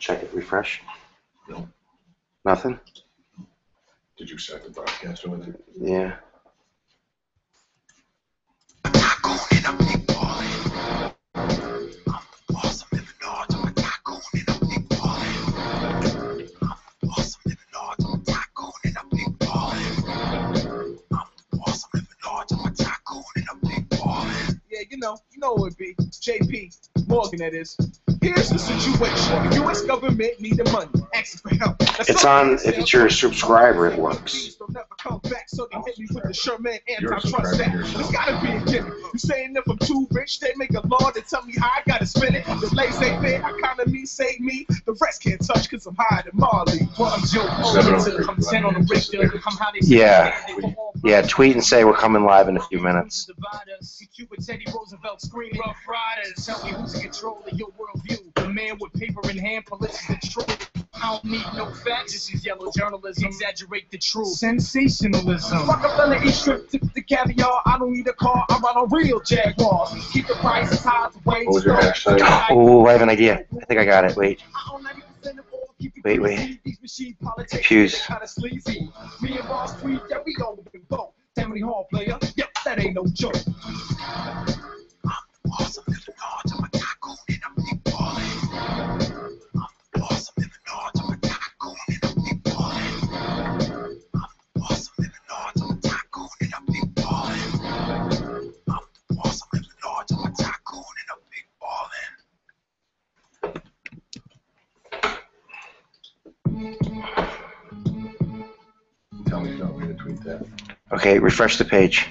Check it, refresh. No. Nothing? Did you set the broadcast over there? Yeah. You know what it be. JP Morgan, that is. Here's the situation. The U.S. government need the money. Asking for help. It's on, if it's your subscriber, it works. Never come back, so they hit me with the Sherman antitrust act. It's gotta be a gimmick. You saying if I'm too rich, they make a law that tell me how I gotta spend it. The laissez-faire economy save me. The rest can't touch cause I'm higher than Marley. Well, I'm Joe. Yeah. Yeah, tweet and say we're coming live in a few minutes. Teddy Roosevelt scream Rough Riders. Tell me who's in control of your worldview. The man with paper in hand, political control. I don't need no facts. This is yellow journalism. Exaggerate the truth. Sensationalism. Rockefeller eat strip, tip the caviar. I don't need a car. I ride on real Jaguars. Keep the prices high to wage. What was your hashtag? Oh, I have an idea. I think I got it. Wait. Wait. Confused. Me and Wall Street, yeah, we go with the vote. Tammany Hall player, yep, that ain't no joke. Awesome living hard to my tycoon and I'm big ballin'. I'm awesome living hard to my tycoon and I'm big ballin'. I'm awesome living hard to my tycoon and I'm big ballin'. I'm awesome living hard to my tycoon and I'm big ballin'. Tell me you don't want me to tweet that. Okay, refresh the page.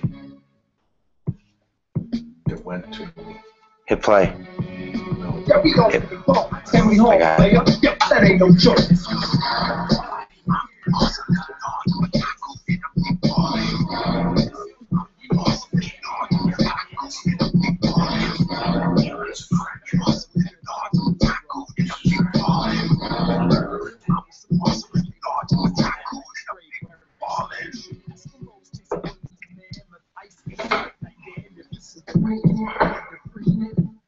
It went to. Hit play. No. Yeah, we go Yep. with the vote. Tammany Hall I got player, yep, that ain't no joke.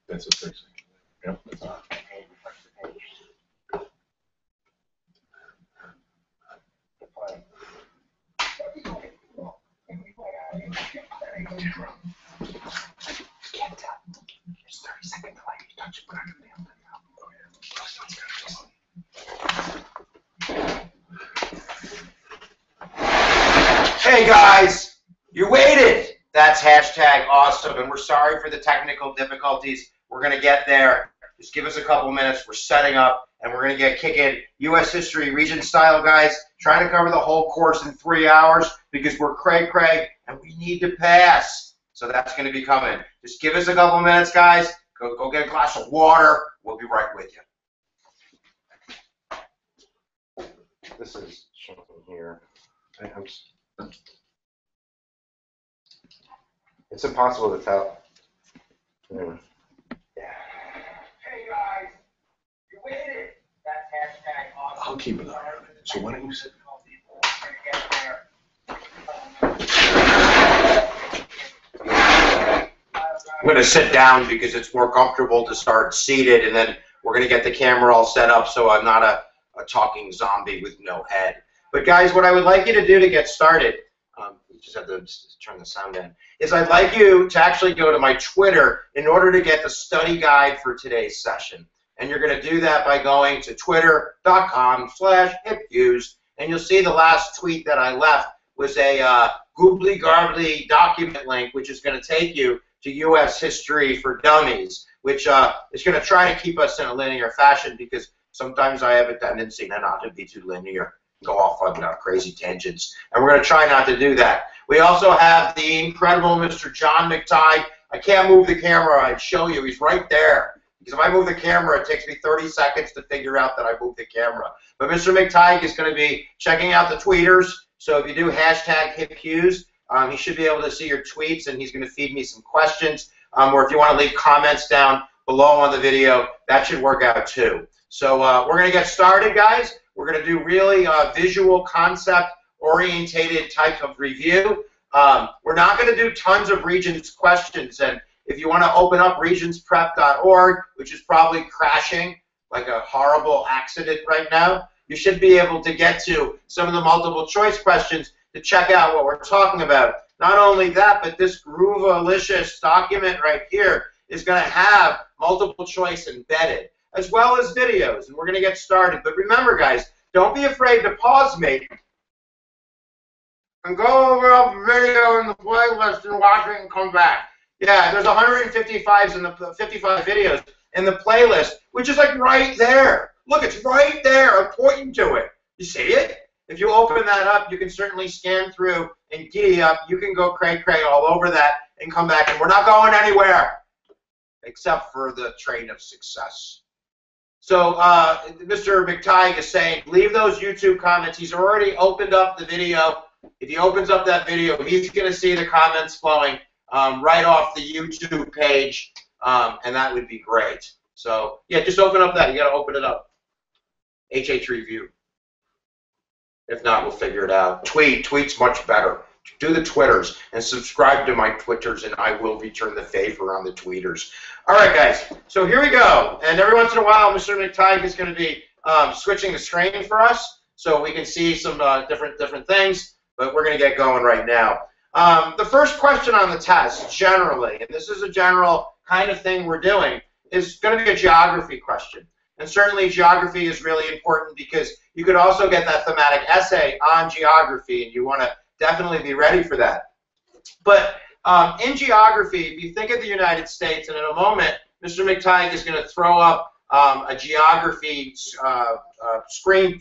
That's a fixing. Yep, it's on. Can't tell. There's 30-second delay. You touch it, but I can feel it. Hey guys, you waited. That's hashtag awesome, and we're sorry for the technical difficulties. We're gonna get there. Just give us a couple minutes. We're setting up, and we're gonna get kicking. U.S. history, region style, guys. Trying to cover the whole course in 3 hours because we're cray, and we need to pass. So that's gonna be coming. Just give us a couple minutes, guys. Go get a glass of water. We'll be right with you. This is showing here. It's impossible to tell. Anyway. Yeah. Hey guys, you waited. That's hashtag awesome. I'll keep it on. So why don't you sit? I'm going to sit down because it's more comfortable to start seated, and then we're going to get the camera all set up so I'm not a talking zombie with no head. But guys, what I would like you to do to get started, you just have to turn the sound in, is I'd like you to actually go to my Twitter in order to get the study guide for today's session. And you're going to do that by going to twitter.com/hipfuse, and you'll see the last tweet that I left was a goobly-garbly document link, which is going to take you to U.S. History for Dummies, which is going to try to keep us in a linear fashion because sometimes I have a tendency not to be too linear, go off on crazy tangents, and we're going to try not to do that. We also have the incredible Mr. John McTighe. I can't move the camera. I'd show you. He's right there. Because if I move the camera, it takes me 30 seconds to figure out that I moved the camera. But Mr. McTighe is going to be checking out the tweeters. So if you do hashtag HipFuse, he should be able to see your tweets, and he's going to feed me some questions. Or if you want to leave comments down below on the video, that should work out too. So we're going to get started, guys. We're going to do really visual concept-orientated type of review. We're not going to do tons of Regents questions, and if you want to open up regentsprep.org, which is probably crashing like a horrible accident right now, you should be able to get to some of the multiple choice questions to check out what we're talking about. Not only that, but this Groovalicious document right here is going to have multiple choice embedded, as well as videos, and we're going to get started. But remember, guys, don't be afraid to pause me and go over a video in the playlist and watch it and come back. Yeah, there's 155 in the 55 videos in the playlist, which is like right there. Look, it's right there. I'm pointing to it. You see it? If you open that up, you can certainly scan through and giddy up. You can go cray-cray all over that and come back, and we're not going anywhere except for the train of success. So Mr. McTighe is saying, leave those YouTube comments. He's already opened up the video. If he opens up that video, he's going to see the comments flowing right off the YouTube page, and that would be great. So, yeah, just open up that. You got to open it up. HH Review. If not, we'll figure it out. Tweet's much better. Do the Twitters and subscribe to my Twitters, and I will return the favor on the tweeters. All right, guys. So here we go. And every once in a while, Mr. McTighe is going to be switching the screen for us, so we can see some different things. But we're going to get going right now. The first question on the test, generally, and this is a general kind of thing we're doing, is going to be a geography question. And certainly geography is really important because you could also get that thematic essay on geography, and you want to definitely be ready for that. But in geography, if you think of the United States, and in a moment, Mr. McTighe is going to throw up a geography screen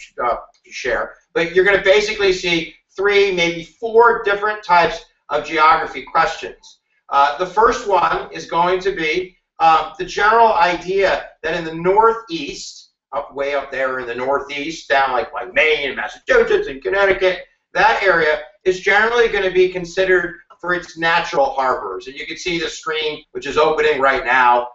share, but you're going to basically see 3, maybe 4 different types of geography questions. The first one is going to be the general idea that in the Northeast, way up there in the Northeast, down like Maine and Massachusetts and Connecticut, that area is generally going to be considered for its natural harbors. And you can see the screen, which is opening right now,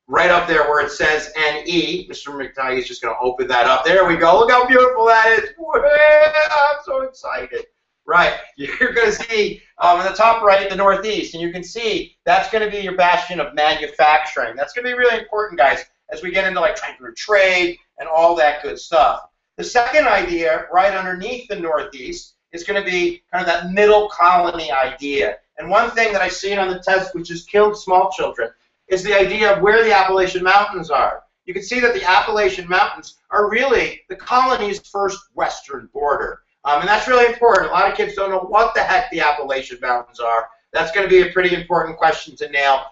right up there where it says NE. Mr. McTighe is just going to open that up. There we go. Look how beautiful that is. I'm so excited. Right. You're going to see in the top right, the Northeast, and you can see that's going to be your bastion of manufacturing. That's going to be really important, guys, as we get into like trade and all that good stuff. The second idea, right underneath the Northeast, is going to be kind of that middle colony idea. And one thing that I've seen on the test, which has killed small children, is the idea of where the Appalachian Mountains are. You can see that the Appalachian Mountains are really the colony's first western border. And that's really important. A lot of kids don't know what the heck the Appalachian Mountains are. That's going to be a pretty important question to nail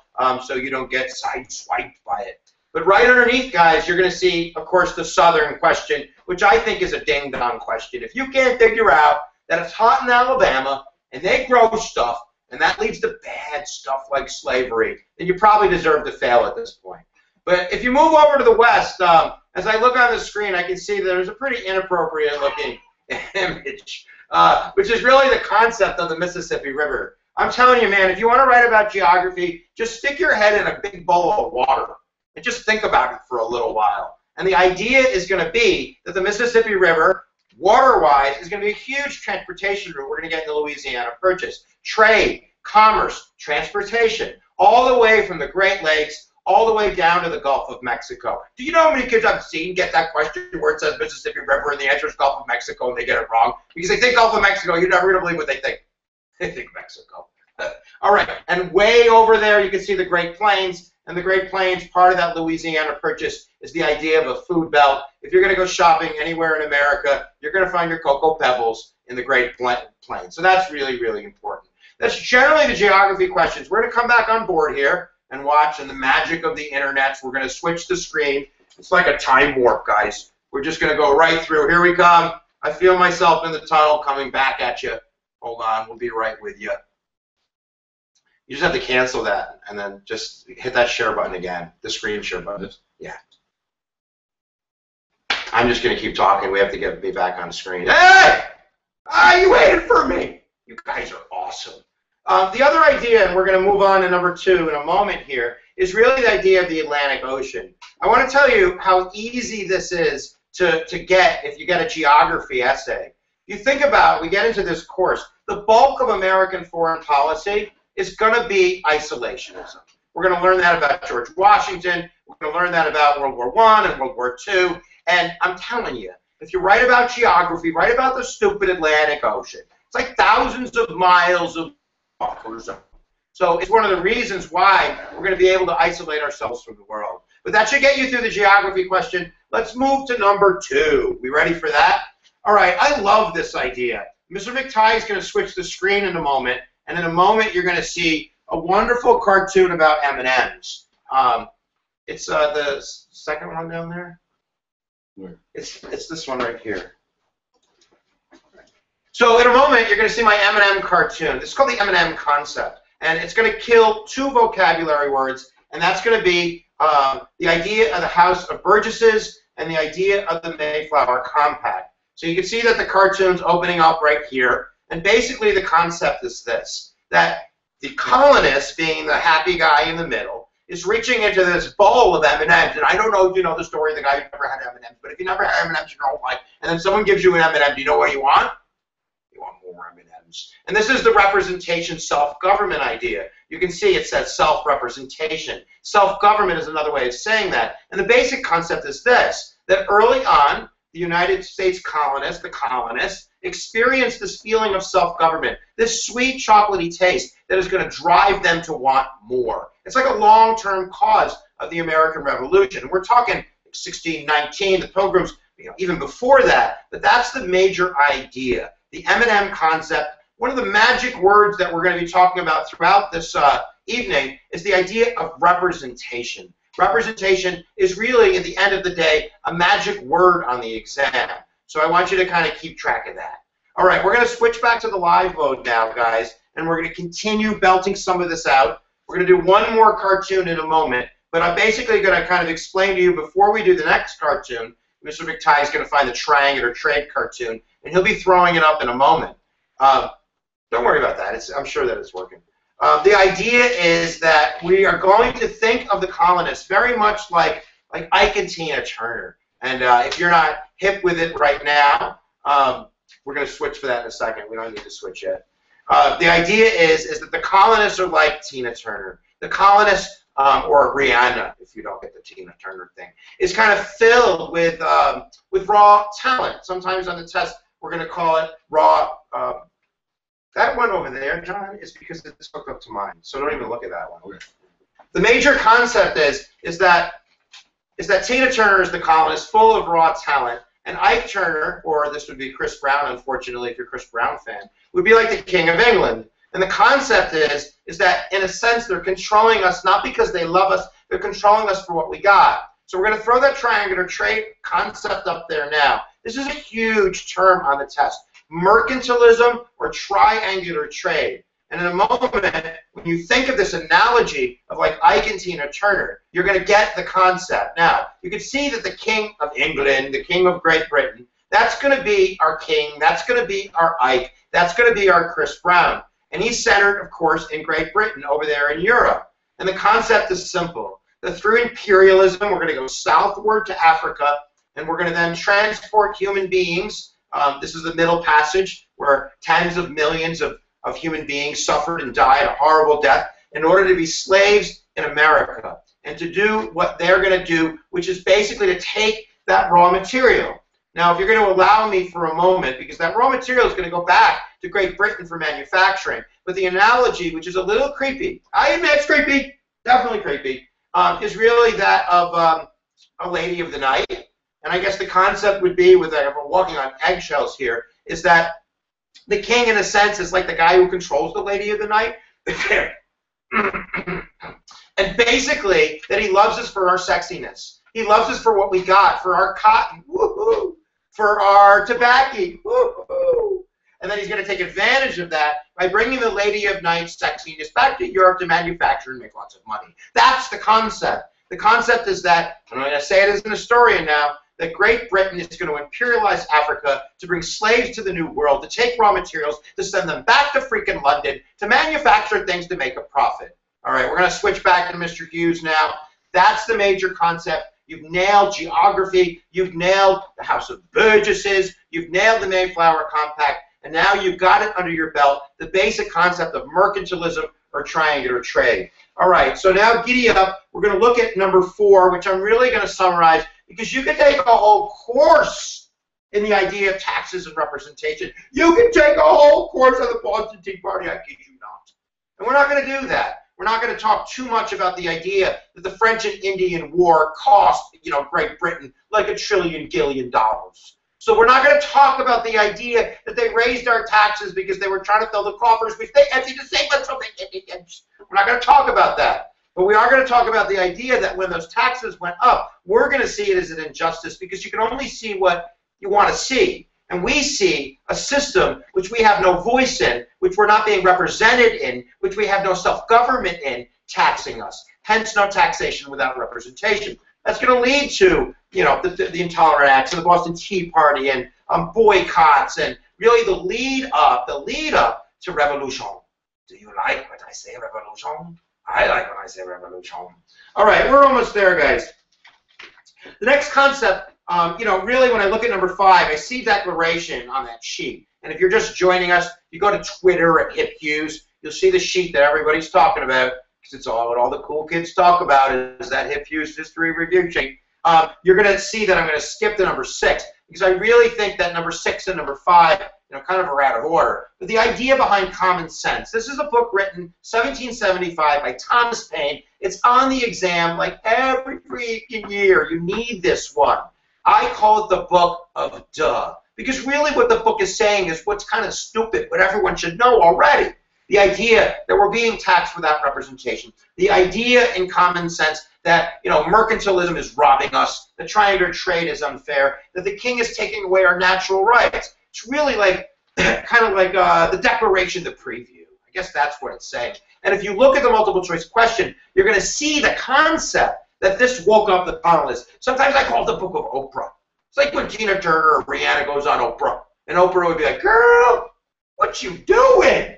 so you don't get sideswiped by it. But right underneath, guys, you're going to see, of course, the southern question, which I think is a ding-dong question. If you can't figure out that it's hot in Alabama and they grow stuff and that leads to bad stuff like slavery, then you probably deserve to fail at this point. But if you move over to the west, as I look on the screen, I can see that there's a pretty inappropriate-looking image, which is really the concept of the Mississippi River. I'm telling you, man, if you want to write about geography, just stick your head in a big bowl of water and just think about it for a little while. And the idea is going to be that the Mississippi River, water-wise, is going to be a huge transportation route. We're going to get into Louisiana Purchase. Trade, commerce, transportation, all the way from the Great Lakes all the way down to the Gulf of Mexico. Do you know how many kids I've seen get that question where it says Mississippi River and the answer is Gulf of Mexico and they get it wrong? Because they think Gulf of Mexico, you're never going to believe what they think. They think Mexico. All right, and way over there you can see the Great Plains, and the Great Plains, part of that Louisiana Purchase, is the idea of a food belt. If you're going to go shopping anywhere in America, you're going to find your Cocoa Pebbles in the Great Plains. So that's really, really important. That's generally the geography questions. We're going to come back on board here and watch, and the magic of the internet. We're going to switch the screen. It's like a time warp, guys. We're just going to go right through. Here we come. I feel myself in the tunnel coming back at you. Hold on. We'll be right with you. You just have to cancel that, and then just hit that share button again, the screen share button. Yeah. I'm just going to keep talking. We have to get me back on the screen. Hey! You waited for me. You guys are awesome. The other idea, and we're going to move on to number 2 in a moment here, is really the idea of the Atlantic Ocean. I want to tell you how easy this is to get if you get a geography essay. If you think about it, we get into this course, the bulk of American foreign policy is going to be isolationism. We're going to learn that about George Washington. We're going to learn that about World War I and World War II. And I'm telling you, if you write about geography, write about the stupid Atlantic Ocean. It's like thousands of miles of buffer zone. So it's one of the reasons why we're going to be able to isolate ourselves from the world. But that should get you through the geography question. Let's move to number 2. We ready for that? All right, I love this idea. Mr. McTighe is going to switch the screen in a moment, and in a moment you're going to see a wonderful cartoon about M&Ms. It's the second one down there. Where? It's this one right here. So in a moment, you're going to see my M&M cartoon. This is called the M&M concept, and it's going to kill 2 vocabulary words, and that's going to be the idea of the House of Burgesses and the idea of the Mayflower Compact. So you can see that the cartoon's opening up right here, and basically the concept is this, that the colonist, being the happy guy in the middle, is reaching into this bowl of M&Ms, and I don't know if you know the story of the guy who never had M&Ms, but if you never had M&Ms in your whole life, and then someone gives you an M&M, do you know what you want? You want more M&Ms. And this is the representation self-government idea. You can see it says self-representation. Self-government is another way of saying that, and the basic concept is this, that early on, the United States colonists, the colonists, experienced this feeling of self-government, this sweet chocolatey taste that is going to drive them to want more. It's like a long-term cause of the American Revolution. We're talking 1619, the Pilgrims, even before that, but that's the major idea. The M&M concept, one of the magic words that we're going to be talking about throughout this evening is the idea of representation. Representation is really, at the end of the day, a magic word on the exam. So I want you to kind of keep track of that. All right, we're going to switch back to the live mode now, guys, and we're going to continue belting some of this out. We're going to do one more cartoon in a moment, but I'm basically going to kind of explain to you before we do the next cartoon. Mr. McTighe is going to find the triangular trade cartoon, and he'll be throwing it up in a moment. Don't worry about that. I'm sure that it's working. The idea is that we are going to think of the colonists very much like Ike and Tina Turner. And if you're not hip with it right now, we're going to switch for that in a second. We don't need to switch yet. The idea is that the colonists are like Tina Turner. The colonists, or Rihanna, if you don't get the Tina Turner thing, is kind of filled with raw talent. Sometimes on the test, we're going to call it raw. That one over there, John, is because it's hooked up to mine. So don't even look at that one. Okay. The major concept is that Tina Turner is the colonist, full of raw talent, and Ike Turner, or this would be Chris Brown, unfortunately, if you're a Chris Brown fan, would be like the King of England. And the concept is that, in a sense, they're controlling us not because they love us, they're controlling us for what we got. So we're going to throw that triangular trade concept up there now. This is a huge term on the test. Mercantilism or triangular trade. And in a moment, when you think of this analogy of like Ike and Tina Turner, you're going to get the concept. Now, you can see that the King of England, the King of Great Britain, that's going to be our king, that's going to be our Ike, that's going to be our Chris Brown. And he's centered, of course, in Great Britain, over there in Europe. And the concept is simple. That through imperialism, we're going to go southward to Africa, and we're going to then transport human beings. This is the Middle Passage, where tens of millions of human beings suffered and died a horrible death in order to be slaves in America and to do what they're going to do, which is basically to take that raw material. Now, if you're going to allow me for a moment, because that raw material is going to go back to Great Britain for manufacturing, but the analogy, which is a little creepy, I admit it's creepy, definitely creepy, is really that of a lady of the night. And I guess the concept would be, with if we're walking on eggshells here, is that the king, in a sense, is like the guy who controls the lady of the night. And basically, that he loves us for our sexiness. He loves us for what we got, for our cotton, woohoo, for our tobacco, woohoo. And then he's going to take advantage of that by bringing the lady of night sexiness back to Europe to manufacture and make lots of money. That's the concept. The concept is that, and I'm going to say it as an historian now, that Great Britain is going to imperialize Africa to bring slaves to the New World, to take raw materials, to send them back to freaking London, to manufacture things to make a profit. All right, we're going to switch back to Mr. Hughes now. That's the major concept. You've nailed geography. You've nailed the House of Burgesses. You've nailed the Mayflower Compact. And now you've got it under your belt, the basic concept of mercantilism or triangular trade. All right, so now giddy up. We're going to look at number 4, which I'm really going to summarize, because you can take a whole course in the idea of taxes and representation. You can take a whole course on the Boston Tea Party, I kid you not. And we're not going to do that. We're not going to talk too much about the idea that the French and Indian War cost, Great Britain like $1 trillion gillion. So we're not going to talk about the idea that they raised our taxes because they were trying to fill the coffers, which they emptied to save us from the Indians. We're not going to talk about that. But we are going to talk about the idea that when those taxes went up, we're going to see it as an injustice, because you can only see what you want to see. And we see a system which we have no voice in, which we're not being represented in, which we have no self-government in, taxing us. Hence, no taxation without representation. That's going to lead to, the Intolerant Acts and the Boston Tea Party and boycotts and really the lead up to revolution. Do you like when I say revolution? I like when I say revolution. All right, we're almost there, guys. The next concept, really when I look at number 5, I see declaration on that sheet. And if you're just joining us, you go to Twitter at Hip Hughes, you'll see the sheet that everybody's talking about, because it's all what all the cool kids talk about is that Hip Hughes history review sheet. You're going to see that I'm going to skip to number 6, because I really think that number 6 and number 5, kind of are out of order. But the idea behind common sense. This is a book written 1775 by Thomas Paine. It's on the exam like every freaking year. You need this one. I call it the book of duh, because really what the book is saying is what's kind of stupid, what everyone should know already. The idea that we're being taxed without representation. The idea in common sense that mercantilism is robbing us, that triangular trade is unfair, that the king is taking away our natural rights. It's really like kind of like the Declaration, the preview. I guess that's what it's saying. And if you look at the multiple choice question, you're going to see the concept that this woke up the panelists. Sometimes I call it the book of Oprah. It's like when Tina Turner or Rihanna goes on Oprah, and Oprah would be like, "Girl, what you doing?"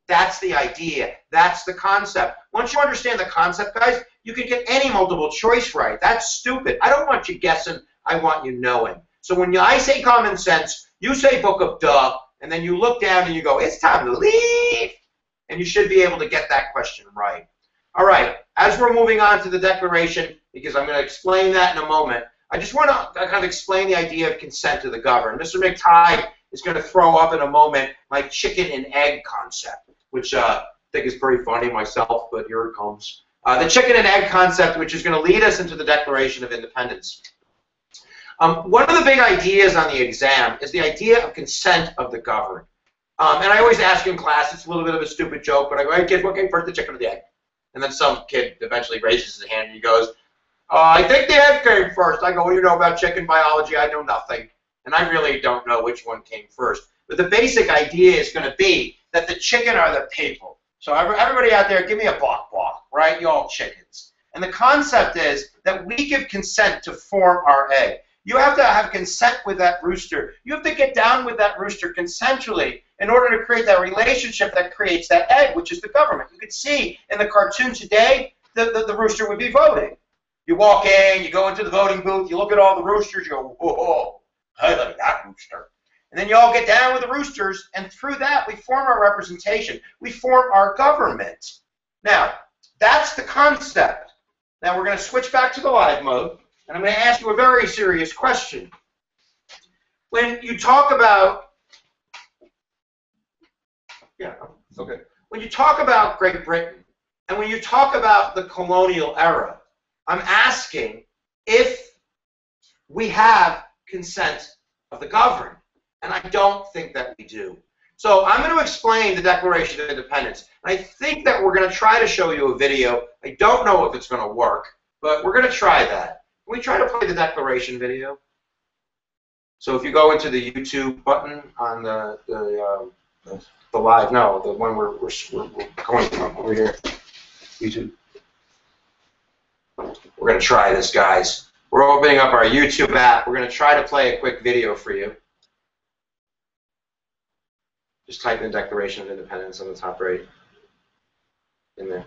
That's the idea. That's the concept. Once you understand the concept, guys, you can get any multiple choice right. That's stupid. I don't want you guessing. I want you knowing. So when I say common sense, you say book of duh, and then you look down and you go, it's time to leave. And you should be able to get that question right. All right. As we're moving on to the Declaration, because I'm going to explain that in a moment, I just want to kind of explain the idea of consent to the governed. Mr. McTighe is going to throw up in a moment my chicken and egg concept, which I think is pretty funny myself, but here it comes. The chicken and egg concept, which is going to lead us into the Declaration of Independence. One of the big ideas on the exam is the idea of consent of the governed. And I always ask in class, it's a little bit of a stupid joke, but I go, hey kid, what came first, the chicken or the egg? And then some kid eventually raises his hand and he goes, I think the egg came first. I go, well, you know about chicken biology, I know nothing. And I really don't know which one came first. But the basic idea is going to be that the chicken are the people. So everybody out there, give me a bawk, right? You all chickens. And the concept is that we give consent to form our egg. You have to have consent with that rooster. You have to get down with that rooster consensually in order to create that relationship that creates that egg, which is the government. You could see in the cartoon today, the rooster would be voting. You walk in, you go into the voting booth, you look at all the roosters, you go, whoa, I like that rooster. And then you all get down with the roosters, and through that, we form our representation. We form our government. Now, that's the concept. Now, we're going to switch back to the live mode, and I'm going to ask you a very serious question. When you talk about, when you talk about Great Britain, and when you talk about the colonial era, I'm asking if we have consent of the governed. And I don't think that we do. So I'm going to explain the Declaration of Independence. And I think that we're going to try to show you a video. I don't know if it's going to work, but we're going to try that. Can we try to play the Declaration video? So if you go into the YouTube button on the live, no, the one we're going from over here, YouTube. We're going to try this, guys. We're opening up our YouTube app. We're going to try to play a quick video for you. Just type in Declaration of Independence on the top right. In there.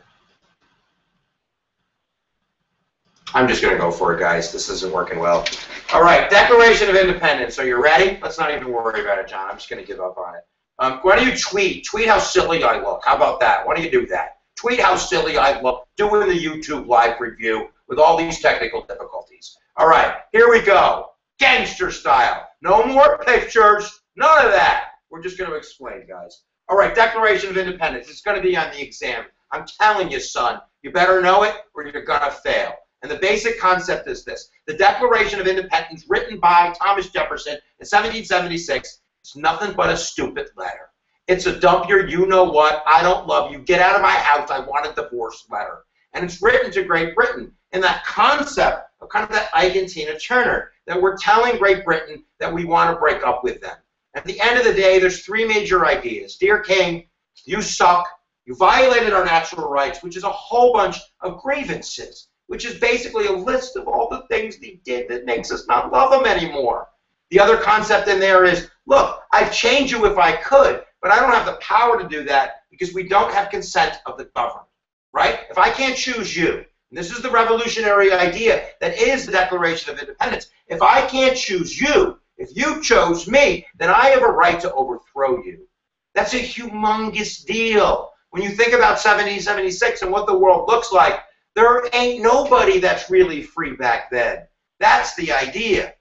I'm just going to go for it, guys. This isn't working well. All right, Declaration of Independence. Are you ready? Let's not even worry about it, John. I'm just going to give up on it. Why don't you tweet? Tweet how silly I look. How about that? Why don't you do that? tweet how silly I look doing the YouTube live review with all these technical difficulties. All right, here we go. Gangster style. No more pictures. None of that. We're just going to explain, guys. All right, Declaration of Independence. It's going to be on the exam. I'm telling you, son, you better know it or you're going to fail. And the basic concept is this. The Declaration of Independence, written by Thomas Jefferson in 1776, is nothing but a stupid letter. It's a dump your you-know-what, I don't love you, get out of my house, I want a divorce letter. And it's written to Great Britain in that concept of kind of that Ike and Tina Turner, that we're telling Great Britain that we want to break up with them. At the end of the day, there's three major ideas. Dear King, you suck. You violated our natural rights, which is a whole bunch of grievances, which is basically a list of all the things he did that makes us not love him anymore. The other concept in there is, look, I'd change you if I could, but I don't have the power to do that because we don't have consent of the governed, right? If I can't choose you, and this is the revolutionary idea that is the Declaration of Independence, if I can't choose you, if you chose me, then I have a right to overthrow you. That's a humongous deal. When you think about 1776 and what the world looks like, there ain't nobody that's really free back then. That's the idea.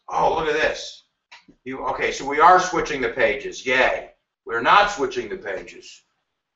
Oh, look at this. Okay, so we are switching the pages. Yay. We're not switching the pages.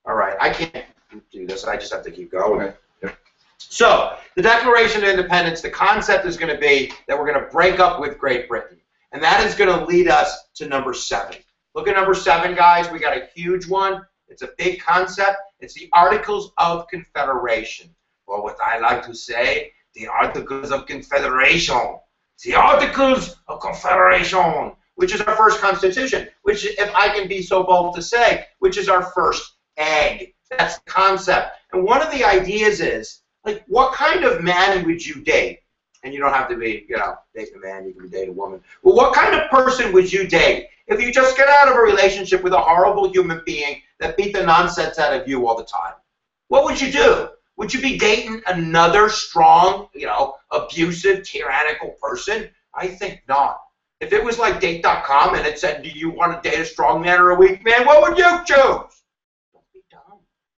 All right, I can't do this. I just have to keep going. Okay. Yep. So, the Declaration of Independence, the concept is going to be that we're going to break up with Great Britain. And that is going to lead us to number 7. Look at number 7, guys. We got a huge one. It's a big concept. It's the Articles of Confederation. Or what I like to say, the Articles of Confederation. The Articles of Confederation, which is our first constitution, which, if I can be so bold to say, which is our first egg. That's the concept. And one of the ideas is, like, what kind of man would you date? And you don't have to be, date a man, you can date a woman. Well, what kind of person would you date if you just get out of a relationship with a horrible human being that beat the nonsense out of you all the time? What would you do? Would you be dating another strong, abusive, tyrannical person? I think not. If it was like Date.com and it said, do you want to date a strong man or a weak man, what would you choose? Don't be dumb.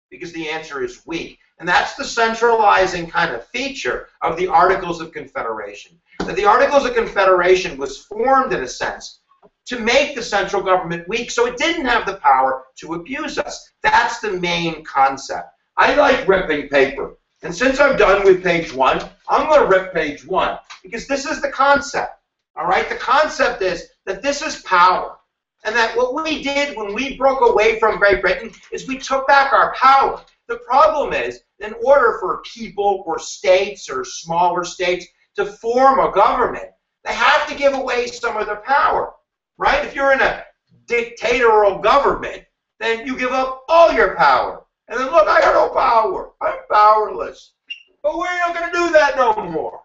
Because the answer is weak. And that's the centralizing kind of feature of the Articles of Confederation. That the Articles of Confederation was formed, in a sense, to make the central government weak so it didn't have the power to abuse us. That's the main concept. I like ripping paper. And since I'm done with page 1, I'm going to rip page 1. Because this is the concept. All right? The concept is that this is power. And that what we did when we broke away from Great Britain is we took back our power. The problem is, in order for people or states or smaller states to form a government, they have to give away some of their power. Right? If you're in a dictatorial government, then you give up all your power. And then, look, I got no power. I'm powerless. But we're not going to do that no more.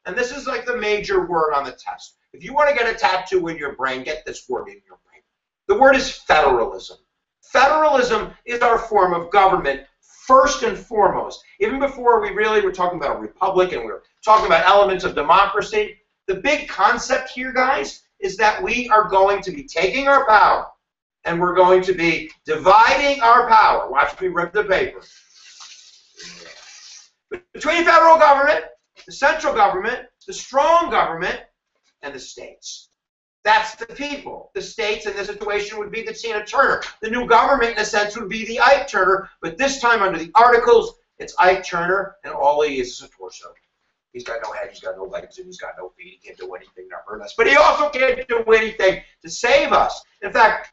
And this is like the major word on the test. If you want to get a tattoo in your brain, get this word in your brain. The word is federalism. Federalism is our form of government, first and foremost. Even before we really were talking about a republic and we were talking about elements of democracy, the big concept here, guys, is that we are going to be taking our power and we're going to be dividing our power. Watch me rip the paper. Between federal government, the central government, the strong government, and the states. That's the people. The states in this situation would be the Tina Turner. The new government, in a sense, would be the Ike Turner, but this time under the Articles, it's Ike Turner, and all he is a torso. He's got no head, he's got no legs, and he's got no feet. He can't do anything to hurt us. But he also can't do anything to save us. In fact,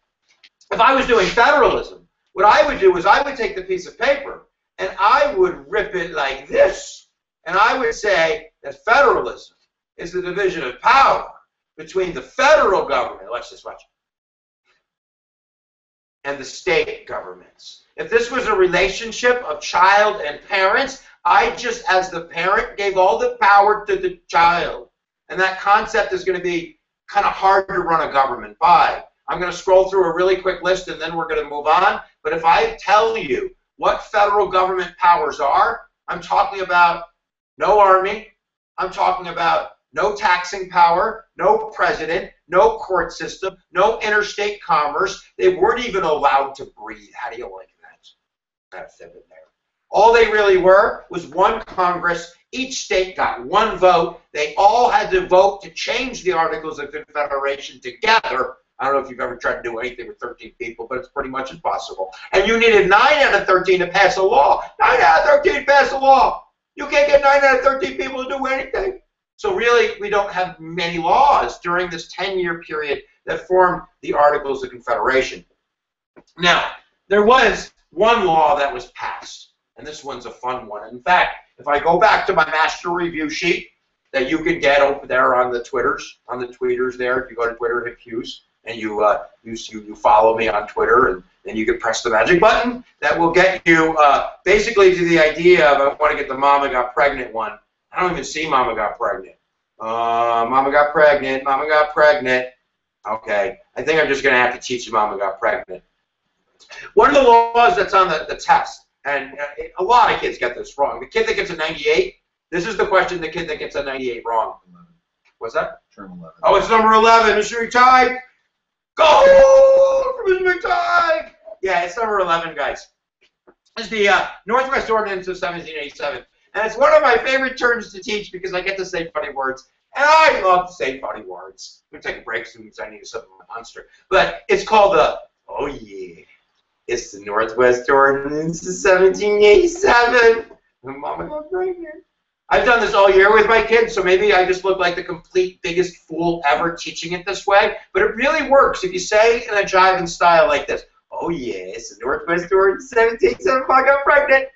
if I was doing federalism, what I would do is I would take the piece of paper and I would rip it like this. And I would say that federalism is the division of power between the federal government, let's just watch, and the state governments. If this was a relationship of child and parents, I just, as the parent, gave all the power to the child. And that concept is going to be kind of hard to run a government by. I'm going to scroll through a really quick list and then we're going to move on. But if I tell you what federal government powers are, I'm talking about no army. I'm talking about no taxing power, no president, no court system, no interstate commerce. They weren't even allowed to breathe. How do you like that? that fit in there. All they really were was one Congress. Each state got one vote. They all had to vote to change the Articles of Confederation together. I don't know if you've ever tried to do anything with 13 people, but it's pretty much impossible. And you needed 9 out of 13 to pass a law. 9 out of 13 to pass a law. You can't get 9 out of 13 people to do anything. So really, we don't have many laws during this 10-year period that formed the Articles of Confederation. Now, there was one law that was passed, and this one's a fun one. In fact, if I go back to my master review sheet that you can get over there on the tweeters there, if you go to Twitter, hit Hughes, and you follow me on Twitter, and then you can press the magic button that will get you basically to the idea of I want to get the Mama Got Pregnant one. I don't even see Mama Got Pregnant. Mama Got Pregnant, Mama Got Pregnant. Okay, I think I'm just going to have to teach you Mama Got Pregnant. One of the laws that's on the test, and a lot of kids get this wrong. The kid that gets a 98, this is the question, the kid that gets a 98 wrong. What's that? Term 11. Oh, it's number 11, Mr. McTighe. Go for Mr. McTighe! Yeah, it's number 11, guys. It's the Northwest Ordinance of 1787. And it's one of my favorite terms to teach because I get to say funny words. And I love to say funny words. I'm going to take a break soon because I need something on my monster. But it's called the, oh yeah, it's the Northwest Ordinance of 1787. Mama got pregnant. I've done this all year with my kids, so maybe I just look like the complete biggest fool ever teaching it this way. But it really works if you say it in a jiving style like this. Oh yeah, it's the Northwest Ordinance of 1787. Mama got pregnant.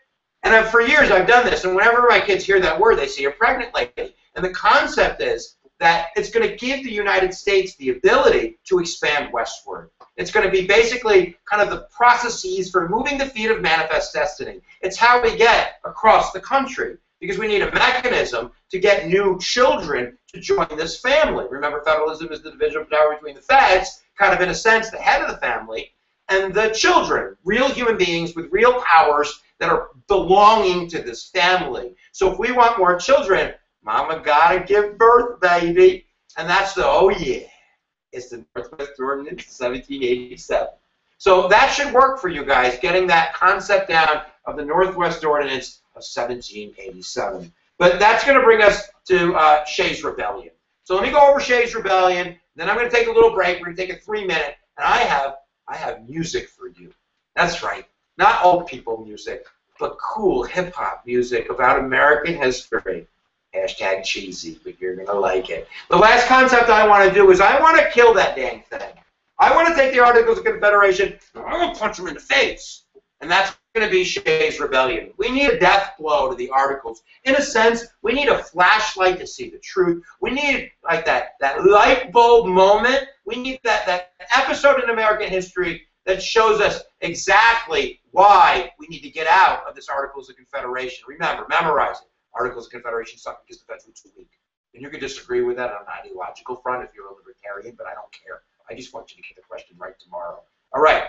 And for years I've done this, and whenever my kids hear that word, they see a pregnant lady. And the concept is that it's going to give the United States the ability to expand westward. It's going to be basically kind of the processes for moving the feet of manifest destiny. It's how we get across the country, because we need a mechanism to get new children to join this family. Remember, federalism is the division of power between the feds, kind of in a sense the head of the family, and the children, real human beings with real powers that are belonging to this family. So if we want more children, Mama gotta give birth, baby. And that's the, oh yeah, it's the Northwest Ordinance 1787. So that should work for you guys, getting that concept down of the Northwest Ordinance of 1787. But that's going to bring us to Shays' Rebellion. So let me go over Shays' Rebellion, then I'm going to take a little break. We're going to take a 3-minute, and I have music for you. That's right, not old people music, but cool hip-hop music about American history. Hashtag cheesy, but you're going to like it. The last concept I want to do is I want to kill that dang thing. I want to take the Articles of Confederation, and I'm going to punch them in the face. And that's going to be Shays' Rebellion. We need a death blow to the Articles. In a sense, we need a flashlight to see the truth. We need like that light bulb moment. We need that episode in American history that shows us exactly why we need to get out of this Articles of Confederation. Remember, memorize it. Articles of Confederation suck because the feds were too weak. And you can disagree with that on an ideological front if you're a libertarian, but I don't care. I just want you to get the question right tomorrow. All right.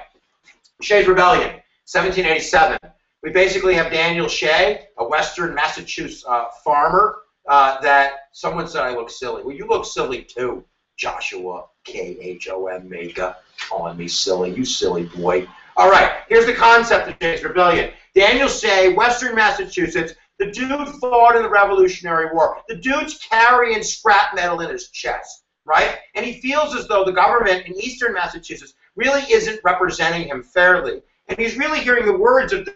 Shays' Rebellion, 1787. We basically have Daniel Shay, a Western Massachusetts farmer, that someone said I look silly. Well, you look silly too, Joshua K-H-O-M Mega, calling me silly. You silly boy. All right. Here's the concept of Shays' Rebellion. Daniel Shay, Western Massachusetts. The dude fought in the Revolutionary War. The dude's carrying scrap metal in his chest, right? And he feels as though the government in eastern Massachusetts really isn't representing him fairly. And he's really hearing the words of the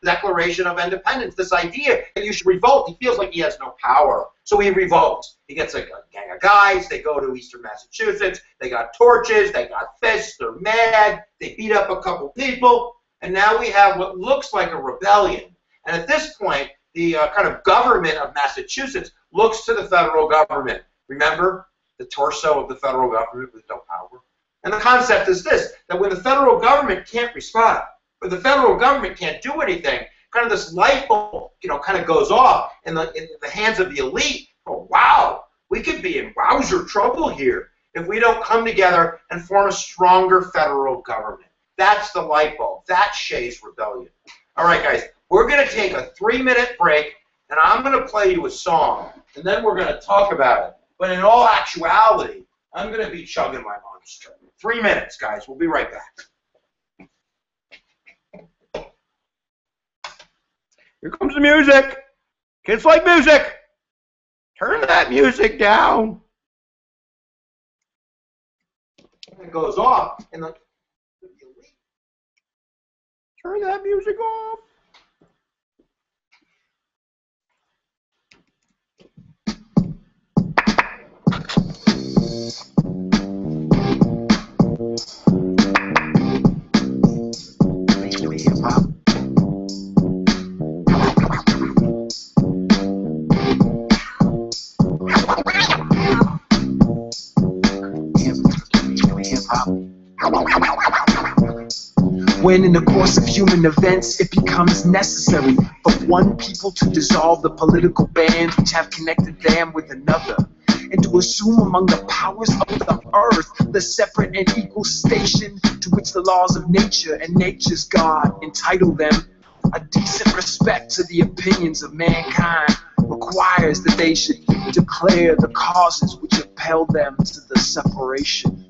Declaration of Independence, this idea that you should revolt. He feels like he has no power, so he revolts. He gets like a gang of guys. They go to eastern Massachusetts. They got torches. They got fists. They're mad. They beat up a couple people. And now we have what looks like a rebellion. And at this point, the kind of government of Massachusetts looks to the federal government. Remember, the torso of the federal government with no power. And the concept is this, that when the federal government can't respond, when the federal government can't do anything, kind of this light bulb, kind of goes off in the hands of the elite. Oh, wow, we could be in wowzer trouble here if we don't come together and form a stronger federal government. That's the light bulb. That's Shays' Rebellion. All right, guys. We're going to take a 3-minute break, and I'm going to play you a song, and then we're going to talk about it. But in all actuality, I'm going to be chugging my monster. 3 minutes, guys. We'll be right back. Here comes the music. Kids like music. Turn that music down. And it goes off, and like, turn that music off. Hip-hop. When in the course of human events it becomes necessary for one people to dissolve the political bands which have connected them with another, and to assume among the powers of the earth the separate and equal station to which the laws of nature and nature's God entitle them, a decent respect to the opinions of mankind requires that they should declare the causes which impelled them to the separation.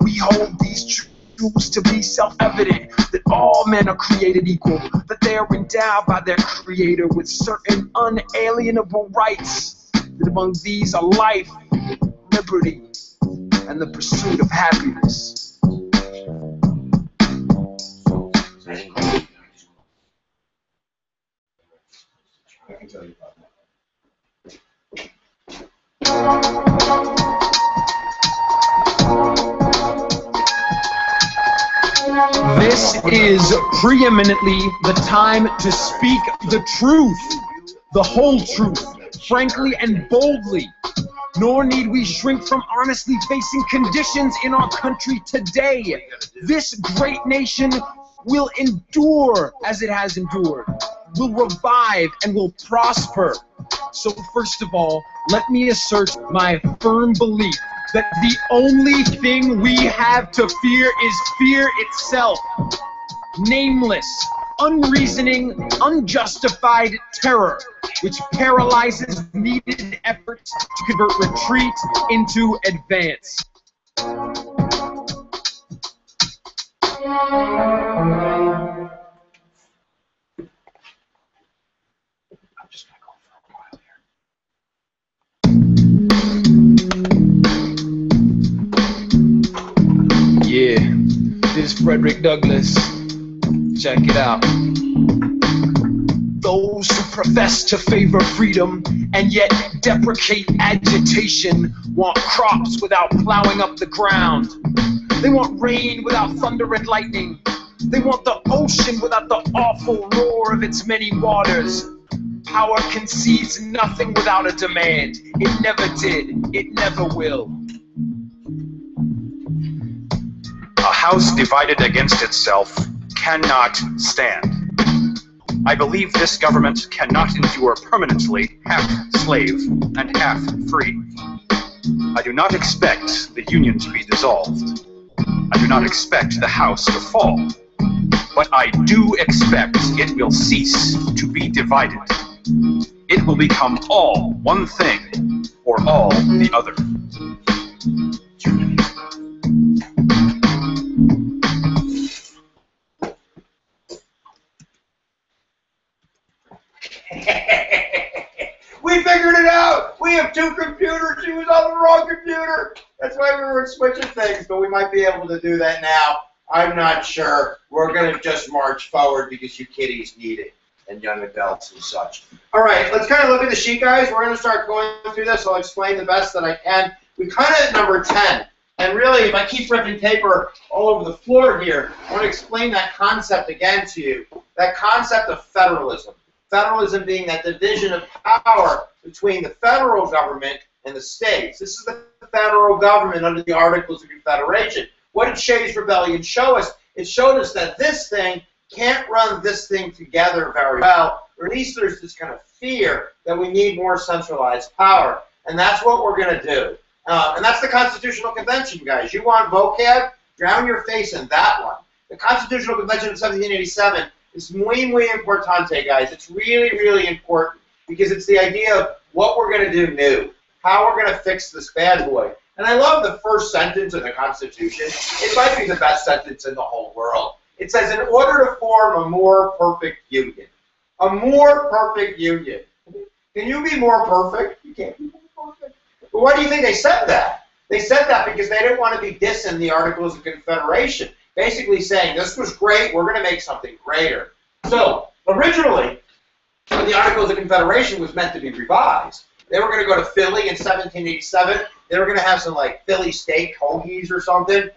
We hold these truths to be self-evident, that all men are created equal, that they are endowed by their Creator with certain unalienable rights, that among these are life, liberty, and the pursuit of happiness. I can tell you about that. This is preeminently the time to speak the truth, the whole truth, frankly and boldly. Nor need we shrink from honestly facing conditions in our country today. This great nation will endure as it has endured, will revive and will prosper. So first of all, let me assert my firm belief that the only thing we have to fear is fear itself. Nameless, unreasoning, unjustified terror, which paralyzes needed efforts to convert retreat into advance. Yeah, this is Frederick Douglass. Check it out. Those who profess to favor freedom and yet deprecate agitation want crops without plowing up the ground. They want rain without thunder and lightning. They want the ocean without the awful roar of its many waters. Power concedes nothing without a demand. It never did. It never will. A house divided against itself cannot stand. I believe this government cannot endure permanently half slave and half free. I do not expect the Union to be dissolved. I do not expect the house to fall. But I do expect it will cease to be divided. It will become all one thing or all the other. We figured it out! We have two computers. She was on the wrong computer. That's why we were switching things, but we might be able to do that now. I'm not sure. We're going to just march forward because you kiddies need it, and young adults and such. All right, let's kind of look at the sheet, guys. We're going to start going through this. I'll explain the best that I can. We kind of at number 10. And really, if I keep ripping paper all over the floor here, I want to explain that concept again to you. That concept of federalism. Federalism being that division of power between the federal government and the states. This is the federal government under the Articles of Confederation. What did Shays' Rebellion show us? It showed us that this thing can't run this thing together very well, or at least there's this kind of fear that we need more centralized power. And that's what we're going to do. And that's the Constitutional Convention, guys. You want vocab? Drown your face in that one. The Constitutional Convention of 1787 is muy, muy importante, guys. It's really, really important because it's the idea of what we're going to do new, how we're going to fix this bad boy. And I love the first sentence of the Constitution. It might be the best sentence in the whole world. It says, in order to form a more perfect union. A more perfect union. Can you be more perfect? You can't be more perfect. But why do you think they said that? They said that because they didn't want to be dissing the Articles of Confederation, basically saying, this was great, we're going to make something greater. So, originally, when the Articles of Confederation was meant to be revised, they were going to go to Philly in 1787. They were going to have some, like, Philly steak hoagies or something.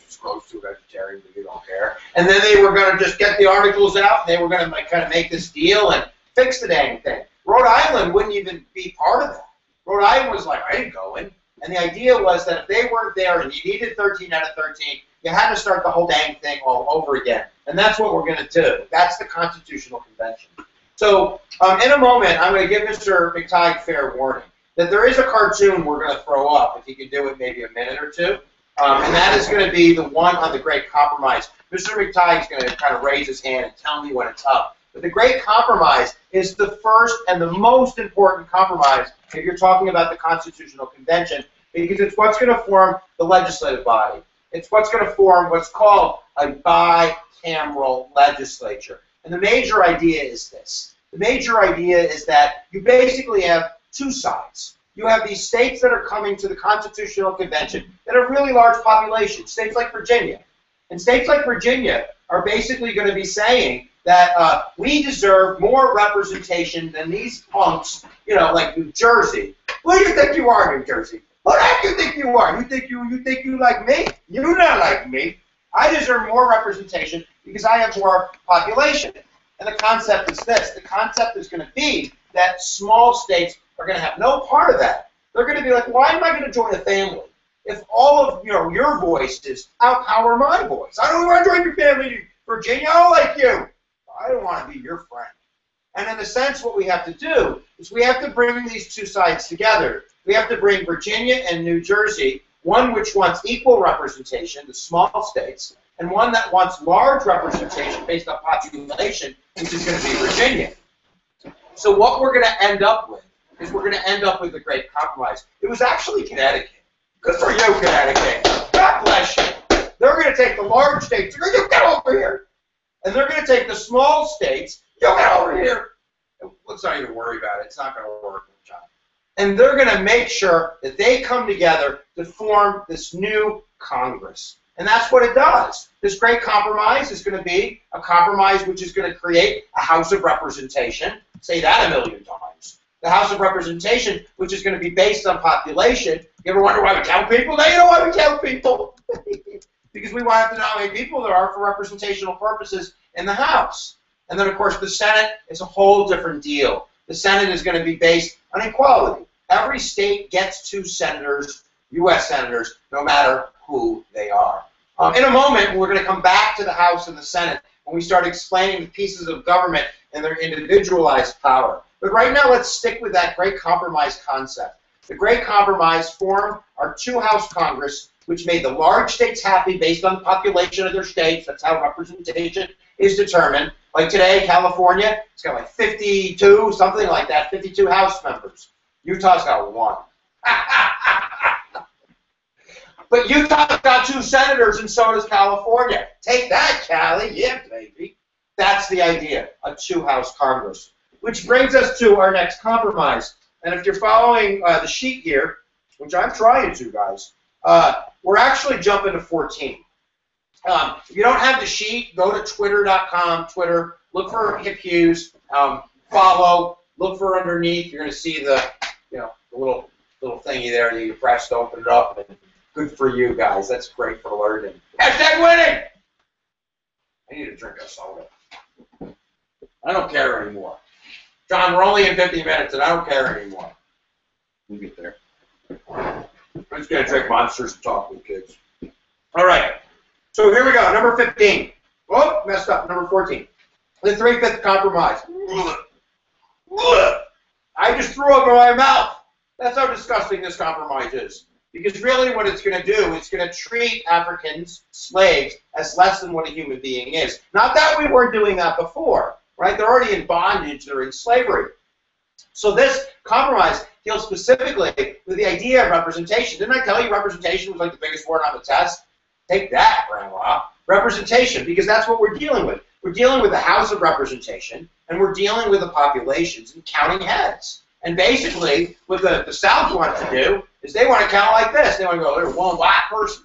It's close to vegetarian, but you don't care. And then they were going to just get the articles out, and they were going to like, kind of make this deal and fix the dang thing. Rhode Island wouldn't even be part of that. Rhode Island was like, I ain't going. And the idea was that if they weren't there and you needed 13 out of 13, you had to start the whole dang thing all over again. And that's what we're going to do. That's the Constitutional Convention. So in a moment, I'm going to give Mr. McTighe fair warning that there is a cartoon we're going to throw up, if he can do it maybe a minute or two. And that is going to be the one on the Great Compromise. Mr. McTighe is going to kind of raise his hand and tell me when it's up. But the Great Compromise is the first and the most important compromise if you're talking about the Constitutional Convention, because it's what's going to form the legislative body. It's what's going to form what's called a bicameral legislature. And the major idea is this. The major idea is that you basically have two sides. You have these states that are coming to the Constitutional Convention that have really large populations, states like Virginia. And states like Virginia are basically going to be saying that we deserve more representation than these punks, you know, like New Jersey. Who do you think you are, New Jersey? Who the heck do you think you are? You think you like me? You're not like me. I deserve more representation because I have more population. And the concept is this. The concept is going to be that small states are going to have no part of that. They're going to be like, why am I going to join a family if all of your voices outpower my voice? I don't want to join your family, Virginia. I don't like you. I don't want to be your friend. And in a sense, what we have to do is we have to bring these two sides together. We have to bring Virginia and New Jersey, one which wants equal representation, the small states, and one that wants large representation based on population, which is going to be Virginia. So what we're going to end up with is we're going to end up with the Great Compromise. It was actually Connecticut. Good for you, Connecticut. God bless you. They're going to take the large states. They're going to get over here. And they're going to take the small states. You get over here. Let's not even worry about it. It's not going to work, John. And they're going to make sure that they come together to form this new Congress. And that's what it does. This Great Compromise is going to be a compromise which is going to create a House of Representation. Say that a million times. The House of Representation, which is going to be based on population. You ever wonder why we count people? Now you know why we count people. Because we want to know how many people there are for representational purposes in the House. And then, of course, the Senate is a whole different deal. The Senate is going to be based on equality. Every state gets 2 senators, U.S. senators, no matter who they are. In a moment, we're going to come back to the House and the Senate when we start explaining the pieces of government and their individualized power. But right now, let's stick with that Great Compromise concept. The Great Compromise formed our 2-House Congress, which made the large states happy based on the population of their states. That's how representation is determined. Like today, California, it's got like 52, something like that, 52 House members. Utah's got 1. But Utah's got 2 senators, and so does California. Take that, Cali. Yeah, baby. That's the idea, a 2-House Congress. Which brings us to our next compromise. And if you're following the sheet here, which I'm trying to, guys, we're actually jumping to 14. If you don't have the sheet, go to twitter.com, Twitter, look for Hip Hughes, follow, look for underneath. You're going to see the, the little thingy there that you press to open it up. And good for you guys. That's great for learning. Hashtag winning! I need a drink of soda. I don't care anymore. John, we're only in 50 minutes, and I don't care anymore. We'll get there. I'm just going to drink Monsters and talk with kids. All right. So here we go. Number 15. Oh, messed up. Number 14. The 3/5 compromise. I just threw up in my mouth. That's how disgusting this compromise is. Because really what it's going to do, it's going to treat Africans, slaves, as less than what a human being is. Not that we weren't doing that before, right? They're already in bondage. They're in slavery. So this compromise deals specifically with the idea of representation. Didn't I tell you representation was like the biggest word on the test? Take that, Grandma. Representation, because that's what we're dealing with. We're dealing with the House of Representation, and we're dealing with the populations and counting heads. And basically, what the South wants to do is they want to count like this. They want to go, there's one black person.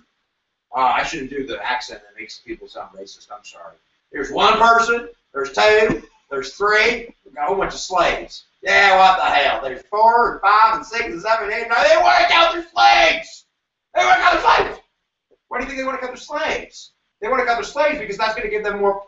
I shouldn't do the accent that makes people sound racist. I'm sorry. There's one person. There's two. There's three. We've got a whole bunch of slaves. Yeah, what the hell? There's 4 and 5 and 6 and 7 and 8. No, they want to count their slaves. They want to count their slaves. Why do you think they want to count their slaves? They want to count their slaves because that's going to give them more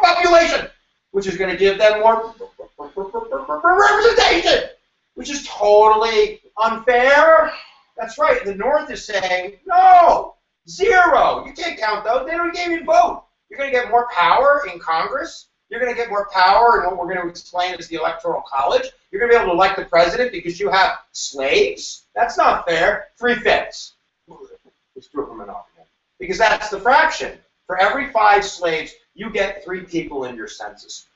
population, which is going to give them more representation, which is totally unfair. That's right. The North is saying, no, 0. You can't count those. They don't even vote. You're going to get more power in Congress. You're going to get more power in what we're going to explain as the Electoral College. You're going to be able to elect the president because you have slaves. That's not fair. 3/5. Let's do it from an argument. Because that's the fraction. For every 5 slaves, you get 3 people in your census.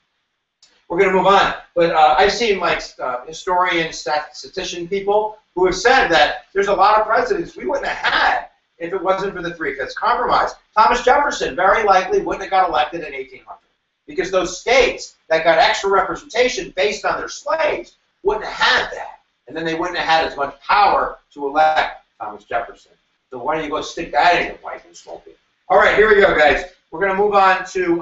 We're going to move on. But I've seen like historian, statistician people who have said that there's a lot of presidents we wouldn't have had if it wasn't for the 3/5 compromise. Thomas Jefferson very likely wouldn't have got elected in 1800 because those states that got extra representation based on their slaves wouldn't have had that. And then they wouldn't have had as much power to elect Thomas Jefferson. So why don't you go stick that in your pipe and smoke it? All right, here we go, guys. We're going to move on to,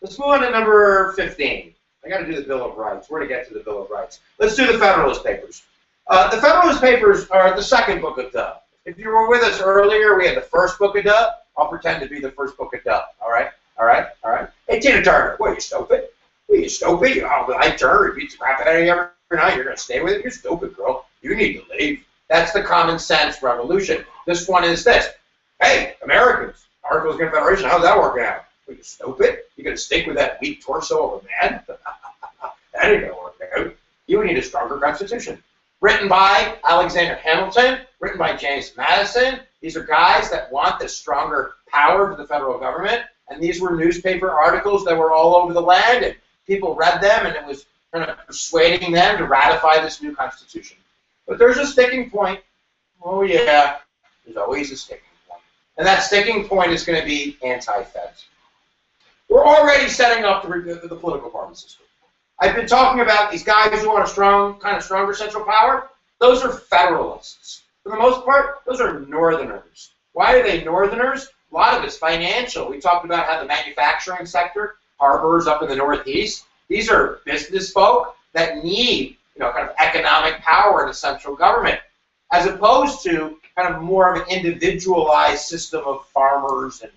let's move on to number 15. I got to do the Bill of Rights. Where to get to the Bill of Rights? Let's do the Federalist Papers. The Federalist Papers are the second book of Duh. If you were with us earlier, we had the first book of Duh. I'll pretend to be the first book of Duh. All right? All right? All right? Hey, Tina Turner, what, you stupid? What, you stupid? I Turner repeats the crap out of you every night. You're going to stay with it? You're stupid, girl. You need to leave. That's the common sense revolution. This one is this. Hey, Americans, Articles of Confederation, how's that working out? What, you stupid? You going to stick with that weak torso of a man? That ain't going to work out. You need a stronger constitution. Written by Alexander Hamilton, written by James Madison. These are guys that want this stronger power for the federal government. And these were newspaper articles that were all over the land. And people read them, and it was kind of persuading them to ratify this new constitution. But there's a sticking point. Oh, yeah. There's always a sticking point. And that sticking point is going to be anti-feds. We're already setting up the political party system. I've been talking about these guys who want a strong, kind of stronger central power. Those are Federalists. For the most part, those are Northerners. Why are they Northerners? A lot of it's financial. We talked about how the manufacturing sector harbors up in the Northeast. These are business folk that need, kind of economic power in the central government, as opposed to kind of more of an individualized system of farmers and,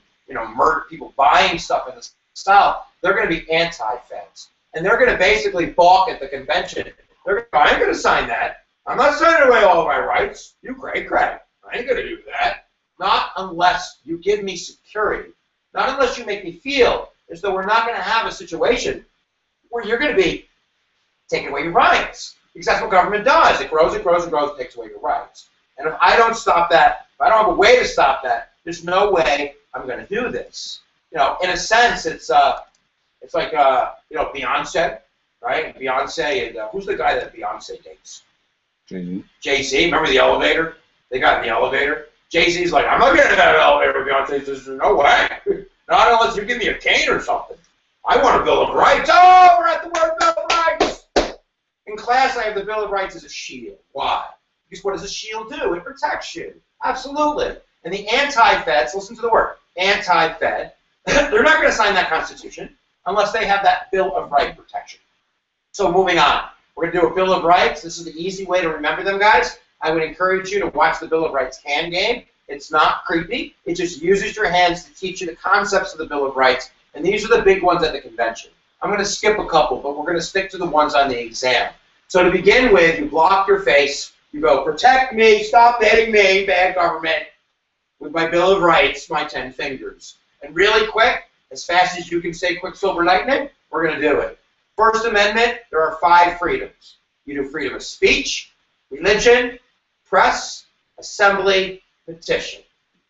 people buying stuff in the South. They're going to be anti-feds. And they're going to basically balk at the convention. They're going to go, I ain't going to sign that. I'm not signing away all of my rights. You crack. I ain't going to do that. Not unless you give me security. Not unless you make me feel as though we're not going to have a situation where you're going to be taking away your rights. Because that's what government does. It grows, it takes away your rights. And if I don't stop that, if I don't have a way to stop that, there's no way I'm going to do this. In a sense, it's like, Beyonce, right? Beyonce, and who's the guy that Beyonce dates? Jay-Z. Jay-Z, remember the elevator? They got in the elevator. Jay-Z's like, I'm not getting in that elevator. Beyonce says, no way. Not unless you give me a cane or something. I want a Bill of Rights. Oh, we're at the word Bill of Rights. In class, I have the Bill of Rights as a shield. Why? Because what does a shield do? It protects you. Absolutely. And the anti-feds, listen to the word, anti-fed, they're not going to sign that Constitution unless they have that Bill of Rights protection. So moving on. We're going to do a Bill of Rights. This is the easy way to remember them, guys. I would encourage you to watch the Bill of Rights hand game. It's not creepy. It just uses your hands to teach you the concepts of the Bill of Rights. And these are the big ones at the convention. I'm going to skip a couple, but we're going to stick to the ones on the exam. So to begin with, you block your face. You go, protect me, stop hitting me, bad government, with my Bill of Rights, my 10 fingers. And really quick, as fast as you can say Quicksilver Lightning, we're going to do it. First Amendment, there are 5 freedoms. You do freedom of speech, religion, press, assembly, petition.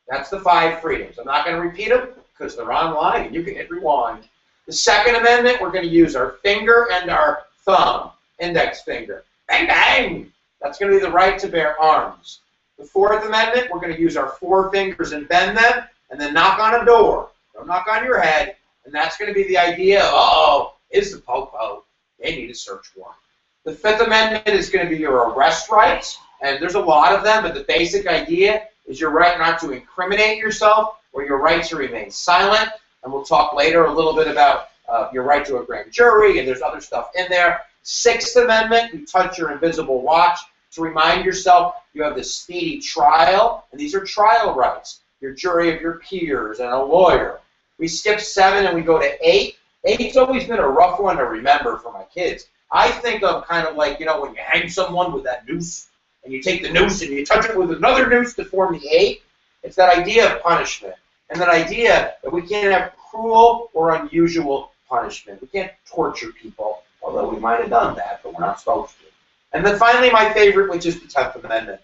That's the 5 freedoms. I'm not going to repeat them because they're online and you can hit rewind. The Second Amendment, we're going to use our finger and our thumb, index finger. Bang, bang! That's going to be the right to bear arms. The Fourth Amendment, we're going to use our 4 fingers and bend them and then knock on a door. Don't knock on your head. And that's going to be the idea of, uh-oh, is the popo. They need a search warrant. The Fifth Amendment is going to be your arrest rights, and there's a lot of them, but the basic idea is your right not to incriminate yourself or your right to remain silent. And we'll talk later a little bit about your right to a grand jury, and there's other stuff in there. Sixth Amendment, you touch your invisible watch to remind yourself you have the speedy trial, and these are trial rights. Your jury of your peers and a lawyer. We skip 7 and we go to 8. 8's always been a rough one to remember for my kids. I think of kind of like, you know, when you hang someone with that noose, and you take the noose and you touch it with another noose to form the 8. It's that idea of punishment, and that idea that we can't have cruel or unusual punishment. We can't torture people, although we might have done that, but we're not supposed to. And then finally, my favorite, which is the 10th Amendment.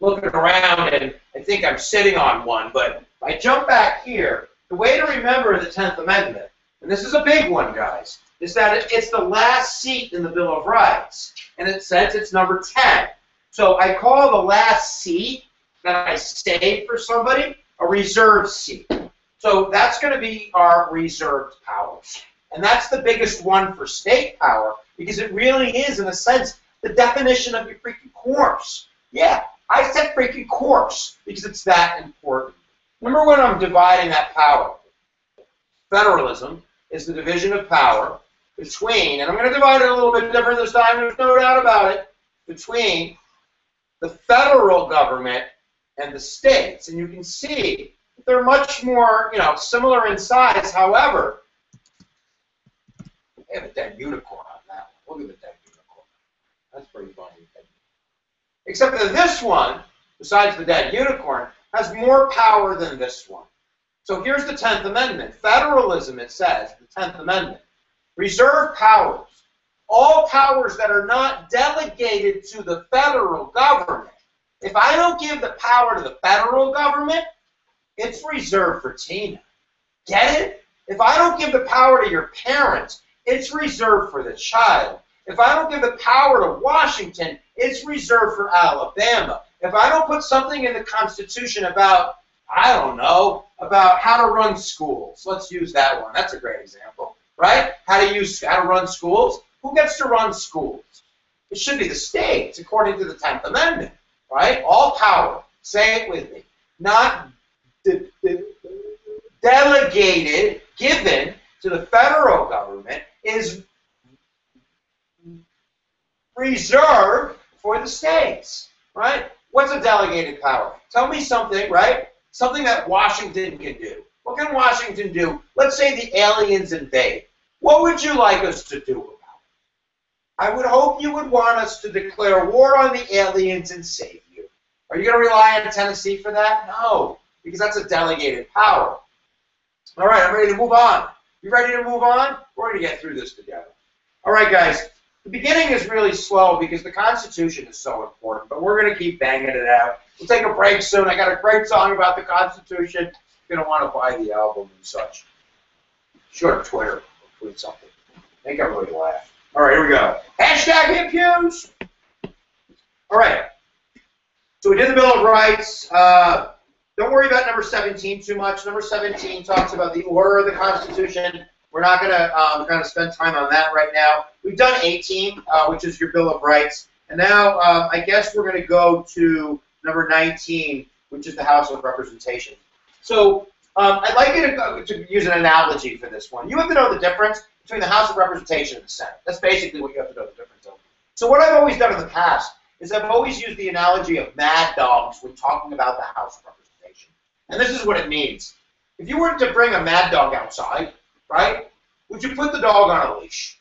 Looking around, and I think I'm sitting on one, but if I jump back here, the way to remember the 10th Amendment, and this is a big one, guys, is that it's the last seat in the Bill of Rights, and it says it's number 10. So I call the last seat that I saved for somebody a reserved seat. So that's going to be our reserved powers. And that's the biggest one for state power, because it really is, in a sense, the definition of your freaking corpse. Yeah, I said freaking corpse, because it's that important. Remember when I'm dividing that power? Federalism is the division of power between, and I'm going to divide it a little bit different this time, there's no doubt about it, between the federal government and the states. And you can see that they're much more, you know, similar in size. However, they have a dead unicorn on that one. Look at the dead unicorn. That's pretty funny. Except that this one, besides the dead unicorn, has more power than this one. So here's the 10th Amendment. Federalism, it says, the 10th Amendment. Reserve powers. All powers that are not delegated to the federal government. If I don't give the power to the federal government, it's reserved for Tina. Get it? If I don't give the power to your parents, it's reserved for the child. If I don't give the power to Washington, it's reserved for Alabama. If I don't put something in the Constitution about, I don't know, about how to run schools. Let's use that one. That's a great example, right? How to run schools. Who gets to run schools? It should be the states, according to the 10th Amendment, right? All power. Say it with me. Not delegated, given to the federal government, is reserved for the states, right? What's a delegated power? Tell me something, right? Something that Washington can do. What can Washington do? Let's say the aliens invade. What would you like us to do about it? I would hope you would want us to declare war on the aliens and save you. Are you going to rely on Tennessee for that? No, because that's a delegated power. All right, I'm ready to move on. You ready to move on? We're going to get through this together. All right, guys. The beginning is really slow because the Constitution is so important, but we're going to keep banging it out. We'll take a break soon. I got a great song about the Constitution. You're going to want to buy the album and such. Sure, Twitter. Tweet something. Make everybody laugh. All right, here we go. Hashtag hip Hughes. All right. So we did the Bill of Rights. Don't worry about number 17 too much. Number 17 talks about the order of the Constitution. We're not going to spend time on that right now. We've done 18, which is your Bill of Rights. And now I guess we're going to go to number 19, which is the House of Representation. So I'd like you to use an analogy for this one. You have to know the difference between the House of Representation and the Senate. That's basically what you have to know the difference of. So what I've always done in the past is I've always used the analogy of mad dogs when talking about the House of Representation. And this is what it means. If you were to bring a mad dog outside, right, would you put the dog on a leash?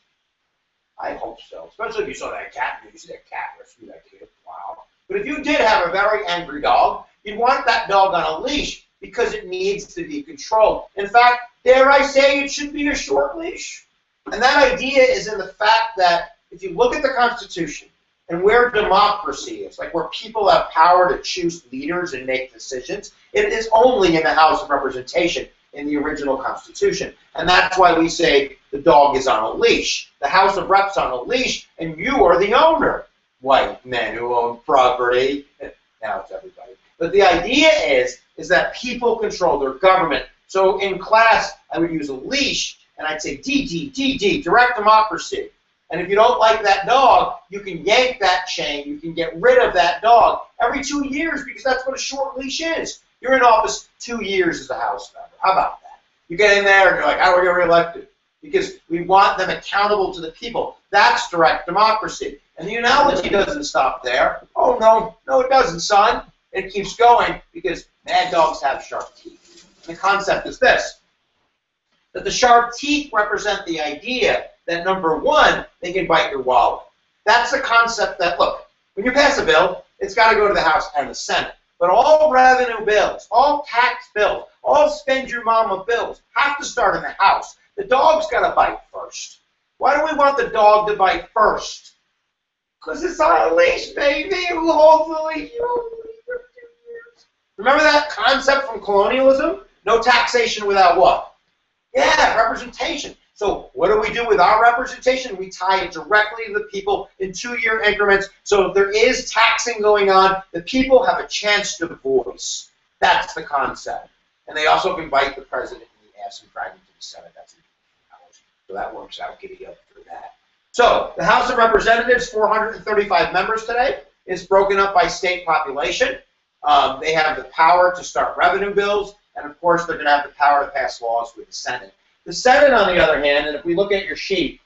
I hope so, especially if you saw that cat. You see that cat rescue that kid. Wow. But if you did have a very angry dog, you'd want that dog on a leash because it needs to be controlled. In fact, dare I say it should be a short leash? And that idea is in the fact that if you look at the Constitution and where democracy is, like where people have power to choose leaders and make decisions, it is only in the House of Representation in the original Constitution. And that's why we say the dog is on a leash. The House of Reps on a leash, and you are the owner. White men who own property. Now it's everybody. But the idea is that people control their government. So in class, I would use a leash, and I'd say D, direct democracy. And if you don't like that dog, you can yank that chain. You can get rid of that dog every 2 years because that's what a short leash is. You're in office 2 years as a House member. How about that? You get in there and you're like, how do we get reelected? Because we want them accountable to the people. That's direct democracy. And the analogy doesn't stop there. Oh, no, it doesn't, son. It keeps going because mad dogs have sharp teeth. And the concept is this, that the sharp teeth represent the idea that, number one, they can bite your wallet. That's the concept that, look, when you pass a bill, it's got to go to the House and the Senate. But all revenue bills, all tax bills, all spend your mama bills have to start in the House. The dog's got to bite first. Why do we want the dog to bite first? Because it's on a leash, baby. Who holds the leash? You hold the leash for 2 years. Remember that concept from colonialism? No taxation without what? Yeah, representation. So what do we do with our representation? We tie it directly to the people in 2-year increments. So if there is taxing going on, the people have a chance to voice. That's the concept. And they also can bite the president in the ass and drag him to the Senate. That's so that works out. Giddy up for that. So the House of Representatives, 435 members today, is broken up by state population. They have the power to start revenue bills, and of course they're going to have the power to pass laws with the Senate. The Senate, on the other hand, and if we look at your sheet,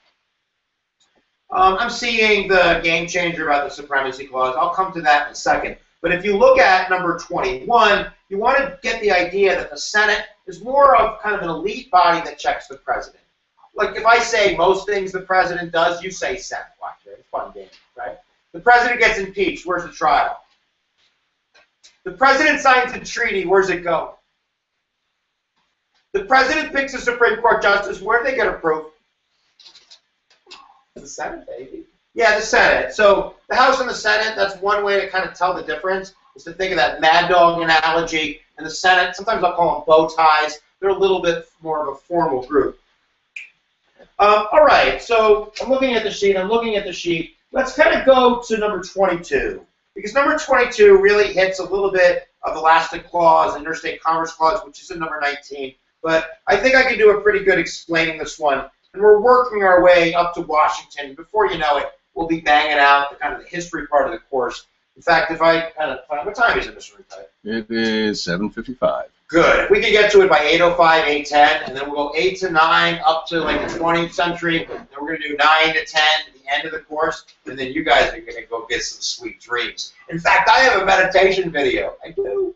I'm seeing the game changer about the Supremacy Clause. I'll come to that in a second. But if you look at number 21, you want to get the idea that the Senate is more of kind of an elite body that checks the president. Like if I say most things the president does, you say Senate. Watch it. It's fun game, right? The president gets impeached. Where's the trial? The president signs a treaty. Where's it go? The president picks a Supreme Court justice. Where do they get approved? The Senate, baby. Yeah, the Senate. So the House and the Senate, that's one way to kind of tell the difference, is to think of that mad dog analogy. And the Senate, sometimes I'll call them bow ties. They're a little bit more of a formal group. All right, so I'm looking at the sheet. Let's kind of go to number 22. Because number 22 really hits a little bit of the Elastic Clause, Interstate Commerce Clause, which is in number 19. But I think I can do a pretty good explaining this one. And we're working our way up to Washington. Before you know it, we'll be banging out the kind of the history part of the course. In fact, if I kind of find, what time is it, Mr. Retight? It is 7:55. Good. If we can get to it by 8:05, 8:10, and then we'll go 8 to 9 up to like the 20th century. Then we're going to do 9 to 10 at the end of the course, and then you guys are going to go get some sweet dreams. In fact, I have a meditation video. I do.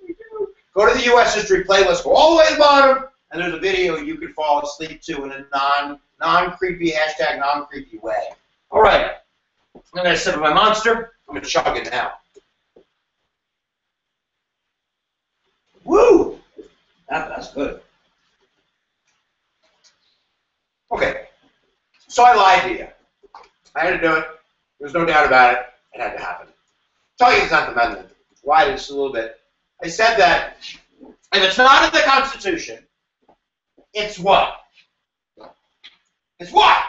Go to the U.S. History playlist. Go all the way to the bottom, and there's a video you can fall asleep to in a non-creepy, hashtag non-creepy way. All right. I'm going to sip my Monster. I'm going to chug it now. Woo! That's good. Okay. So I lied to you. I had to do it. There's no doubt about it. It had to happen. I'll tell you the 10th Amendment. Why just a little bit. I said that if it's not in the Constitution, it's what? It's what?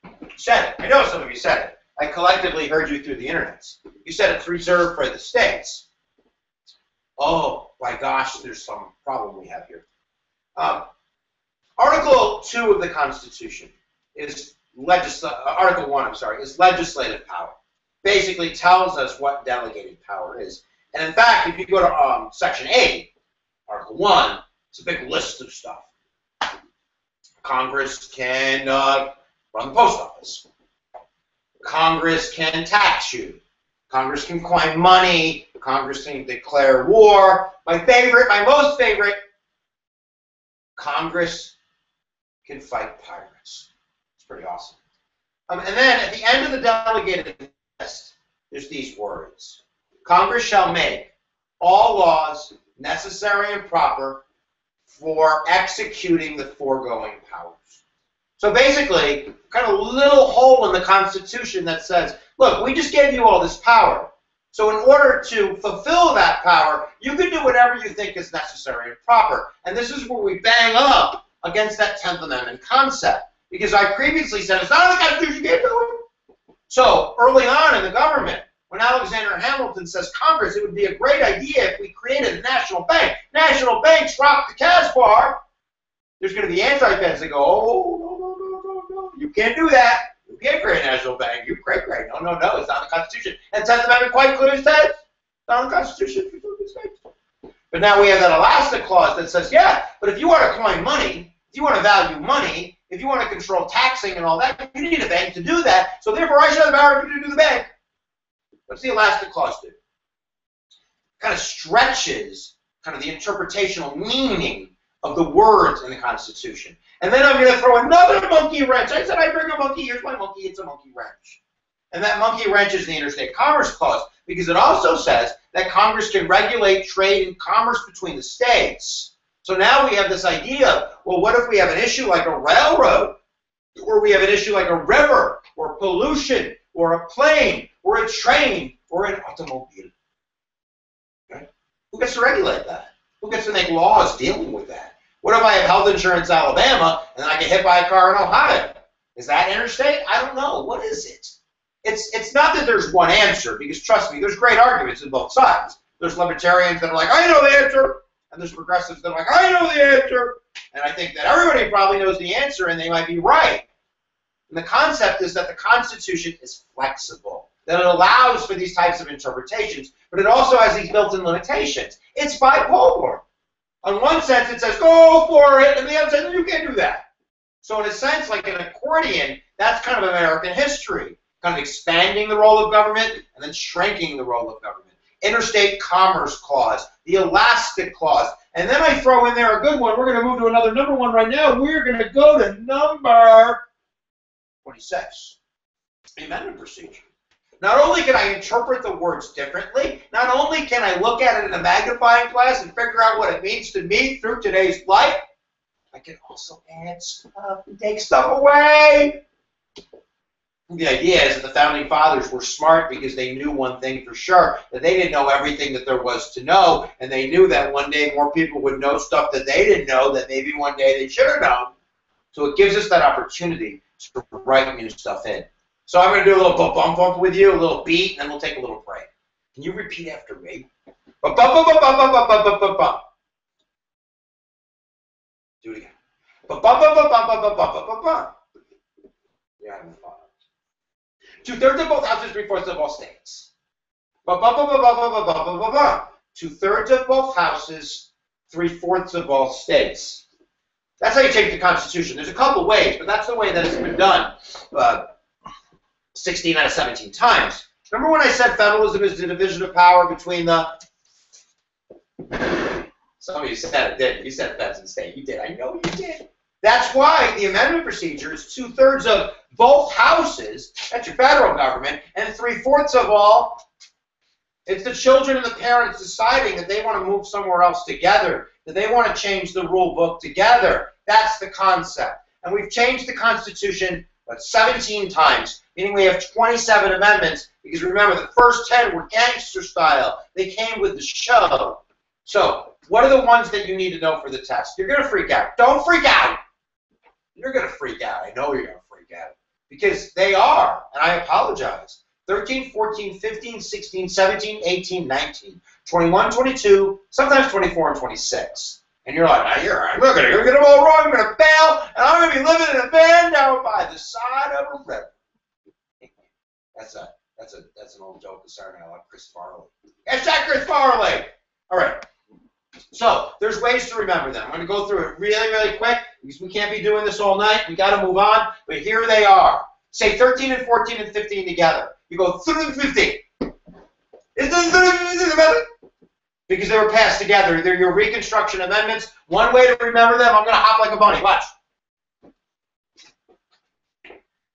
You said it. I know some of you said it. I collectively heard you through the internet. You said it's reserved for the states. Oh, my gosh, there's some problem we have here. Article 2 of the Constitution is Article 1, I'm sorry, is legislative power. Basically tells us what delegated power is. And in fact, if you go to Section 8, Article 1, it's a big list of stuff. Congress can run the post office. Congress can tax you. Congress can coin money. Congress can declare war. My most favorite, Congress can fight pirates. It's pretty awesome. And then at the end of the delegated list, there's these words. Congress shall make all laws necessary and proper for executing the foregoing powers. So basically, kind of a little hole in the Constitution that says, look, we just gave you all this power. So in order to fulfill that power, you can do whatever you think is necessary and proper. And this is where we bang up against that 10th Amendment concept. Because I previously said, it's not in the Constitution, you can't do it. So early on in the government, when Alexander Hamilton says, Congress, it would be a great idea if we created a national bank. National banks rock the Casbah. There's going to be anti-feds that go, oh, no, you can't do that. You can't create a national bank. You great. No, it's not in the Constitution. And 10th Amendment quite clearly says, it's not in the Constitution. But now we have that elastic clause that says, yeah, but if you want to coin money, if you want to value money, if you want to control taxing and all that, you need a bank to do that. So therefore, I should have the power to do the bank. What's the elastic clause do? It kind of stretches kind of the interpretational meaning of the words in the Constitution. And then I'm going to throw another monkey wrench. I said I bring a monkey. Here's my monkey. It's a monkey wrench. And that monkey wrench is the Interstate Commerce Clause, because it also says that Congress can regulate trade and commerce between the states. So now we have this idea of, well, what if we have an issue like a railroad, or we have an issue like a river, or pollution, or a plane, or a train, or an automobile? Okay? Who gets to regulate that? Who gets to make laws dealing with that? What if I have health insurance in Alabama, and then I get hit by a car in Ohio? Is that interstate? I don't know. What is it? It's not that there's one answer, because trust me, there's great arguments on both sides. There's libertarians that are like, I know the answer, and there's progressives that are like, I know the answer, and I think that everybody probably knows the answer, and they might be right. And the concept is that the Constitution is flexible, that it allows for these types of interpretations, but it also has these built-in limitations. It's bipolar. On one sense, it says, go for it, and the other says, you can't do that. So in a sense, like an accordion, that's kind of American history. Kind of expanding the role of government and then shrinking the role of government. Interstate Commerce Clause, the Elastic Clause, and then I throw in there a good one. We're going to move to another number one right now. We're going to go to number 26, the amendment procedure. Not only can I interpret the words differently, not only can I look at it in a magnifying glass and figure out what it means to me through today's life, I can also add stuff and take stuff away. The idea is that the Founding Fathers were smart because they knew one thing for sure, that they didn't know everything that there was to know, and they knew that one day more people would know stuff that they didn't know that maybe one day they should have known. So it gives us that opportunity to write new stuff in. So I'm going to do a little bump with you, a little beat, and then we'll take a little break. Can you repeat after me? Do it again. You're having fun. 2/3 of both houses, 3/4 of all states. 2/3 of both houses, 3/4 of all states. That's how you change the Constitution. There's a couple ways, but that's the way that it's been done 16 out of 17 times. Remember when I said federalism is the division of power between the... Some of you said it, didn't you? You said feds and state. You did. I know you did. That's why the amendment procedure is 2/3 of both houses, that's your federal government, and 3/4 of all, it's the children and the parents deciding that they want to move somewhere else together, that they want to change the rule book together. That's the concept. And we've changed the Constitution, 17 times, meaning we have 27 amendments, because remember, the first 10 were gangster style. They came with the show. So, what are the ones that you need to know for the test? You're going to freak out. Don't freak out. You're going to freak out. I know you're going to freak out. Because they are, and I apologize. 13, 14, 15, 16, 17, 18, 19, 21, 22, sometimes 24 and 26. And you're like, I'm not going to get them all wrong. I'm going to fail, and I'm going to be living in a van down by the side of a river. That's an old joke that started out like Chris Farley. Hashtag Chris Farley. All right. So there's ways to remember them. I'm going to go through it really, really quick because we can't be doing this all night. We got to move on. But here they are. Say 13 and 14 and 15 together. You go 13 and 15. Because they were passed together. They're your Reconstruction amendments. One way to remember them, I'm going to hop like a bunny. Watch.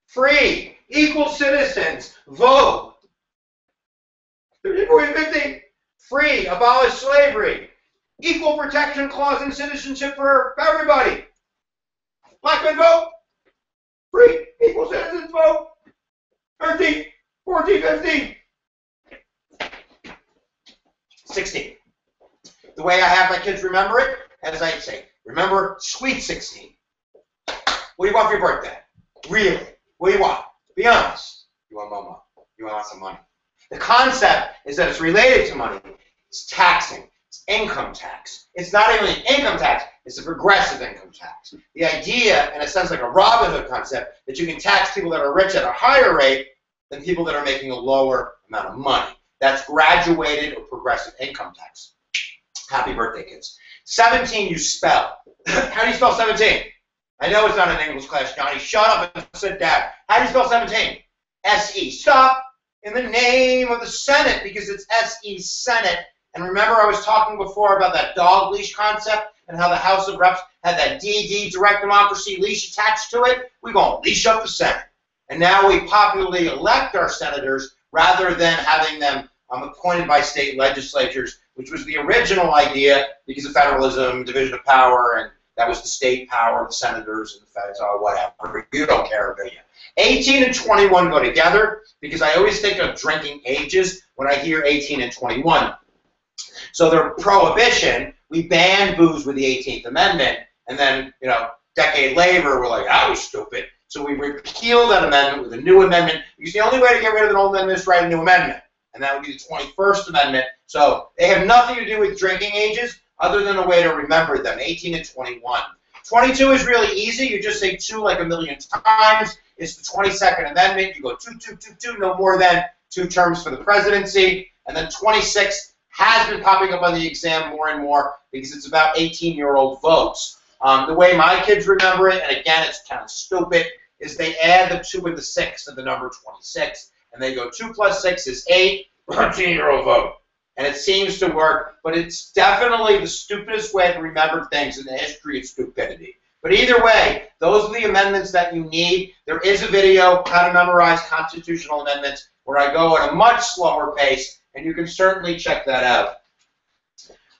Free, equal citizens, vote. 13, 14, 15. Free, abolish slavery. Equal protection clause and citizenship for everybody. Black men vote. Free, equal citizens vote. 13, 14, 15. 16. The way I have my kids remember it, as I say, remember Sweet 16. What do you want for your birthday? Really? What do you want? Be honest. You want mama. You want some money. The concept is that it's related to money. It's taxing. It's income tax. It's not even an income tax. It's a progressive income tax. The idea, in a sense like a Robin Hood concept, that you can tax people that are rich at a higher rate than people that are making a lower amount of money. That's graduated or progressive income tax. Happy birthday, kids. 17 you spell. How do you spell 17? I know it's not an English class, Johnny. Shut up and sit down. How do you spell 17? S-E. Stop. In the name of the Senate, because it's S-E, Senate. And remember I was talking before about that dog leash concept and how the House of Reps had that DD, direct democracy leash attached to it? We're going to leash up the Senate. And now we popularly elect our senators rather than having them appointed by state legislatures, which was the original idea because of federalism, division of power, and that was the state power, the senators and the feds, or whatever. You don't care, do you? 18 and 21 go together because I always think of drinking ages when I hear 18 and 21. So their prohibition, we banned booze with the 18th Amendment, and then, you know, decade later, we're like, that was stupid. So we repealed that amendment with a new amendment, because the only way to get rid of an old amendment is to write a new amendment, and that would be the 21st Amendment. So they have nothing to do with drinking ages other than a way to remember them, 18 and 21. 22 is really easy. You just say 2 like a million times. It's the 22nd Amendment. You go 2, 2, 2, 2, no more than 2 terms for the presidency. And then 26 has been popping up on the exam more and more because it's about 18-year-old votes. The way my kids remember it, and again, it's kind of stupid, is they add the 2 and the 6 to the number 26, and they go 2 plus 6 is 8, 13-year-old vote. And it seems to work, but it's definitely the stupidest way to remember things in the history of stupidity. But either way, those are the amendments that you need. There is a video, How to Memorize Constitutional Amendments, where I go at a much slower pace, and you can certainly check that out.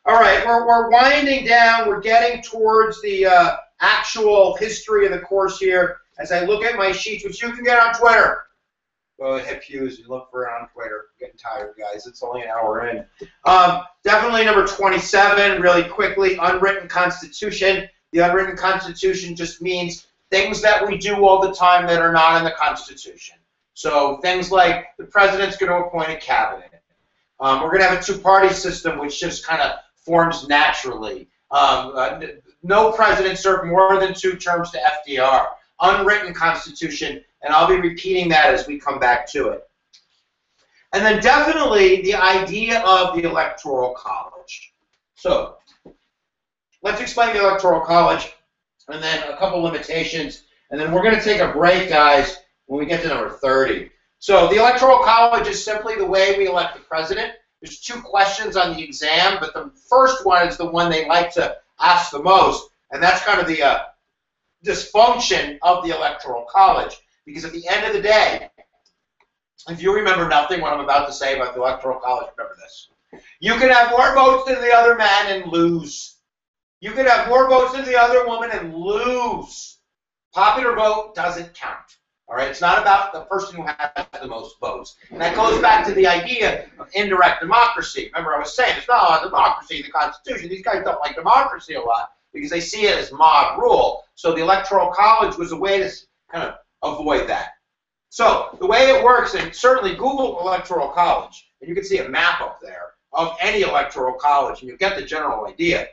All right, we're winding down. We're getting towards the actual history of the course here. As I look at my sheets, which you can get on Twitter. Go to Hip Hughes and look for it on Twitter. I'm getting tired, guys. It's only an hour in. Definitely number 27, really quickly, unwritten Constitution. The unwritten Constitution just means things that we do all the time that are not in the Constitution. So things like the president's going to appoint a cabinet. We're going to have a two-party system which just kind of forms naturally. No president served more than 2 terms to FDR. Unwritten Constitution, and I'll be repeating that as we come back to it. And then definitely the idea of the Electoral College. So let's explain the Electoral College, and then a couple limitations, and then we're going to take a break, guys, when we get to number 30. So the Electoral College is simply the way we elect the president. There's 2 questions on the exam, but the first one is the one they like to ask the most, and that's kind of the dysfunction of the Electoral College. Because at the end of the day, if you remember nothing what I'm about to say about the Electoral College, remember this. You can have more votes than the other man and lose. You can have more votes than the other woman and lose. Popular vote doesn't count. All right? It's not about the person who has the most votes. And that goes back to the idea of indirect democracy. Remember I was saying, it's not a lot of democracy in the Constitution. These guys don't like democracy a lot because they see it as mob rule. So the Electoral College was a way to kind of avoid that. So the way it works, and certainly Google Electoral College, and you can see a map up there of any Electoral College, and you get the general idea.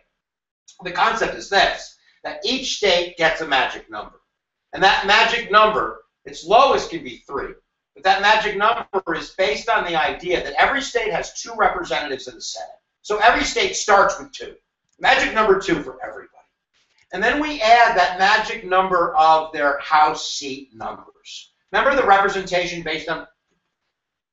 The concept is this, that each state gets a magic number. And that magic number, its lowest can be 3. But that magic number is based on the idea that every state has 2 representatives in the Senate. So every state starts with 2. Magic number 2 for everybody. And then we add that magic number of their House seat numbers. Remember the representation based on,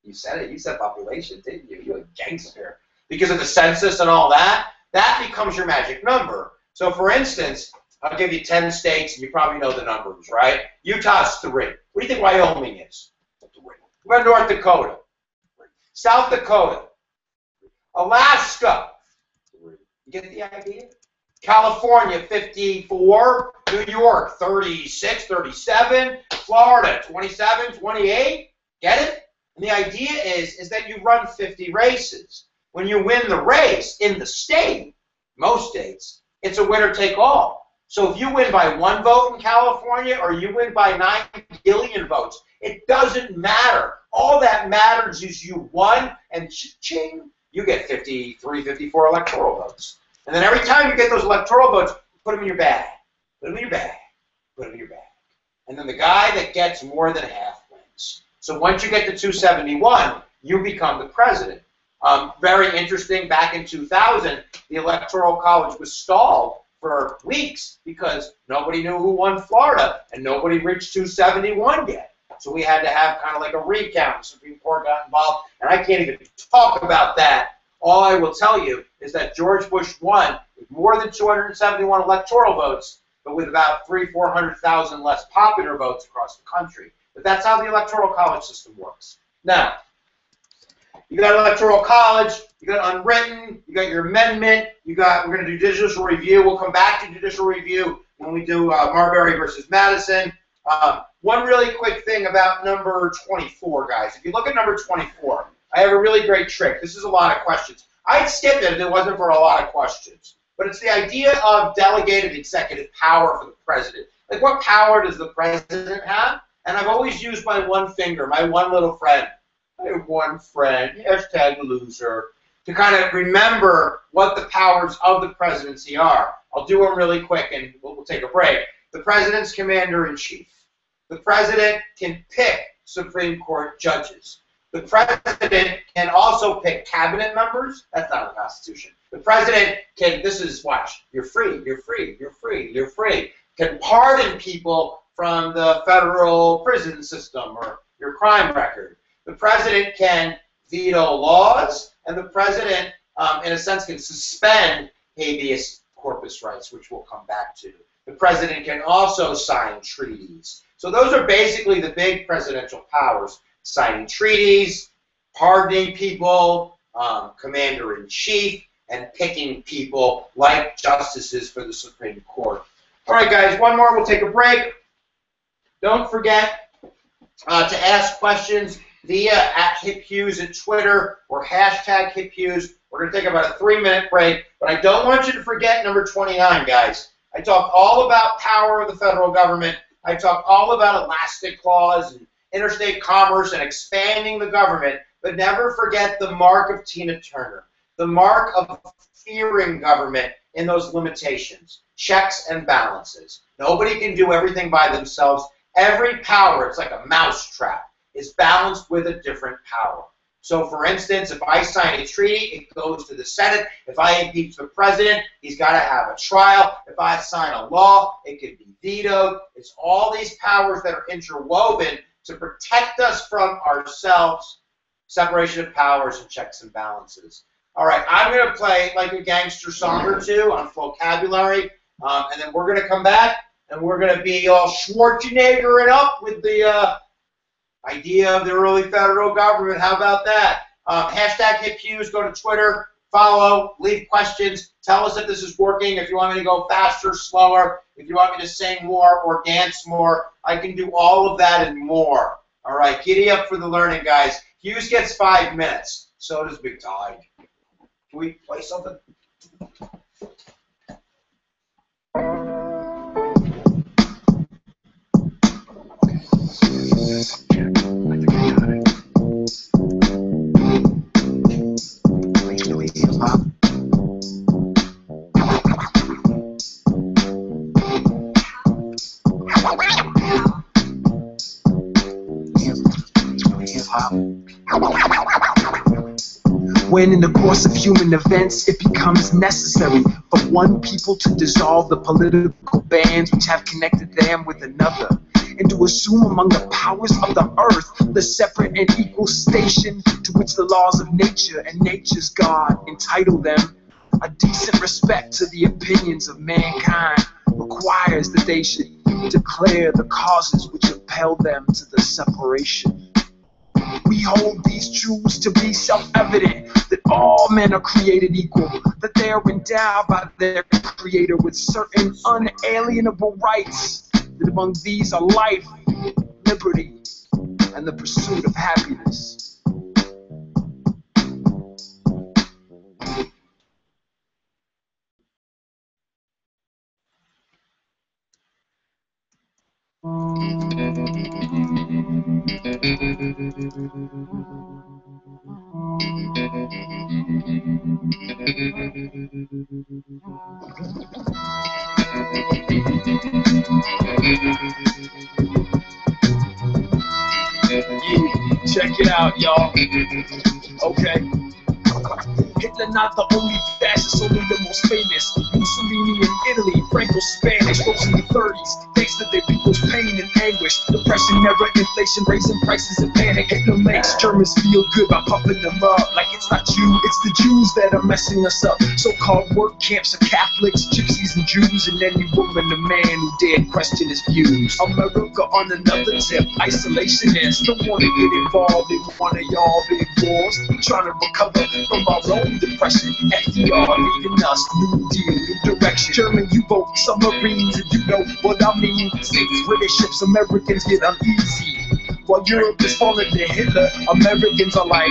you said it, you said population, didn't you? You're a gangster. Because of the census and all that, that becomes your magic number. So for instance, I'll give you 10 states, and you probably know the numbers, right? Utah's 3. What do you think Wyoming is? 3. What about North Dakota? 3. South Dakota. Alaska. 3. You get the idea? California, 54. New York, 36, 37. Florida, 27, 28. Get it? And the idea is that you run 50 races. When you win the race in the state, most states, it's a winner-take-all. So if you win by 1 vote in California or you win by 9 billion votes, it doesn't matter. All that matters is you won, and ching, you get 53, 54 electoral votes. And then every time you get those electoral votes, put them in your bag. Put them in your bag. Put them in your bag. And then the guy that gets more than half wins. So once you get to 271, you become the president. Very interesting, back in 2000, the Electoral College was stalled for weeks because nobody knew who won Florida, and nobody reached 271 yet. So we had to have kind of like a recount. The Supreme Court got involved, and I can't even talk about that. All I will tell you is that George Bush won with more than 271 electoral votes, but with about 400,000 less popular votes across the country. But that's how the Electoral College system works. Now, you got Electoral College, you got unwritten, you got your amendment, we're going to do judicial review. We'll come back to judicial review when we do Marbury versus Madison. One really quick thing about number 24, guys. If you look at number 24, I have a really great trick. This is a lot of questions. I'd skip it if it wasn't for a lot of questions. But it's the idea of delegated executive power for the president. Like, what power does the president have? And I've always used my one finger, my one little friend. I have one friend, hashtag loser, to kind of remember what the powers of the presidency are. I'll do them really quick, and we'll take a break. The president's commander-in-chief. The president can pick Supreme Court judges. The president can also pick cabinet members. That's not in the Constitution. The president can, watch, you're free, you're free, you're free, you're free, can pardon people from the federal prison system or your crime record. The president can veto laws, and the president, in a sense, can suspend habeas corpus rights, which we'll come back to. The president can also sign treaties. So those are basically the big presidential powers: signing treaties, pardoning people, commander-in-chief, and picking people like justices for the Supreme Court. All right, guys, one more. We'll take a break. Don't forget to ask questions via @HipHughes at Twitter or hashtag HipHughes. We're going to take about a 3-minute break, but I don't want you to forget number 29, guys. I talk all about power of the federal government. I talk all about elastic clause and interstate commerce and expanding the government, but never forget the mark of Tina Turner, the mark of fearing government in those limitations, checks and balances. Nobody can do everything by themselves. Every power, it's like a mousetrap, is balanced with a different power. So, for instance, if I sign a treaty, it goes to the Senate. If I impeach the president, he's got to have a trial. If I sign a law, it can be vetoed. It's all these powers that are interwoven to protect us from ourselves, separation of powers and checks and balances. All right, I'm going to play like a gangster song or two on vocabulary, and then we're going to come back, and we're going to be all Schwarzenegger it up with the idea of the early federal government. How about that? Hashtag HipHughes, go to Twitter, follow, leave questions, tell us if this is working, if you want me to go faster, slower, if you want me to sing more or dance more. I can do all of that and more. All right, giddy up for the learning, guys. Hughes gets 5 minutes. So does Big Tide. Can we play something? When in the course of human events it becomes necessary for one people to dissolve the political bands which have connected them with another, and to assume among the powers of the earth the separate and equal station to which the laws of nature and nature's God entitle them, a decent respect to the opinions of mankind requires that they should declare the causes which impelled them to the separation. We hold these truths to be self-evident, that all men are created equal, that they are endowed by their Creator with certain unalienable rights, that among these are life, liberty, and the pursuit of happiness. Check it out, y'all. Okay. Hitler not the only fascist, only the most famous. Mussolini in Italy, Franco Spanish, those in the 30s. Thanks to their people's pain and anguish. Depression, never inflation, raising prices and panic. Hitler makes Germans feel good by puffing them up. Like it's not you, it's the Jews that are messing us up. So-called work camps of Catholics, Gypsies, and Jews, and any woman or man who dared question his views. America on another tip, isolationists don't want to get involved in one of y'all big wars. We're trying to recover from our own depression. FDR leaving us, New Deal, new direction. German U-boat submarines, if you know what I mean. States, British ships, Americans get uneasy. While Europe is falling to Hitler, Americans are like,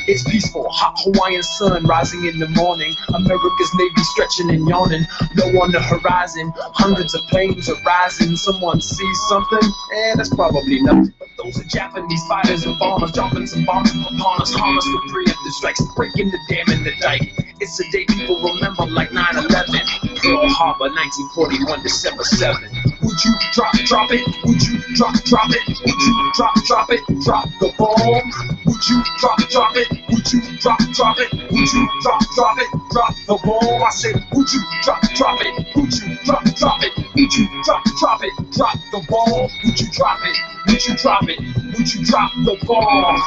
it's peaceful, hot Hawaiian sun rising in the morning. America's Navy stretching and yawning. Low on the horizon, hundreds of planes are rising. Someone sees something? That's probably nothing. But those are Japanese fighters and bombers dropping some bombs upon us, harm us with preemptive strikes, breaking the dam in the dike. It's a day people remember like 9/11. Pearl Harbor, 1941, December 7th. Would you drop it? Would you drop it? Would you drop it? Drop the bomb. Would you drop it? Would you drop it? Would you drop it? Drop the bomb. I said, would you drop it? Would you drop it? Would you drop it? Drop the bomb. Would you drop it? Would you drop it? Would you drop the bomb?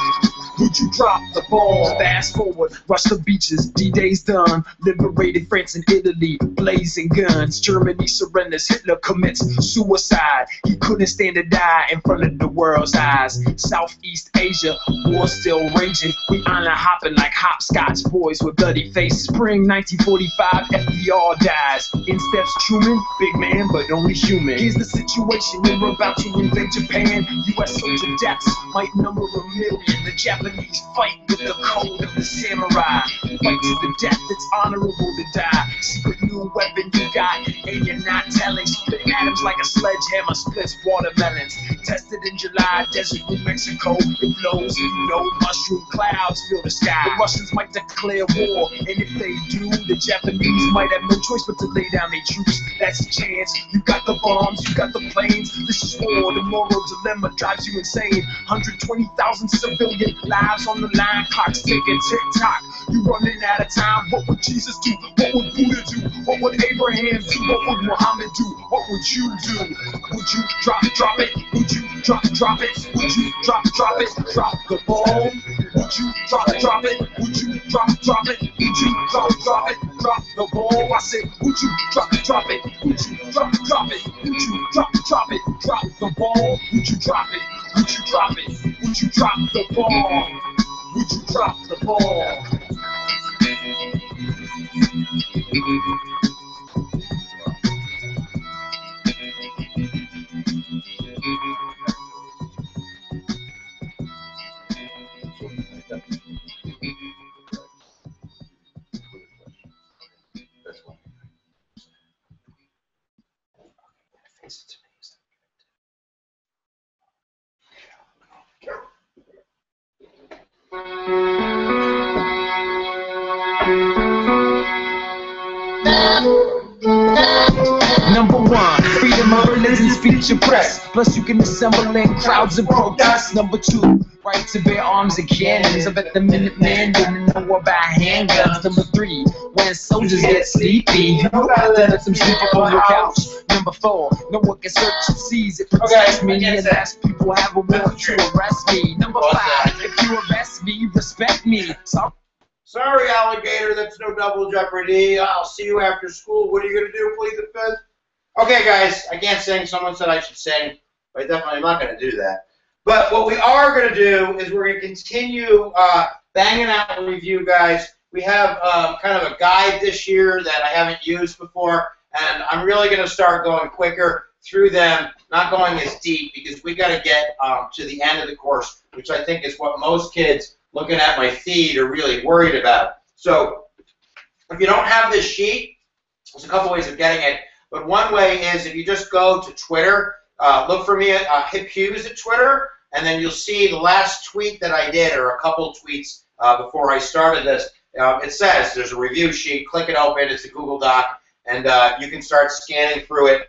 Would you drop the ball? Fast forward, rush the beaches, D-Day's done. Liberated France and Italy, blazing guns. Germany surrenders, Hitler commits suicide. He couldn't stand to die in front of the world's eyes. Southeast Asia, war still raging. We island hopping like hopscotch boys with bloody faces. Spring 1945, FDR dies. In steps Truman, big man but only human. Here's the situation, we're about to invade Japan. US soldier deaths might number 1 million. The Japanese fight with the code of the samurai. Fight to the death, it's honorable to die. Secret new weapon you got, and you're not telling. Split atoms like a sledgehammer splits watermelons. Tested in July, desert New Mexico. It blows, you know, mushroom clouds fill the sky. The Russians might declare war, and if they do, the Japanese might have no choice but to lay down their troops. That's a chance. You got the bombs, you got the planes. This is war, the moral dilemma drives you insane. 120,000 civilian lives on the line, clocks ticking, tick-tock. You running out of time. What would Jesus do? What would Buddha do? What would Abraham do? What would Muhammad do? What would you do? Would you drop it? Would you drop it? Would you drop it? Drop the bomb. Would you drop it? Would you drop it? Would you drop it? Drop the bomb. I said, would you drop it? Would you drop it? Would you drop it? Drop the bomb. Would you drop it? Would you drop it? Would you drop the bomb? Would you drop the ball? Number one, freedom of religion, speech and press. Plus you can assemble in crowds and protest. Number two, right to bear arms and cannons. I bet the Minutemen didn't know about handguns. Number three, when soldiers get sleepy, you gotta let them sleep up on your couch. Number four, no one can search and seize it, protects me, and that's people have a warrant to arrest me. Number five, if you arrest me, respect me. Sorry, alligator, that's no double jeopardy. I'll see you after school. What are you going to do, plead the fifth? Okay, guys, I can't sing. Someone said I should sing, but I definitely am not going to do that. But what we are going to do is we're going to continue banging out a review, guys. We have kind of a guide this year that I haven't used before, and I'm really going to start going quicker through them, not going as deep, because we got to get to the end of the course, which I think is what most kids looking at my feed are really worried about. So if you don't have this sheet, there's a couple ways of getting it, but one way is if you just go to Twitter, look for me at Hip Hughes at Twitter, and then you'll see the last tweet that I did, or a couple tweets before I started this. It says there's a review sheet. Click it open. It's a Google Doc, and you can start scanning through it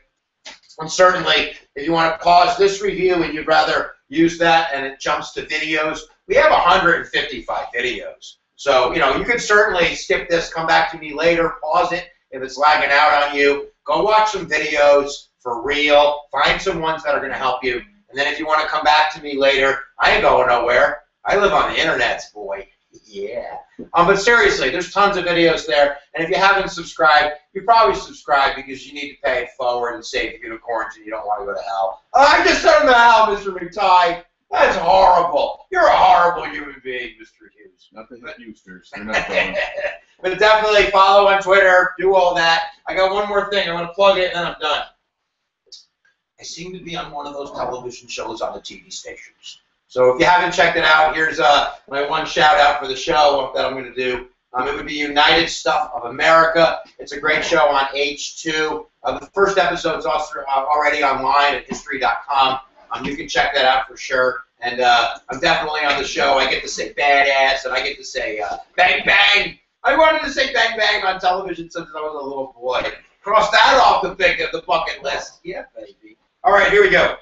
And certainly, if you want to pause this review and you'd rather use that and it jumps to videos, we have 155 videos. So, you know, you can certainly skip this, come back to me later, pause it if it's lagging out on you. Go watch some videos for real. Find some ones that are going to help you. And then if you want to come back to me later, I ain't going nowhere. I live on the internet, boy. Yeah. But seriously, there's tons of videos there. And if you haven't subscribed, you probably subscribe because you need to pay it forward and save the unicorns and you don't want to go to hell. Oh, I just sent him to hell, Mr. McTighe. That's horrible. You're a horrible human being, Mr. Hughes. Not the Hugesters. They're not going. But definitely follow on Twitter, do all that. I got one more thing. I'm going to plug it and then I'm done. I seem to be on one of those television shows on the TV stations. So if you haven't checked it out, here's my one shout out for the show that I'm going to do. It would be United Stuff of America. It's a great show on H2. The first episode's also already online at history.com. You can check that out for sure. And I'm definitely on the show. I get to say badass and I get to say bang bang. I wanted to say bang bang on television since I was a little boy. Cross that off the bucket list. Yeah, baby. All right, here we go.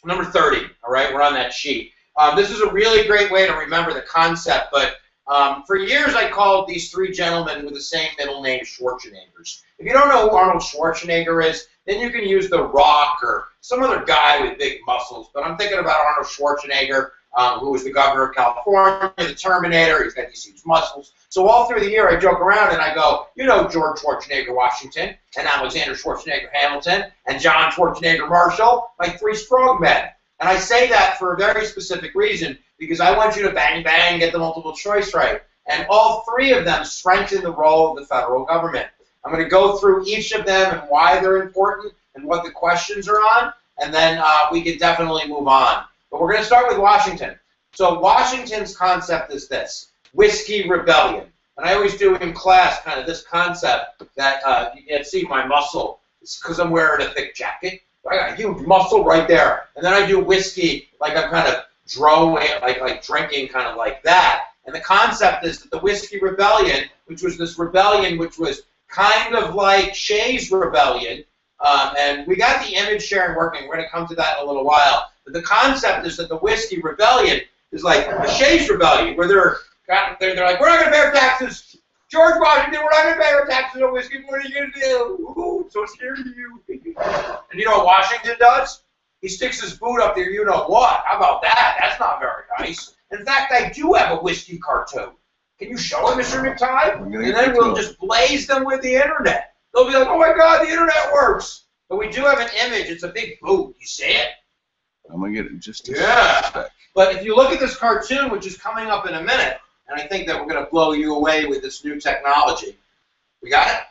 Number 30, all right, we're on that sheet. This is a really great way to remember the concept, but for years I called these three gentlemen with the same middle name Schwarzeneggers. If you don't know who Arnold Schwarzenegger is, then you can use The Rock or some other guy with big muscles, but I'm thinking about Arnold Schwarzenegger, who was the governor of California, the Terminator. He's got these huge muscles. So all through the year I joke around and I go, you know George Schwarzenegger Washington, and Alexander Schwarzenegger Hamilton, and John Schwarzenegger Marshall, my three strong men. And I say that for a very specific reason, because I want you to bang, bang, get the multiple choice right. And all three of them strengthen the role of the federal government. I'm going to go through each of them and why they're important and what the questions are on, and then we can definitely move on. But we're going to start with Washington. So Washington's concept is this: whiskey rebellion. And I always do in class kind of this concept that you can't see my muscle. It's because I'm wearing a thick jacket. I got a huge muscle right there. And then I do whiskey like I'm kind of like drinking kind of like that. And the concept is that the Whiskey Rebellion, which was this rebellion which was kind of like Shays' Rebellion, and we got the image sharing working. We're going to come to that in a little while. But the concept is that the Whiskey Rebellion is like a Shays' Rebellion, where they're like, we're not going to pay our taxes. George Washington, we're not going to pay our taxes on whiskey. What are you going to do? Ooh, I'm so scared of you. And you know what Washington does? He sticks his boot up there, you know what? How about that? That's not very nice. In fact, I do have a whiskey cartoon. Can you show it, Mr. McTighe? And then we'll just blaze them with the internet. They'll be like, oh my God, the internet works. But we do have an image. It's a big boot. You see it? I'm going to get it just a sec. But if you look at this cartoon, which is coming up in a minute, and I think that we're going to blow you away with this new technology. We got it?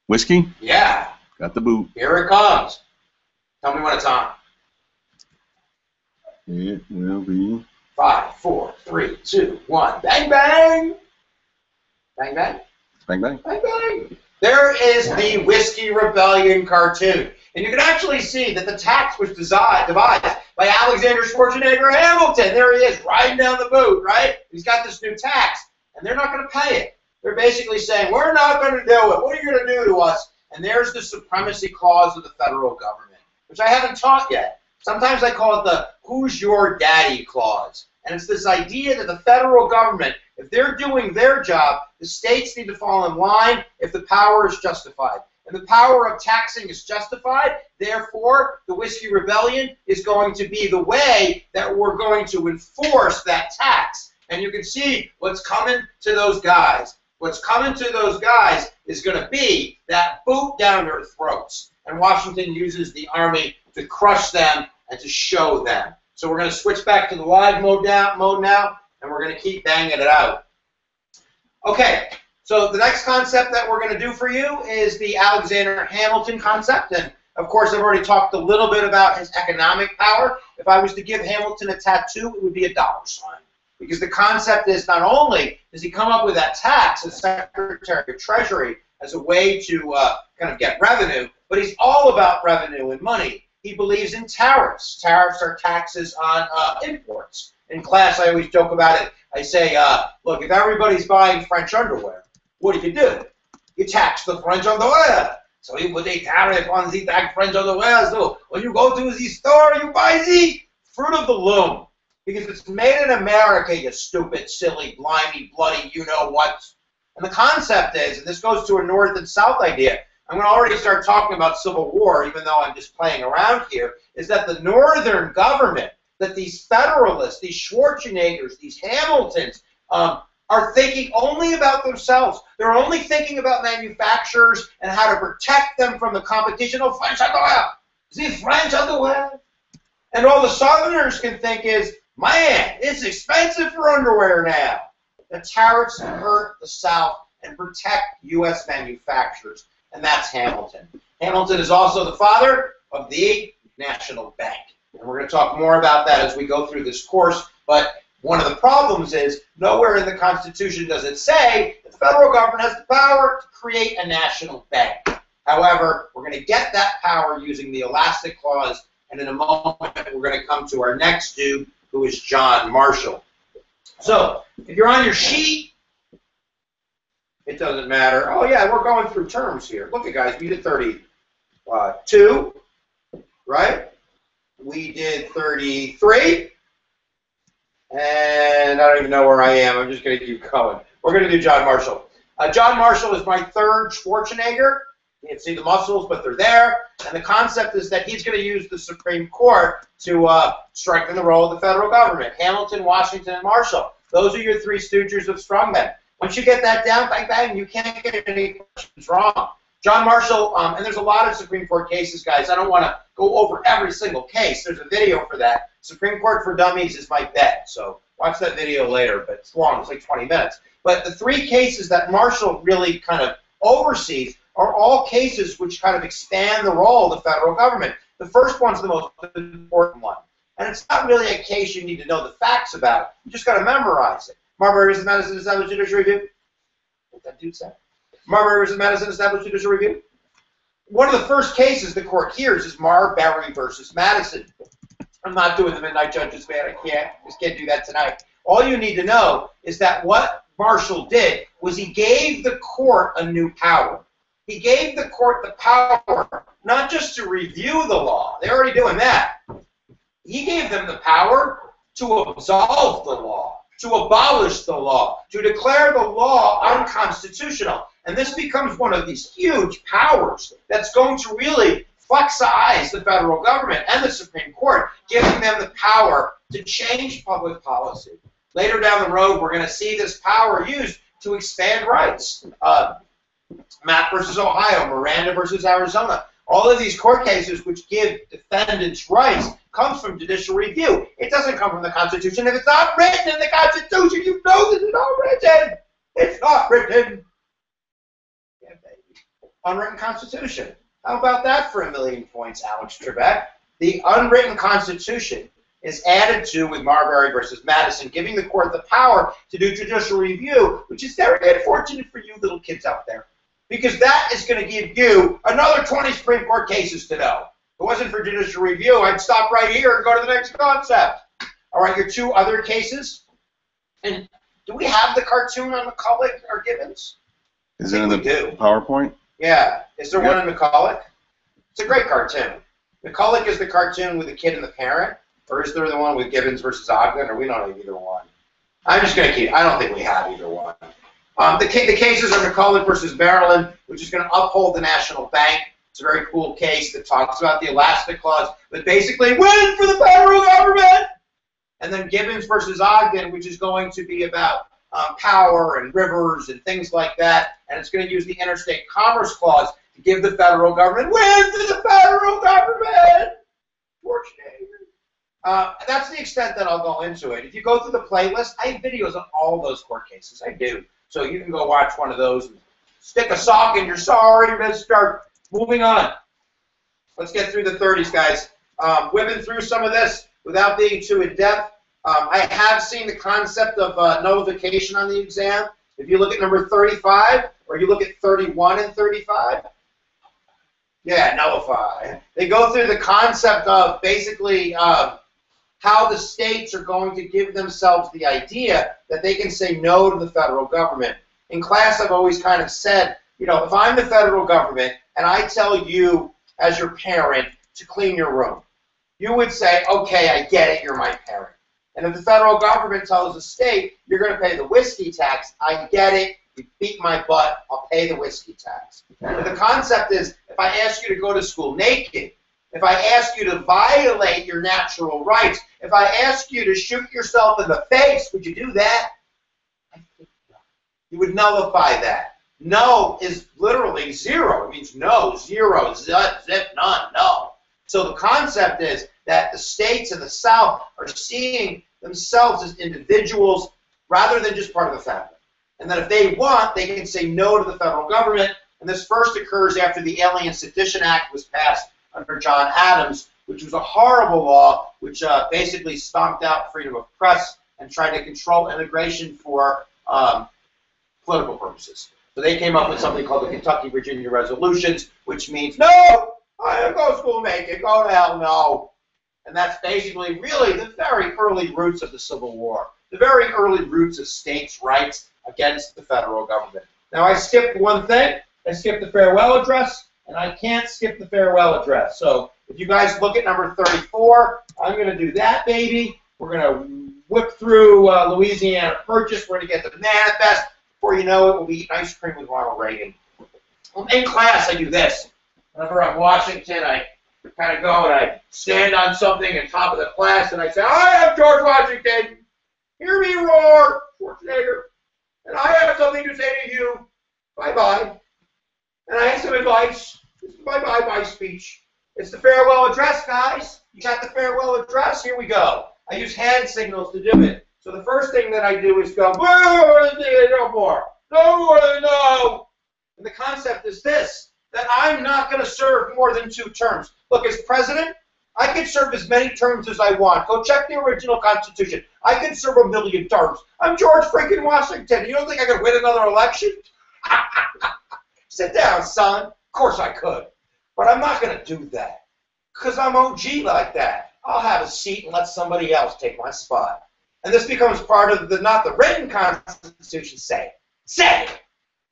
Whiskey? Yeah. Got the boot. Here it comes. Tell me when it's on. It will be 5, 4, 3, 2, 1. Bang, bang. Bang, bang. Bang, bang. Bang, bang. There is the Whiskey Rebellion cartoon. And you can actually see that the tax was devised by Alexander Schwarzenegger Hamilton. There he is, riding down the boot, right? He's got this new tax, and they're not going to pay it. They're basically saying, we're not going to do it. What are you going to do to us? And there's the supremacy clause of the federal government, which I haven't taught yet. Sometimes I call it the who's your daddy clause. And it's this idea that the federal government, if they're doing their job, the states need to fall in line if the power is justified. And the power of taxing is justified. Therefore, the Whiskey Rebellion is going to be the way that we're going to enforce that tax. And you can see what's coming to those guys. What's coming to those guys is going to be that boot down their throats. And Washington uses the army to crush them and to show them. So we're going to switch back to the live mode now, and we're going to keep banging it out. Okay. So the next concept that we're going to do for you is the Alexander Hamilton concept. And, of course, I've already talked a little bit about his economic power. If I was to give Hamilton a tattoo, it would be a dollar sign. Because the concept is not only does he come up with that tax as Secretary of Treasury as a way to kind of get revenue, but he's all about revenue and money. He believes in tariffs. Tariffs are taxes on imports. In class, I always joke about it. I say, look, if everybody's buying French underwear, what do? You tax the French underwear. So he put a tariff on the tag French underwear. So when you go to the store, you buy the Fruit of the Loom. Because it's made in America, you stupid, silly, blimey, bloody, you-know-what. And the concept is, and this goes to a North and South idea, I'm going to already start talking about Civil War, even though I'm just playing around here, is that the Northern government, that these Federalists, these Schwarzeneggers, these Hamiltons, are thinking only about themselves. They're only thinking about manufacturers and how to protect them from the competition of French underwear. The French underwear. And all the Southerners can think is, man, it's expensive for underwear now. The tariffs hurt the South and protect U.S. manufacturers, and that's Hamilton. Hamilton is also the father of the National Bank. And we're going to talk more about that as we go through this course, but one of the problems is nowhere in the Constitution does it say that the federal government has the power to create a national bank. However, we're going to get that power using the Elastic Clause, and in a moment we're going to come to our next dude, who is John Marshall. So, if you're on your sheet, it doesn't matter. Oh yeah, we're going through terms here. Look at guys, we did 32, right? We did 33. And I don't even know where I am. I'm just going to keep going. We're going to do John Marshall. John Marshall is my third Schwarzenegger. You can see the muscles, but they're there. And the concept is that he's going to use the Supreme Court to strengthen the role of the federal government. Hamilton, Washington, and Marshall. Those are your three stooges of strongmen. Once you get that down, bang, bang, you can't get any questions wrong. John Marshall, and there's a lot of Supreme Court cases, guys. I don't want to go over every single case. There's a video for that. Supreme Court for Dummies is my bet, so watch that video later, but it's long. It's like 20 minutes. But the three cases that Marshall really kind of oversees are all cases which kind of expand the role of the federal government. The first one's the most important one, and it's not really a case you need to know the facts about. You just got to memorize it. Marbury v. Madison established judicial review. What that dude said? Marbury v. Madison established judicial review. One of the first cases the court hears is Marbury v. Madison. I'm not doing the Midnight Judges, man. I just can't do that tonight. All you need to know is that what Marshall did was he gave the court a new power. He gave the court the power not just to review the law. They're already doing that. He gave them the power to absolve the law, to abolish the law, to declare the law unconstitutional. And this becomes one of these huge powers that's going to really flexize the federal government and the Supreme Court, giving them the power to change public policy. Later down the road, we're going to see this power used to expand rights. Mapp versus Ohio, Miranda versus Arizona. All of these court cases which give defendants rights comes from judicial review. It doesn't come from the Constitution. If it's not written in the Constitution, you know that it's not written. It's not written. Yeah, baby. Unwritten Constitution. How about that for 1,000,000 points, Alex Trebek? The unwritten Constitution is added to with Marbury versus Madison, giving the court the power to do judicial review, which is very unfortunate for you little kids out there, because that is going to give you another 20 Supreme Court cases to know. If it wasn't for judicial review, I'd stop right here and go to the next concept. All right, your two other cases. And do we have the cartoon on McCulloch or Gibbons? Is it in the PowerPoint? Yeah. Is there one in McCulloch? It's a great cartoon. McCulloch is the cartoon with the kid and the parent, or is there the one with Gibbons versus Ogden, or we don't have either one? I'm just going to keep, I don't think we have either one. The cases are McCulloch versus Maryland, which is going to uphold the national bank. It's a very cool case that talks about the Elastic Clause, but basically win for the federal government. And then Gibbons versus Ogden, which is going to be about power and rivers and things like that, and it's going to use the Interstate Commerce Clause to give the federal government win for the federal government. That's the extent that I'll go into it. If you go through the playlist, I have videos on all those court cases. I do. So you can go watch one of those and stick a sock in your sorry, mister. Moving on. Let's get through the 30s, guys. Whipping through some of this without being too in-depth. I have seen the concept of nullification on the exam. If you look at number 35, or you look at 31 and 35, yeah, nullify. They go through the concept of basically how the states are going to give themselves the idea that they can say no to the federal government. In class, I've always kind of said, you know, if I'm the federal government, and I tell you as your parent to clean your room, you would say, okay, I get it, you're my parent. And if the federal government tells the state, you're going to pay the whiskey tax, I get it, you beat my butt, I'll pay the whiskey tax. But the concept is, if I ask you to go to school naked, if I ask you to violate your natural rights, if I ask you to shoot yourself in the face, would you do that? I think no. You would nullify that. No is literally zero. It means no, zero, zip, none, no. So the concept is that the states in the South are seeing themselves as individuals rather than just part of the family. And that if they want, they can say no to the federal government. And this first occurs after the Alien Sedition Act was passed under John Adams, which was a horrible law which basically stomped out freedom of press and tried to control immigration for political purposes. So they came up with something called the Kentucky-Virginia Resolutions, which means, no, I don't go to school naked, go to hell, no. And that's basically really the very early roots of the Civil War, the very early roots of states' rights against the federal government. Now, I skipped one thing. I skipped the farewell address, and I can't skip the farewell address. So if you guys look at number 34, I'm going to do that, baby. We're going to whip through Louisiana Purchase. We're going to get the manifest. Before you know it, we'll be eating ice cream with Ronald Reagan. In class, I do this. Whenever I'm Washington, I kind of go and I stand on something on top of the class, and I say, I am George Washington. Hear me roar, Schwarzenegger. And I have something to say to you. Bye-bye. And I have some advice. This is my bye-bye speech. It's the farewell address, guys. You got the farewell address? Here we go. I use hand signals to do it. So the first thing that I do is go, no more. No. And the concept is this, that I'm not going to serve more than 2 terms. Look, as president, I can serve as many terms as I want. Go check the original Constitution. I can serve 1 million terms. I'm George freaking Washington. You don't think I could win another election? Sit down, son. Of course I could. But I'm not going to do that. Because I'm OG like that. I'll have a seat and let somebody else take my spot. And this becomes part of the, not the written Constitution, say,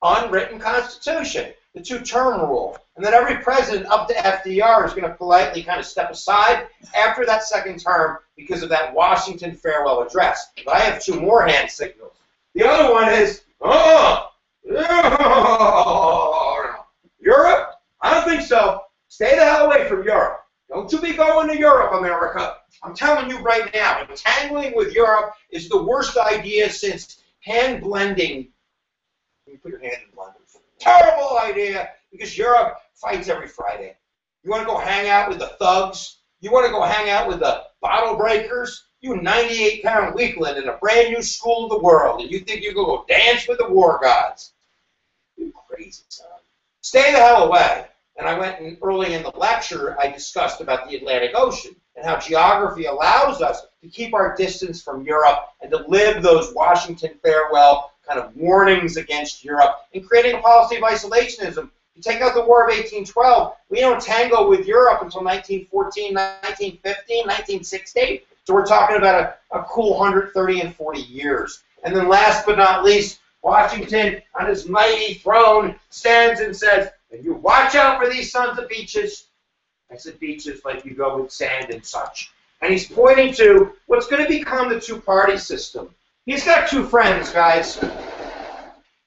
unwritten Constitution, the 2-term rule. And then every president up to FDR is going to politely kind of step aside after that 2nd term because of that Washington farewell address. But I have 2 more hand signals. The other one is, Europe? I don't think so. Stay the hell away from Europe. Don't you be going to Europe, America. I'm telling you right now, entangling with Europe is the worst idea since hand blending. You put your hand in the blender. Terrible idea, because Europe fights every Friday. You want to go hang out with the thugs? You want to go hang out with the bottle breakers? You 98-pound weakling in a brand new school of the world, and you think you can go dance with the war gods? You crazy son. Stay the hell away. And I went in, early in the lecture, I discussed about the Atlantic Ocean and how geography allows us to keep our distance from Europe and to live those Washington farewell kind of warnings against Europe and creating a policy of isolationism. You take out the War of 1812, we don't tango with Europe until 1914, 1915, 1916. So we're talking about a cool 130 and 40 years. And then last but not least, Washington on his mighty throne stands and says, and you watch out for these sons of beaches. I said beaches like you go with sand and such. And he's pointing to what's going to become the 2-party system. He's got 2 friends, guys.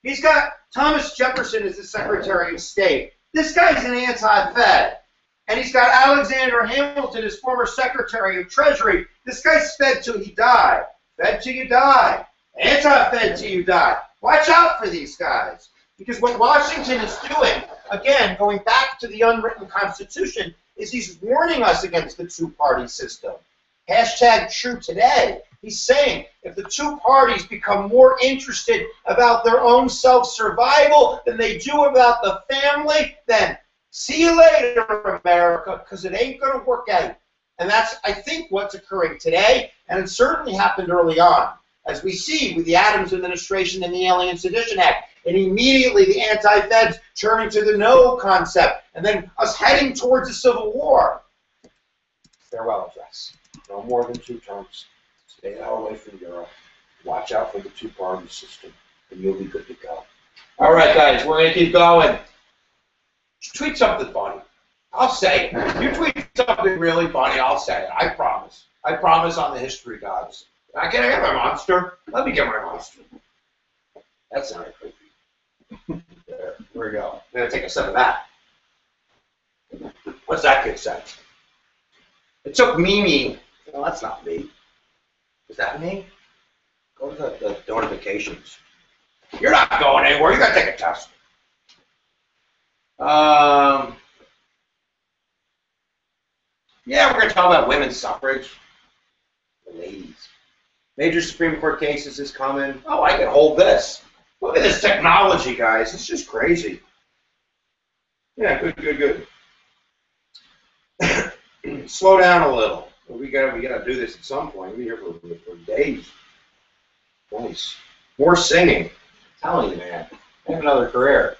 He's got Thomas Jefferson as the Secretary of State. This guy's an anti-Fed. And he's got Alexander Hamilton as former Secretary of Treasury. This guy's Fed till he die. Fed till you die. Anti-Fed till you die. Watch out for these guys. Because what Washington is doing, again, going back to the unwritten Constitution, is he's warning us against the 2-party system. Hashtag true today. He's saying if the 2 parties become more interested about their own self-survival than they do about the family, then see you later, America, because it ain't going to work out. And that's, I think, what's occurring today, and it certainly happened early on, as we see with the Adams administration and the Alien Sedition Act. And immediately the anti-Feds turning to the no concept, and then us heading towards a civil war. Farewell address. No more than 2 terms. Stay out away from Europe. Watch out for the 2-party system, and you'll be good to go. All right, guys, we're going to keep going. Tweet something funny. I'll say it. You tweet something really funny, I'll say it. I promise. I promise on the history gods. Can I get my monster? Let me get my monster. That sounded creepy. There we go. I'm going to take a sip of that. What's that kid say? It took Mimi. No, that's not me. Is that me? Go to the notifications. You're not going anywhere. You got to take a test. Yeah, we're going to talk about women's suffrage. The ladies. Major Supreme Court cases is coming. Oh, I can hold this. Look at this technology, guys. It's just crazy. Yeah, good. Slow down a little. We gotta do this at some point. We're here for days. Nice. More singing. I'm telling you, man. I have another career.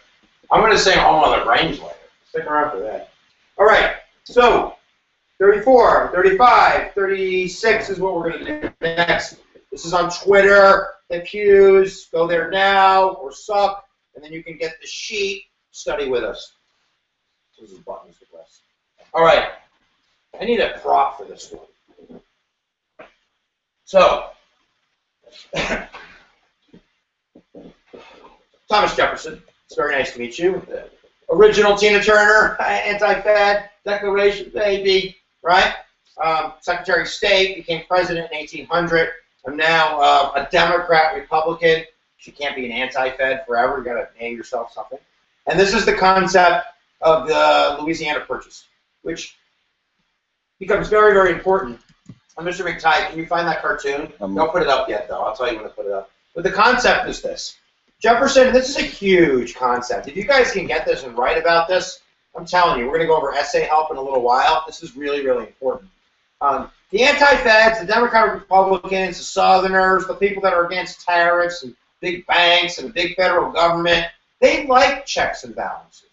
I'm gonna sing All Mother Brains later. Stick around for that. All right. So 34, 35, 36 is what we're gonna do next. This is on Twitter. Hit Hughes. Go there now or suck, and then you can get the sheet. Study with us. This is buttons to press. All right. I need a prop for this one. So, Thomas Jefferson. It's very nice to meet you. The original Tina Turner anti-Fed declaration, baby, right? Secretary of State, became president in 1800. I'm now a Democrat Republican. You can't be an anti-Fed forever. You got to name yourself something. And this is the concept of the Louisiana Purchase, which becomes very, very important. Mr. McTighe, can you find that cartoon? Don't put it up yet, though. I'll tell you when to put it up. But the concept is this. Jefferson, this is a huge concept. If you guys can get this and write about this, I'm telling you, we're going to go over essay help in a little while. This is really, really important. The anti-Feds, the Democratic Republicans, the Southerners, the people that are against tariffs and big banks and big federal government, they like checks and balances.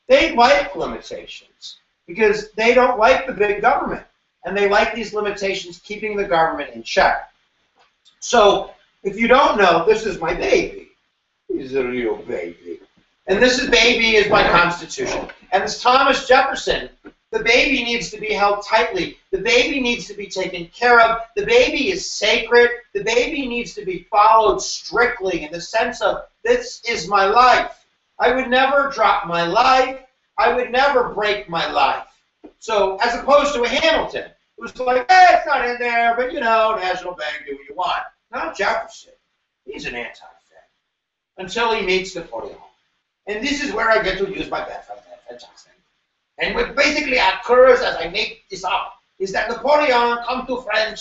They like limitations because they don't like the big government. And they like these limitations keeping the government in check. So if you don't know, this is my baby. He's a real baby. And this baby is my Constitution. And this Thomas Jefferson, the baby needs to be held tightly. The baby needs to be taken care of. The baby is sacred. The baby needs to be followed strictly in the sense of, this is my life. I would never drop my life. I would never break my life. So, as opposed to a Hamilton, who was like, it's not in there, but, National Bank, do what you want. Not Jefferson. He's an anti-Fed. Until he meets Napoleon. And this is where I get to use my bad Jackson. And what basically occurs as I make this up is that Napoleon comes to French,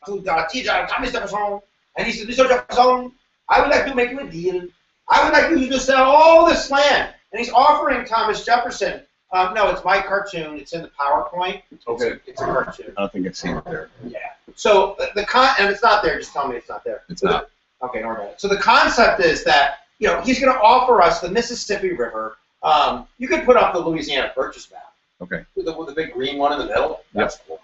to the teacher, Thomas Jefferson, and he says, Mr. Jefferson, I would like to make you a deal. I would like you to sell all this land. And he's offering Thomas Jefferson, no, it's my cartoon. It's in the PowerPoint. Okay. It's a cartoon. I don't think it's seen it there. Yeah. So and it's not there. Just tell me it's not there. It's not. Okay, don't worry about it. So the concept is that he's going to offer us the Mississippi River. You could put up the Louisiana Purchase map. Okay. With the big green one in the middle. That's cool.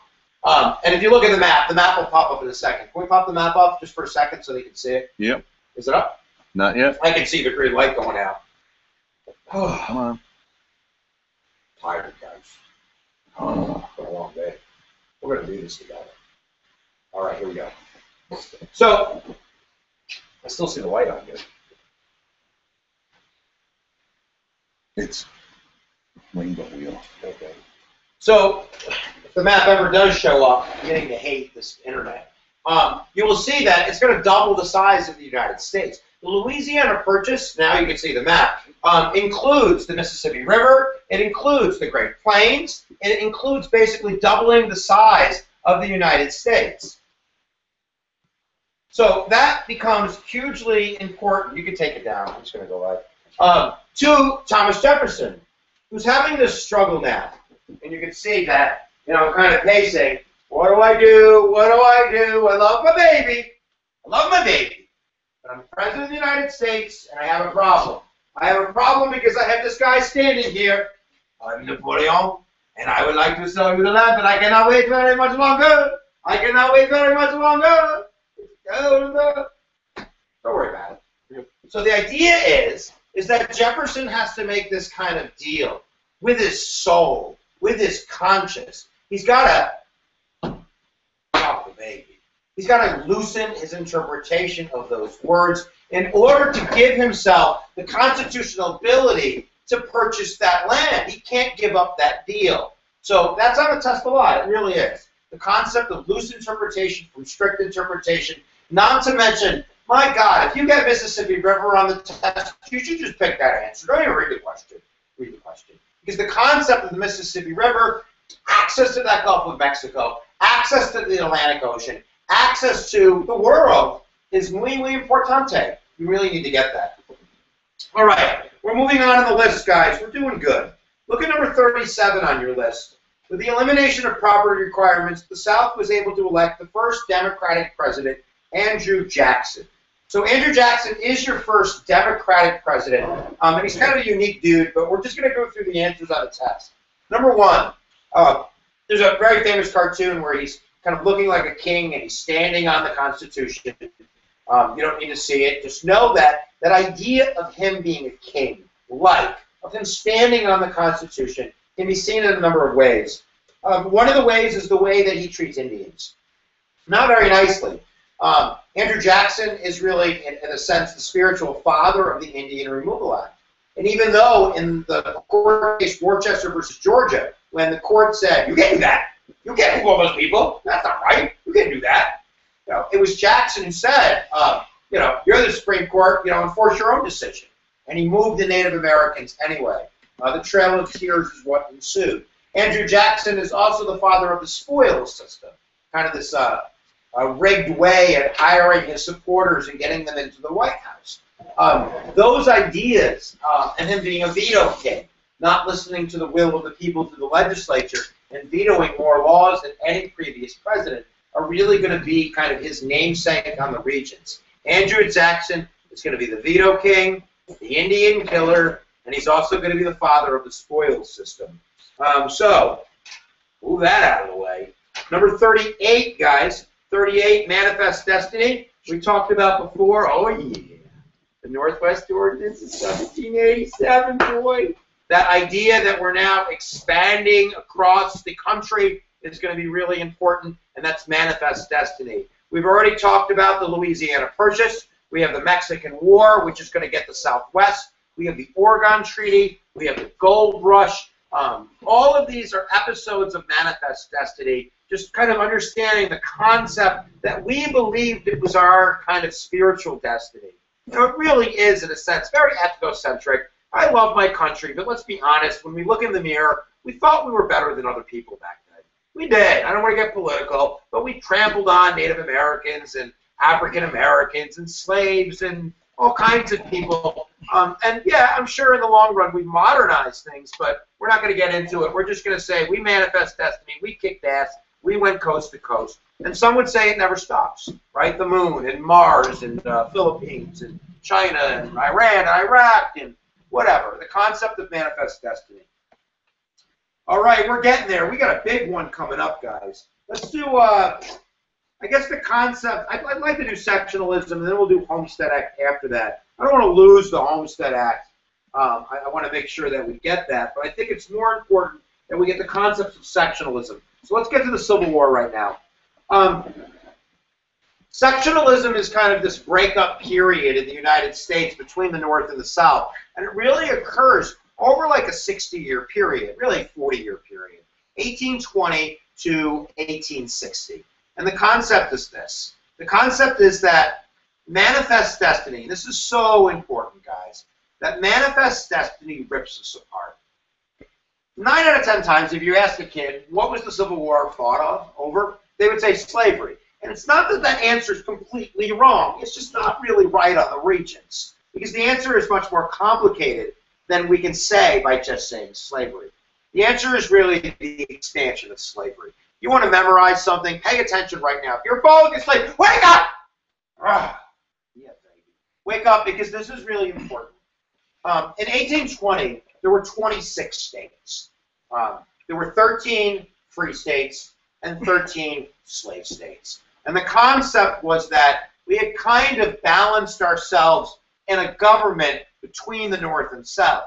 And if you look at the map will pop up in a second. Can we pop the map up just for a second so they can see it? Yep. Is it up? Not yet. I can see the green light going out. Come on. Tired, guys. Oh. Been a long day. We're going to do this together. All right, here we go. So, I still see the light on here. It's rainbow wheel. Okay. So, if the map ever does show up, I'm beginning to hate this internet. You will see that it's going to double the size of the United States. The Louisiana Purchase, now you can see the map, includes the Mississippi River, it includes the Great Plains, it includes basically doubling the size of the United States. So that becomes hugely important. You can take it down. I'm just going to go live. To Thomas Jefferson, who's having this struggle now. And you can see that, I'm kind of pacing. What do I do? What do I do? I love my baby. I love my baby. But I'm the President of the United States, and I have a problem. I have a problem because I have this guy standing here. I'm Napoleon, and I would like to sell you the land, but I cannot wait very much longer. I cannot wait very much longer. Don't worry about it. So the idea is is that Jefferson has to make this kind of deal with his soul, with his conscience. He's got to drop the baby. He's got to loosen his interpretation of those words in order to give himself the constitutional ability to purchase that land. He can't give up that deal. So that's on a test of law. It really is. The concept of loose interpretation from strict interpretation, not to mention, my God, if you get Mississippi River on the test, you should just pick that answer. Don't even read the question. Read the question. Because the concept of the Mississippi River, access to that Gulf of Mexico, access to the Atlantic Ocean, access to the world is muy, muy importante. You really need to get that. All right, we're moving on in the list, guys. We're doing good. Look at number 37 on your list. With the elimination of property requirements, the South was able to elect the first Democratic president, Andrew Jackson. So Andrew Jackson is your first Democratic president, and he's kind of a unique dude, but we're just going to go through the answers on the test. Number one, there's a very famous cartoon where he's kind of looking like a king, and he's standing on the Constitution. You don't need to see it. Just know that that idea of him being a king, of him standing on the Constitution, can be seen in a number of ways. One of the ways is the way that he treats Indians. Not very nicely. Andrew Jackson is really, in a sense, the spiritual father of the Indian Removal Act. And even though in the court case Worcester versus Georgia, when the court said, you can't do that, you can't move all those people, that's not right, you can't do that. You know, it was Jackson who said, you're the Supreme Court, enforce your own decision. And he moved the Native Americans anyway. The Trail of Tears is what ensued. Andrew Jackson is also the father of the spoils system, kind of this rigged way at hiring his supporters and getting them into the White House. Those ideas, and him being a veto king, not listening to the will of the people through the legislature and vetoing more laws than any previous president, are really going to be kind of his namesake on the regents. Andrew Jackson is going to be the veto king, the Indian killer, and he's also going to be the father of the spoils system. So, move that out of the way. Number 38, guys. 38, Manifest Destiny. We talked about before. Oh, yeah. The Northwest Ordinance of 1787, boy. That idea that we're now expanding across the country is going to be really important, and that's Manifest Destiny. We've already talked about the Louisiana Purchase. We have the Mexican War, which is going to get the Southwest. We have the Oregon Treaty. We have the Gold Rush. All of these are episodes of Manifest Destiny, just kind of understanding the concept that we believed it was our kind of spiritual destiny. It really is, in a sense, very ethnocentric. I love my country, but let's be honest, when we look in the mirror, we thought we were better than other people back then. We did. I don't want to get political, but we trampled on Native Americans and African Americans and slaves and all kinds of people. And yeah, I'm sure in the long run we modernized things, but we're not going to get into it. We're just going to say we manifest destiny, we kicked ass, we went coast to coast. And some would say it never stops, right? The moon and Mars and Philippines and China and Iran and Iraq and whatever. The concept of manifest destiny. All right, we're getting there. We got a big one coming up, guys. Let's do, I guess the concept, I'd like to do sectionalism, and then we'll do Homestead Act after that. I don't want to lose the Homestead Act. I want to make sure that we get that, but I think it's more important that we get the concepts of sectionalism. So let's get to the Civil War right now. Sectionalism is kind of this breakup period in the United States between the North and the South, and it really occurs over like a 60-year period, really a 40-year period, 1820 to 1860. And the concept is this. The concept is that manifest destiny, this is so important, guys, that manifest destiny rips us apart. 9 out of 10 times, if you ask a kid, what was the Civil War fought over, they would say slavery. And it's not that that answer is completely wrong. It's just not really right on the regents. Because the answer is much more complicated than we can say by just saying slavery. The answer is really the expansion of slavery. You want to memorize something, pay attention right now. If you're falling asleep, wake up! Yeah, baby. Wake up, because this is really important. In 1820, there were 26 states. There were 13 free states and 13 slave states. And the concept was that we had kind of balanced ourselves in a government between the North and South.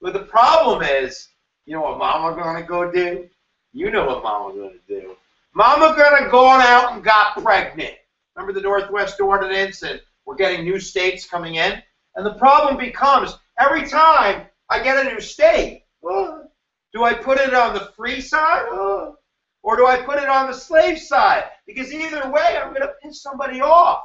But the problem is, you know what Mama gonna go do? You know what Mama gonna do. Mama gonna go on out and got pregnant. Remember the Northwest Ordinance, and we're getting new states coming in? And the problem becomes, every time I get a new state, do I put it on the free side? Or do I put it on the slave side? Because either way, I'm going to piss somebody off.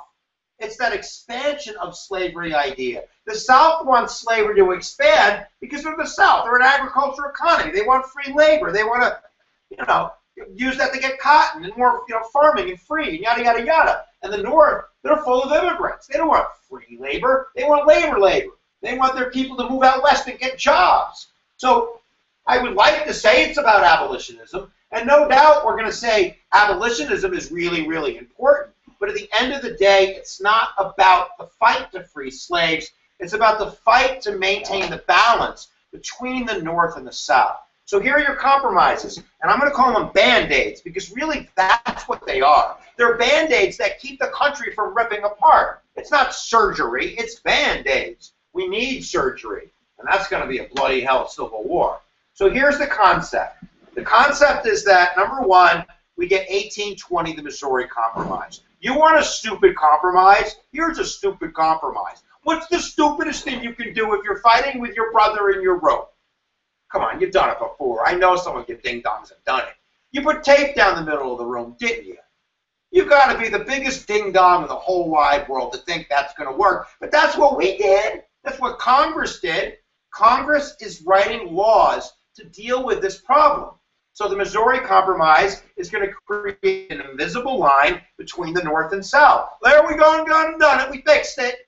It's that expansion of slavery idea. The South wants slavery to expand because they're the South. They're an agricultural economy. They want free labor. They want to, use that to get cotton and more, farming and free and yada, yada, yada. And the North, they're full of immigrants. They don't want free labor. They want labor. They want their people to move out west and get jobs. So I would like to say it's about abolitionism. And no doubt we're going to say abolitionism is really, really important. But at the end of the day, it's not about the fight to free slaves. It's about the fight to maintain the balance between the North and the South. So here are your compromises. And I'm going to call them Band-Aids because really that's what they are. They're Band-Aids that keep the country from ripping apart. It's not surgery. It's Band-Aids. We need surgery. And that's going to be a bloody hell civil war. So here's the concept. The concept is that, number one, we get 1820, the Missouri Compromise. You want a stupid compromise? Here's a stupid compromise. What's the stupidest thing you can do if you're fighting with your brother in your rope? Come on, you've done it before. I know some of you ding-dongs have done it. You put tape down the middle of the room, didn't you? You've got to be the biggest ding-dong in the whole wide world to think that's going to work. But that's what we did. That's what Congress did. Congress is writing laws to deal with this problem. So the Missouri Compromise is going to create an invisible line between the North and South. There we go, and done it. We fixed it.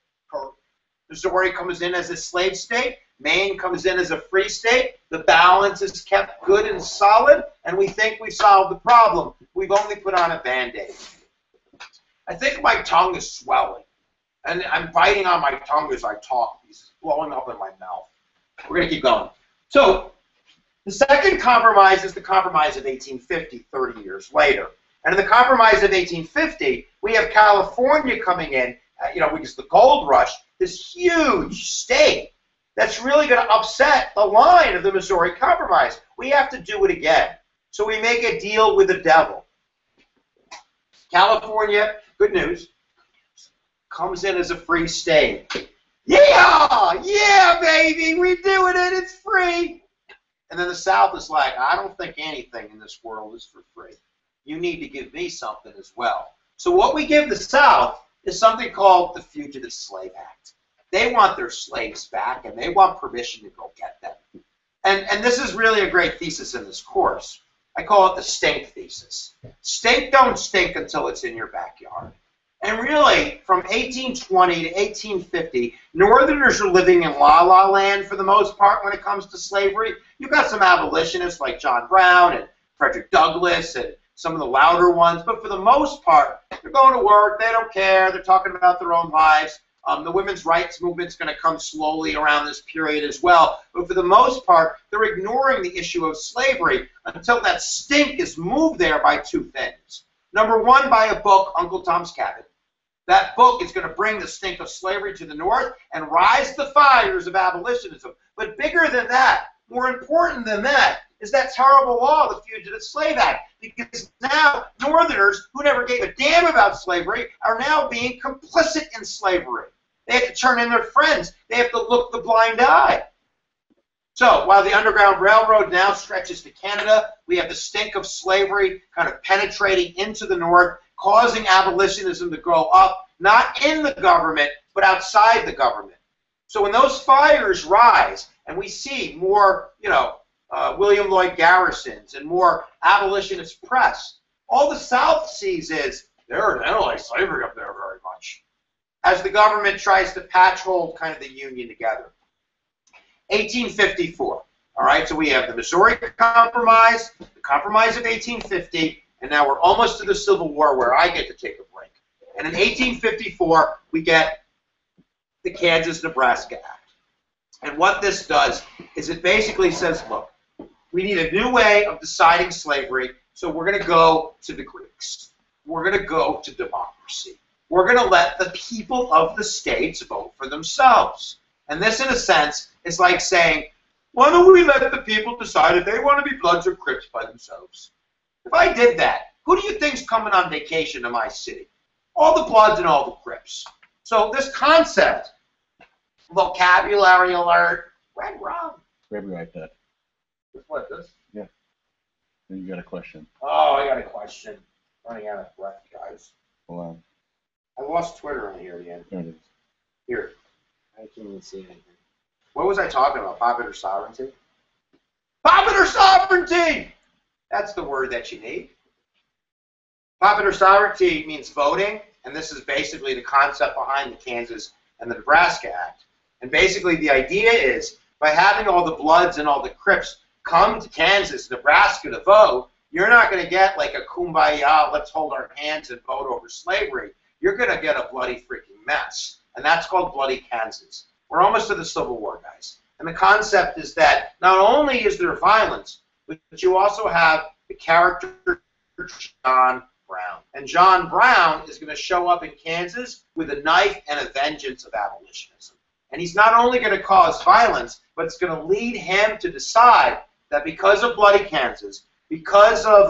Missouri comes in as a slave state. Maine comes in as a free state. The balance is kept good and solid, and we think we've solved the problem. We've only put on a Band-Aid. I think my tongue is swelling, and I'm biting on my tongue as I talk. It's blowing up in my mouth. We're going to keep going. So the second compromise is the Compromise of 1850, 30 years later. And in the Compromise of 1850, we have California coming in, because the gold rush, this huge state that's really going to upset the line of the Missouri Compromise. We have to do it again. So we make a deal with the devil. California, good news, comes in as a free state. Yeah, baby, we're doing it, it's free. And then the South is like, I don't think anything in this world is for free. You need to give me something as well. So what we give the South is something called the Fugitive Slave Act. They want their slaves back, and they want permission to go get them. And this is really a great thesis in this course. I call it the stink thesis. Stink don't stink until it's in your backyard. And really, from 1820 to 1850, Northerners are living in la-la land for the most part when it comes to slavery. You've got some abolitionists like John Brown and Frederick Douglass and some of the louder ones, but for the most part, they're going to work, they don't care, they're talking about their own lives. The women's rights movement's going to come slowly around this period as well, but for the most part, they're ignoring the issue of slavery until that stink is moved there by two things. Number one, by a book, Uncle Tom's Cabin. That book is going to bring the stink of slavery to the North and rise the fires of abolitionism. But bigger than that, more important than that, is that terrible law, the Fugitive Slave Act. Because now Northerners, who never gave a damn about slavery, are now being complicit in slavery. They have to turn in their friends. They have to look the blind eye. So while the Underground Railroad now stretches to Canada, we have the stink of slavery kind of penetrating into the North, causing abolitionism to grow up, not in the government, but outside the government. So when those fires rise, and we see more, William Lloyd Garrisons and more abolitionist press, all the South sees is, they don't like slavery up there very much, as the government tries to patch hold kind of the Union together. 1854, all right, so we have the Missouri Compromise, the Compromise of 1850, and now we're almost to the Civil War where I get to take a break. And in 1854, we get the Kansas-Nebraska Act. And what this does is it basically says, look, we need a new way of deciding slavery, so we're going to go to the Greeks. We're going to go to democracy. We're going to let the people of the states vote for themselves. And this, in a sense, is like saying, why don't we let the people decide if they want to be Bloods or Crips by themselves? If I did that, who do you think's coming on vacation to my city? All the Bloods and all the Crips. So this concept, vocabulary alert, red rum. Maybe like that. What, this? Yeah. Then you got a question. Oh, I got a question. Running out of breath, guys. Hold on. I lost Twitter on here again. There it is. Here. I can't even see anything. What was I talking about? Popular sovereignty? Popular sovereignty! That's the word that you need. Popular sovereignty means voting, and this is basically the concept behind the Kansas and the Nebraska Act. And basically the idea is, by having all the Bloods and all the Crips come to Kansas, Nebraska to vote, you're not going to get like a kumbaya, let's hold our hands and vote over slavery. You're going to get a bloody freaking mess. And that's called Bloody Kansas. We're almost to the Civil War, guys. And the concept is that not only is there violence, but you also have the character John Brown. And John Brown is going to show up in Kansas with a knife and a vengeance of abolitionism. And he's not only going to cause violence, but it's going to lead him to decide that because of Bloody Kansas, because of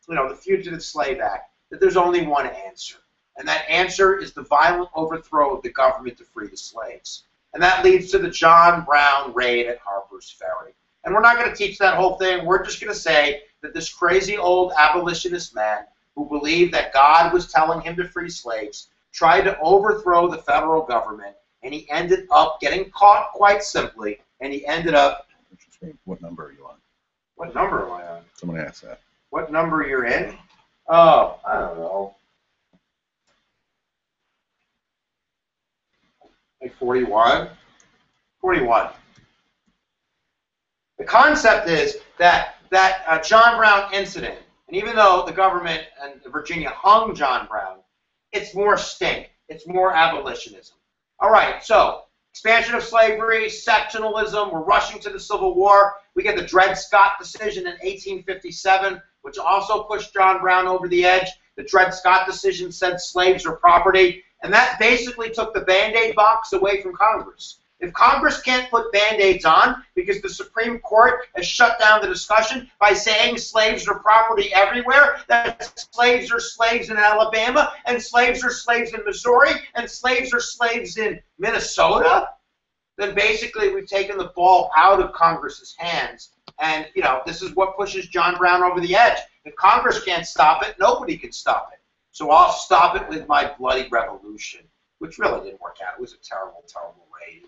the Fugitive Slave Act, that there's only one answer. And that answer is the violent overthrow of the government to free the slaves. And that leads to the John Brown raid at Harper's Ferry. And we're not going to teach that whole thing. We're just going to say that this crazy old abolitionist man who believed that God was telling him to free slaves tried to overthrow the federal government, and he ended up getting caught quite simply, and he ended up... What number are you on? What number am I on? Someone asked that. What number you're in? Oh, I don't know. Like 41? 41. The concept is that John Brown incident, and even though the government and Virginia hung John Brown, it's more stink. It's more abolitionism. All right, so expansion of slavery, sectionalism, we're rushing to the Civil War. We get the Dred Scott decision in 1857, which also pushed John Brown over the edge. The Dred Scott decision said slaves are property, and that basically took the Band-Aid box away from Congress. If Congress can't put Band-Aids on because the Supreme Court has shut down the discussion by saying slaves are property everywhere, that slaves are slaves in Alabama, and slaves are slaves in Missouri, and slaves are slaves in Minnesota, then basically we've taken the ball out of Congress's hands. And, this is what pushes John Brown over the edge. If Congress can't stop it, nobody can stop it. So I'll stop it with my bloody revolution, which really didn't work out. It was a terrible, terrible raid.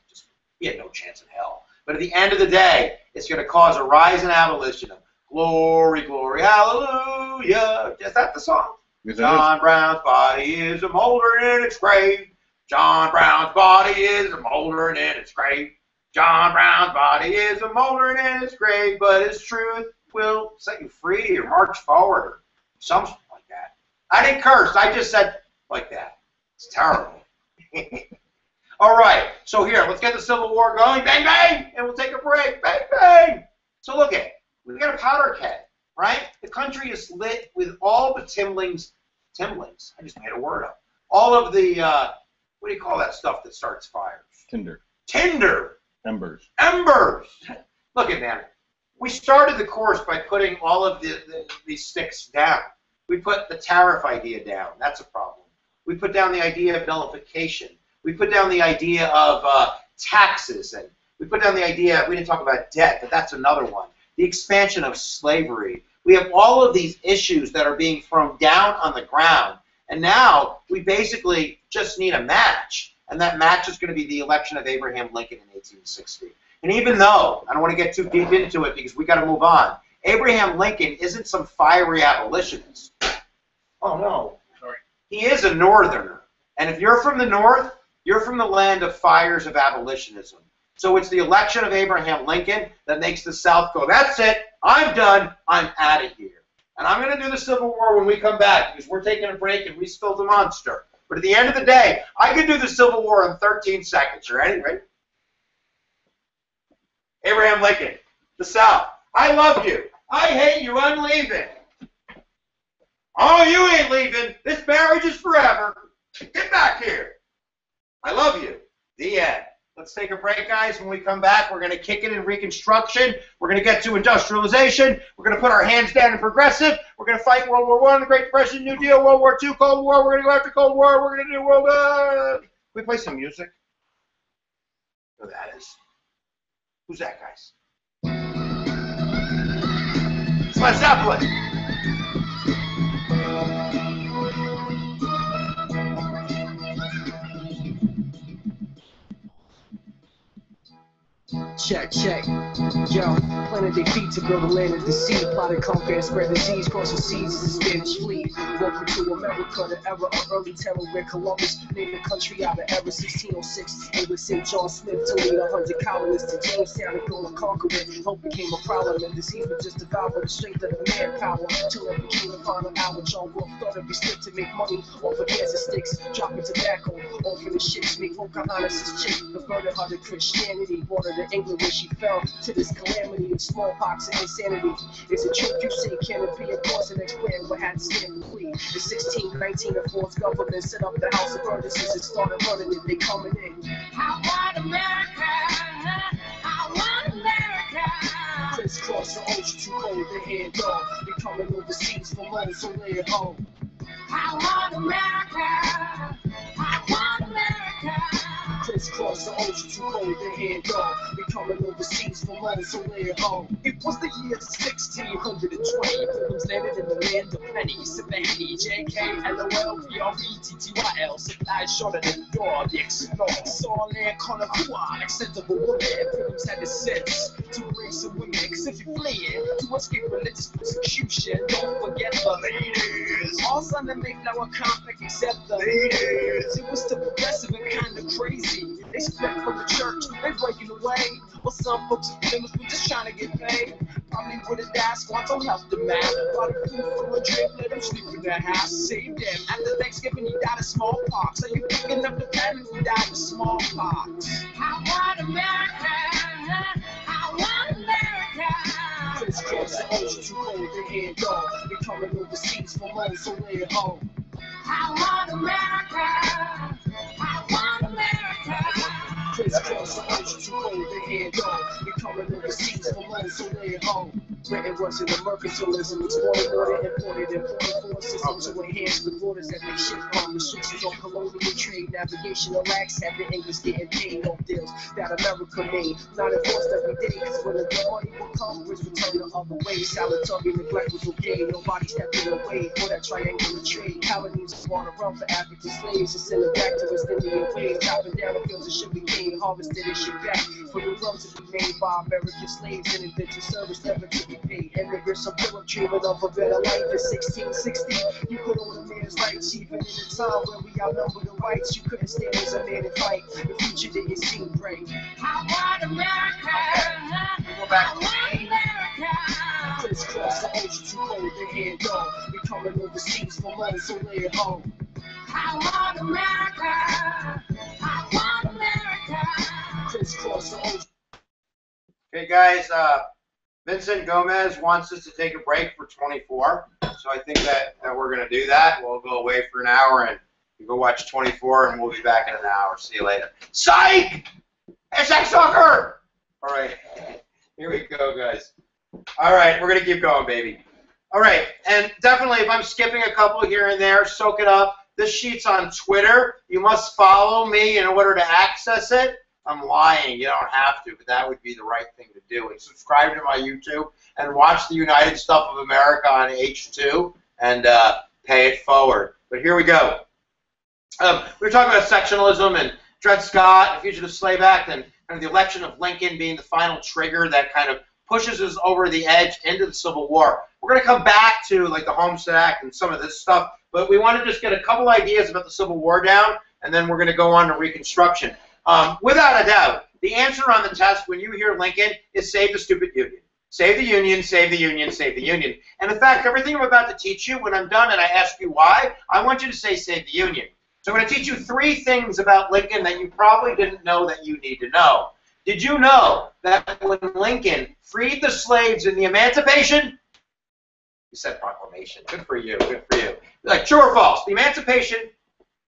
He had no chance in hell. But at the end of the day, it's going to cause a rise in abolition. Glory, glory, hallelujah. Is that the song? Yes, John Brown's body is a moldering in its grave. John Brown's body is a moldering in its grave. John Brown's body is a moldering in its grave, but his truth will set you free or march forward or something like that. I didn't curse. I just said like that. It's terrible. All right. So here, let's get the Civil War going. Bang, bang. And we'll take a break. Bang, bang. So look at it. We got a powder keg, right? The country is lit with all the timblings. Timblings? I just made a word up. All of the, what do you call that stuff that starts fires? Tinder. Tinder. Embers. Embers. Look at man. We started the course by putting all of these sticks down. We put the tariff idea down. That's a problem. We put down the idea of nullification. We put down the idea of taxes, and we put down the idea, we didn't talk about debt, but that's another one. The expansion of slavery. We have all of these issues that are being thrown down on the ground, and now we basically just need a match, and that match is going to be the election of Abraham Lincoln in 1860. And even though, I don't want to get too deep into it because we got to move on, Abraham Lincoln isn't some fiery abolitionist. Oh, no. Sorry. He is a northerner, and if you're from the north, you're from the land of fires of abolitionism. So it's the election of Abraham Lincoln that makes the South go, that's it, I'm done, I'm out of here. And I'm going to do the Civil War when we come back because we're taking a break and we spilled the monster. But at the end of the day, I can do the Civil War in 13 seconds. You ready? Ready? Abraham Lincoln, the South. I love you. I hate you. I'm leaving. Oh, you ain't leaving. This marriage is forever. Get back here. I love you. The end. Let's take a break, guys. When we come back, we're going to kick it in Reconstruction. We're going to get to industrialization. We're going to put our hands down in progressive. We're going to fight World War I, the Great Depression, New Deal, World War II, Cold War. We're going to go after Cold War. We're going to do World War. Can we play some music? Who that is? Who's that, guys? It's Led Zeppelin. Check, check. Yo, planted their feet to build a land of deceit. Plotted conquer and spread disease, crossing seas as the Spanish fleet. Welcome to America, the era of early terror where Columbus named the country out of era 1606. And with St. John Smith to lead 100 colonists to Jamestown and go and conquer it. Hope became a problem and disease was just devoured the strength of the manpower. Till it became the final hour. John Wolfe thought it'd be slick to make money off of cancer sticks. Dropping tobacco, offering the ships. Make Pocahontas' chick, converted her to Christianity. Brought her to England where she fell to this calamity of smallpox and insanity. Is it truth you say? Can it be a cause and explain what had to stand complete? In 1619, the Ford's government set up the House of Burgesses and started running it. They coming in. I want America. I want America. Crisscross the ocean, too cold to handle. They coming overseas from home, so lay at home. I want America. I want America. Crisscross the ocean, too cold to handle. We coming overseas from home, so lay at home. It was the year 1620. Pilgrims landed in the land of plenty. Savannah, J.K., L.O.L., P.R.E.T.T.Y.L. Supplies shorter than door. The explorer saw land Konakua, acceptable woman. Pilgrims had the sense to bring some women, cause if you're fleeing to escape religious persecution, don't forget the ladies. All Sun and Mayflower compact except the ladies. It was still progressive and kinda crazy. They split from the church, they breaking away. But some folks and famous were just trying to get paid. Probably would've died, squad don't help them out. Bought a food for a drink, let them sleep in their house. Save them. After Thanksgiving, he died of smallpox. Are you picking up the pattern? He died of smallpox. I want America. I want America. Crisscross the ocean, too cold to handle. They coming overseas from home, so lay at home. I want America. I want America. Crisscross the ocean, too cold to handle. They coming overseas from home, so lay at home. Britain was in the mercantilism, exporting water, imported systems to enhance the borders that they ship from. Restrictions on colonial trade, navigation relax, have the English getting paid on deals that America made. Not enforced every day, cause when the money will come, which will turn the other way. Salutary neglect was okay, nobody stepping away for that triangular trade. Paladins brought around for African slaves and send it back to West Indian ways. Chopping down the fields of sugar cane, harvested and shipped back for the rum to be made by American slaves and indentured service never to be paid. Immigrants of Europe dreaming of a better life in 1660. You could own a man's rights, even in a time where we outnumber the whites. You couldn't stand as a man and fight. The future didn't seem bright. I want America. Go back. I want America. Crisscross the ocean, too cold to handle. We coming overseas from home, so lay at home. I want America. I want America. Crisscross the ocean. Okay, guys, Vincent Gomez wants us to take a break for 24, so I think that we're going to do that. We'll go away for an hour and you go watch 24, and we'll be back in an hour. See you later. Psych! Hashtag soccer! All right, here we go, guys. All right, we're going to keep going, baby. All right, and definitely if I'm skipping a couple here and there, soak it up. This sheet's on Twitter. You must follow me in order to access it. I'm lying. You don't have to, but that would be the right thing to do. And subscribe to my YouTube and watch the United Stuff of America on H2 and pay it forward. But here we go. We were talking about sectionalism and Dred Scott, the Fugitive Slave Act, and kind of the election of Lincoln being the final trigger that kind of pushes us over the edge into the Civil War. We're going to come back to like the Homestead Act and some of this stuff, but we want to just get a couple ideas about the Civil War down, and then we're going to go on to Reconstruction. Without a doubt, the answer on the test when you hear Lincoln is save the stupid Union. Save the Union, save the Union, save the Union. And in fact, everything I'm about to teach you, when I'm done and I ask you why, I want you to say save the Union. So I'm going to teach you 3 things about Lincoln that you probably didn't know that you need to know. Did you know that when Lincoln freed the slaves in the Emancipation, you said proclamation. Good for you, good for you. Like, true or false? The Emancipation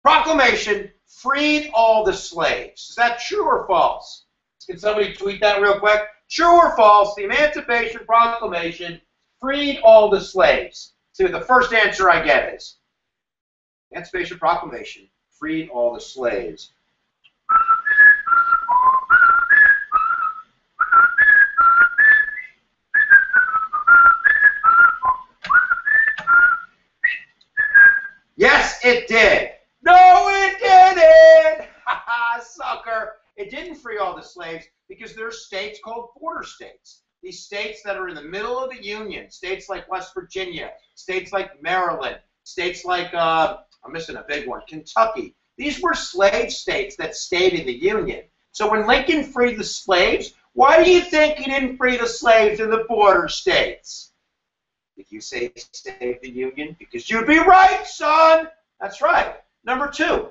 Proclamation freed all the slaves. Is that true or false? Can somebody tweet that real quick? True or false? The Emancipation Proclamation freed all the slaves. See what the first answer I get is. Emancipation Proclamation freed all the slaves. Yes, it did. No, it didn't. Ha ha, sucker. It didn't free all the slaves because there's states called border states. These states that are in the middle of the Union, states like West Virginia, states like Maryland, states like, I'm missing a big one, Kentucky. These were slave states that stayed in the Union. So when Lincoln freed the slaves, why do you think he didn't free the slaves in the border states? Did you say save the Union? Because you'd be right, son. That's right. Number two,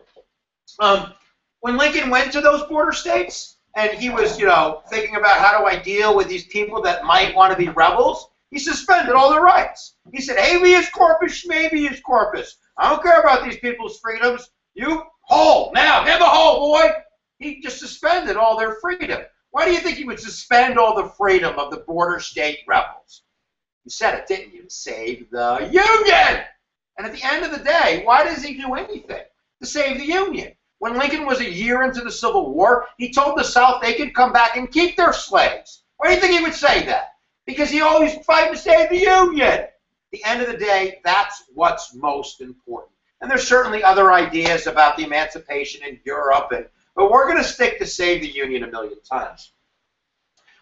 when Lincoln went to those border states and he was, thinking about how do I deal with these people that might want to be rebels, he suspended all their rights. He said, habeas corpus, habeas corpus. I don't care about these people's freedoms. You hold now. Give a hold, boy. He just suspended all their freedom. Why do you think he would suspend all the freedom of the border state rebels? You said it, didn't you? Save the Union! And at the end of the day, why does he do anything to save the Union? When Lincoln was a year into the Civil War, he told the South they could come back and keep their slaves. Why do you think he would say that? Because he always fight to save the Union. At the end of the day, that's what's most important. And there's certainly other ideas about the emancipation in Europe, but we're going to stick to save the Union a million times.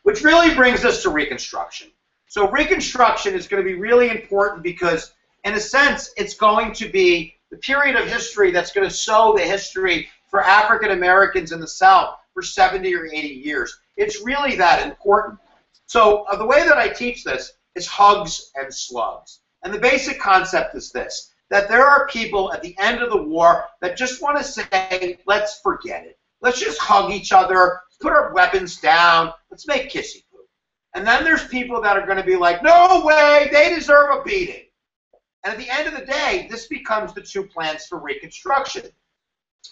Which really brings us to Reconstruction. So Reconstruction is going to be really important because, in a sense, it's going to be the period of history that's going to sow the history for African Americans in the South for 70 or 80 years. It's really that important. So the way that I teach this is hugs and slugs. And the basic concept is this, that there are people at the end of the war that just want to say, let's forget it. Let's just hug each other, put our weapons down, let's make kissy poo. And then there's people that are going to be like, no way, they deserve a beating. And at the end of the day, this becomes the two plans for Reconstruction.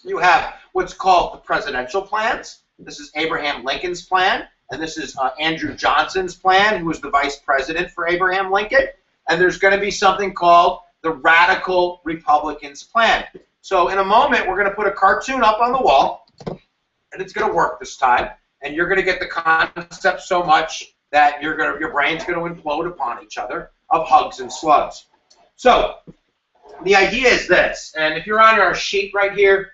You have what's called the presidential plans. This is Abraham Lincoln's plan, and this is Andrew Johnson's plan, who was the vice president for Abraham Lincoln. And there's going to be something called the Radical Republicans' plan. So in a moment, we're going to put a cartoon up on the wall, and it's going to work this time. And you're going to get the concept so much that your brain's going to implode upon each other of hugs and slugs. So the idea is this, and if you're on our sheet right here,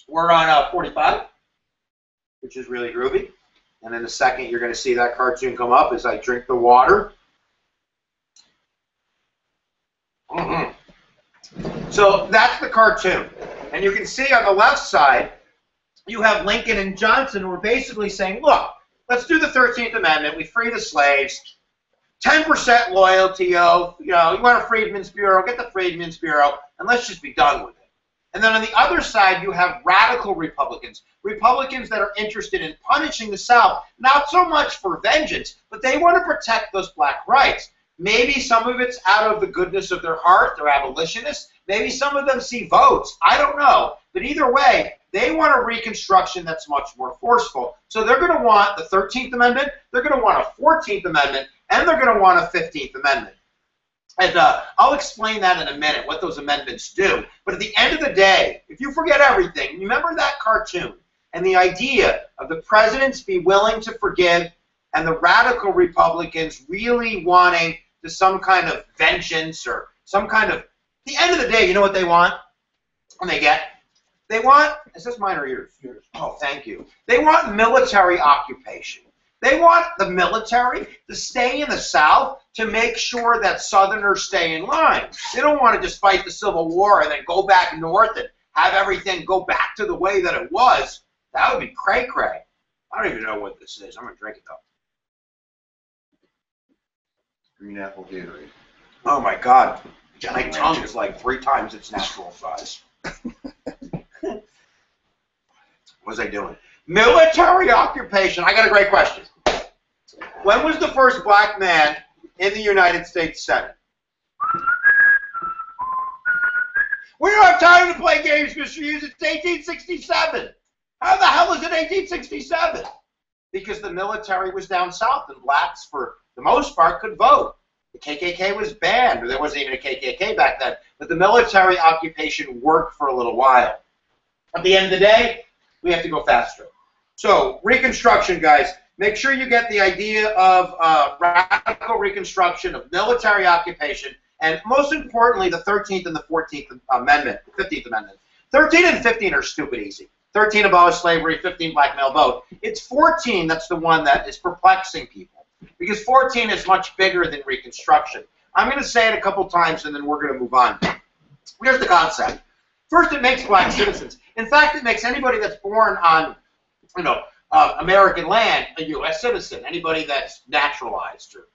we're on 45, which is really groovy. And in a second, you're going to see that cartoon come up as I drink the water. So that's the cartoon. And you can see on the left side, you have Lincoln and Johnson who are basically saying, look, let's do the 13th Amendment. We free the slaves. 10% loyalty oath. You want a Freedmen's Bureau, get the Freedmen's Bureau, and let's just be done with it. And then on the other side, you have radical Republicans, Republicans that are interested in punishing the South, not so much for vengeance, but they want to protect those black rights. Maybe some of it's out of the goodness of their heart, they're abolitionists. Maybe some of them see votes. I don't know. But either way, they want a Reconstruction that's much more forceful. So they're going to want the 13th Amendment, they're going to want a 14th Amendment, and they're going to want a 15th Amendment. And I'll explain that in a minute, what those amendments do. But at the end of the day, if you forget everything, remember that cartoon and the idea of the presidents be willing to forgive and the radical Republicans really wanting to some kind of vengeance or some kind of... At the end of the day, you know what they want? And they get? They want... Is this mine or yours? Yours. Oh, thank you. They want military occupation. They want the military to stay in the South to make sure that Southerners stay in line. They don't want to just fight the Civil War and then go back north and have everything go back to the way that it was. That would be cray-cray. I don't even know what this is. I'm going to drink it, though. Green apple Gatorade. Oh, my God. My tongue is like 3 times its natural size. What was I doing? Military occupation. I got a great question. When was the first black man in the United States Senate? We don't have time to play games, Mr. Hughes. It's 1867. How the hell is it 1867? Because the military was down south and blacks, for the most part, could vote. The KKK was banned, or there wasn't even a KKK back then, but the military occupation worked for a little while. At the end of the day, we have to go faster. So, Reconstruction, guys, make sure you get the idea of radical Reconstruction, of military occupation, and most importantly, the 13th and the 14th Amendment, the 15th Amendment. 13 and 15 are stupid easy. 13 abolish slavery, 15 black male vote. It's 14 that's the one that is perplexing people, because 14 is much bigger than Reconstruction. I'm going to say it a couple times and then we're going to move on. Here's the concept. First, it makes black citizens. In fact, it makes anybody that's born on, American land a U.S. citizen. Anybody that's naturalized or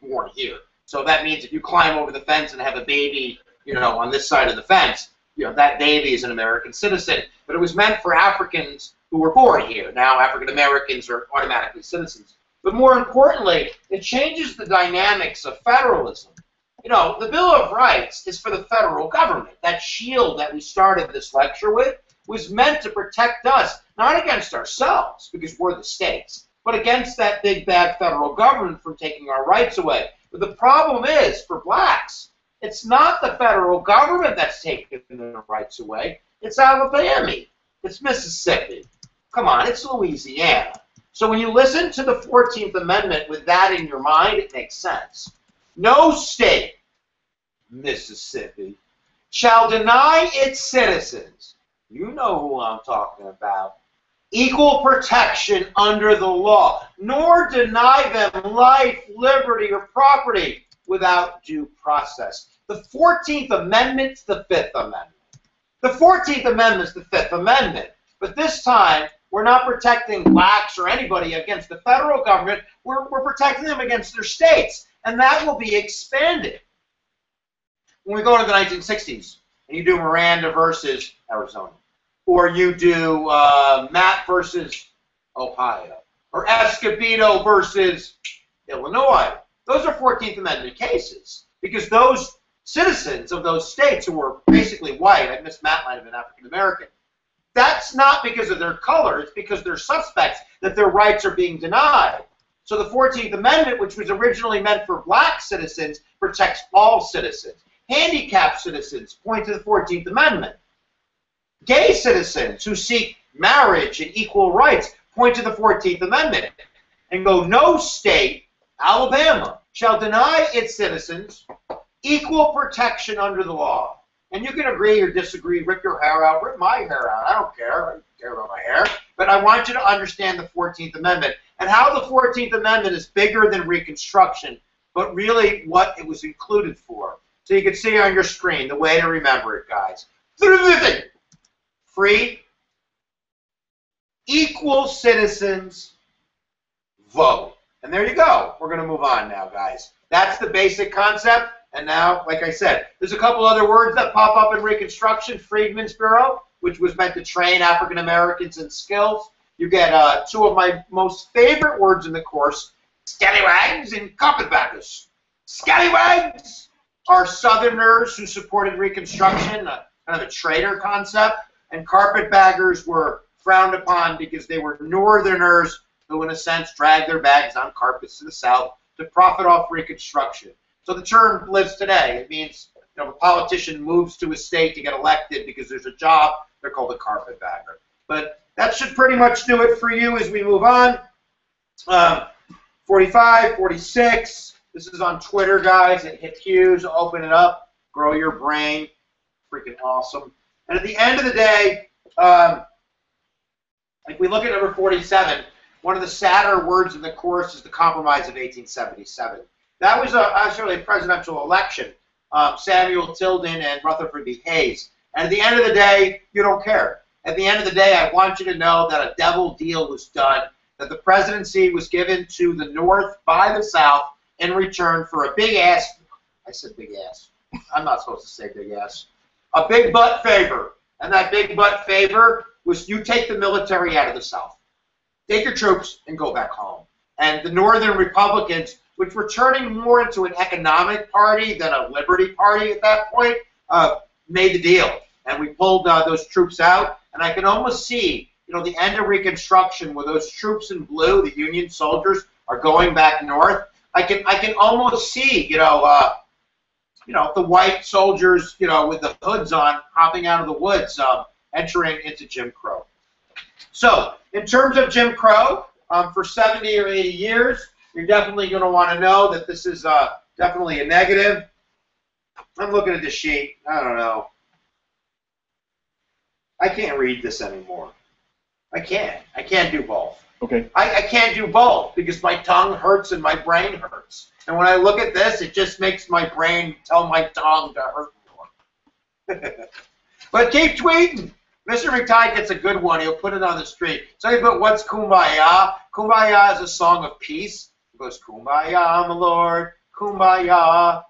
born here. So that means if you climb over the fence and have a baby, on this side of the fence, that baby is an American citizen. But it was meant for Africans who were born here. Now African Americans are automatically citizens. But more importantly, it changes the dynamics of federalism. The Bill of Rights is for the federal government. That shield that we started this lecture with was meant to protect us, not against ourselves, because we're the states, but against that big bad federal government from taking our rights away. But the problem is, for blacks, it's not the federal government that's taking their rights away. It's Alabama. It's Mississippi. Come on, it's Louisiana. So when you listen to the 14th Amendment with that in your mind, it makes sense. No state, Mississippi, shall deny its citizens, you know who I'm talking about, equal protection under the law, nor deny them life, liberty, or property without due process. The 14th Amendment's the 5th Amendment. The 14th Amendment's the 5th Amendment. But this time, we're not protecting blacks or anybody against the federal government. We're protecting them against their states. And that will be expanded. When we go to the 1960s, and you do Miranda versus Arizona, or you do Matt versus Ohio, or Escobedo versus Illinois, those are 14th Amendment cases, because those citizens of those states who were basically white, I missed Matt might have been African American, that's not because of their color, it's because they're suspects that their rights are being denied. So the 14th Amendment, which was originally meant for black citizens, protects all citizens. Handicapped citizens point to the 14th Amendment. Gay citizens who seek marriage and equal rights point to the 14th Amendment and go, no state, Alabama, shall deny its citizens equal protection under the law. And you can agree or disagree, rip your hair out, rip my hair out. I don't care. I don't care about my hair. But I want you to understand the 14th Amendment and how the 14th Amendment is bigger than Reconstruction, but really what it was included for. So you can see on your screen the way to remember it, guys. Free, equal citizens, vote. And there you go. We're going to move on now, guys. That's the basic concept. And now, like I said, there's a couple other words that pop up in Reconstruction. Freedmen's Bureau, which was meant to train African Americans in skills. You get two of my most favorite words in the course, scallywags and carpetbaggers. Scallywags are Southerners who supported Reconstruction, kind of a traitor concept, and carpetbaggers were frowned upon because they were Northerners who, in a sense, dragged their bags on carpets to the South to profit off Reconstruction. So the term lives today. It means a politician moves to a state to get elected because there's a job. They're called a carpetbagger. But that should pretty much do it for you as we move on. 45, 46. This is on Twitter, guys. Hit Hughes. Open it up. Grow your brain. Freaking awesome. And at the end of the day, if we look at number 47, one of the sadder words in the course is the Compromise of 1877. That was actually a presidential election. Samuel Tilden and Rutherford B. Hayes. And at the end of the day, you don't care. At the end of the day, I want you to know that a devil deal was done, that the presidency was given to the North by the South in return for a big ass, I said big ass, I'm not supposed to say big ass, a big butt favor. And that big butt favor was you take the military out of the South. Take your troops and go back home. And the Northern Republicans, which were turning more into an economic party than a liberty party at that point, made the deal, and we pulled those troops out, and I can almost see, you know, the end of Reconstruction where those troops in blue, the Union soldiers, are going back north. I can almost see, you know, the white soldiers, you know, with the hoods on, hopping out of the woods, entering into Jim Crow. So, in terms of Jim Crow, for 70 or 80 years, you're definitely going to want to know that this is definitely a negative. I'm looking at the sheet. I don't know. I can't read this anymore. I can't. I can't do both. Okay. I can't do both because my tongue hurts and my brain hurts. And when I look at this, it just makes my brain tell my tongue to hurt more. But keep tweeting. Mr. McTide gets a good one. He'll put it on the street. So he put, what's Kumbaya? Kumbaya is a song of peace. He goes, Kumbaya, my Lord, Kumbaya,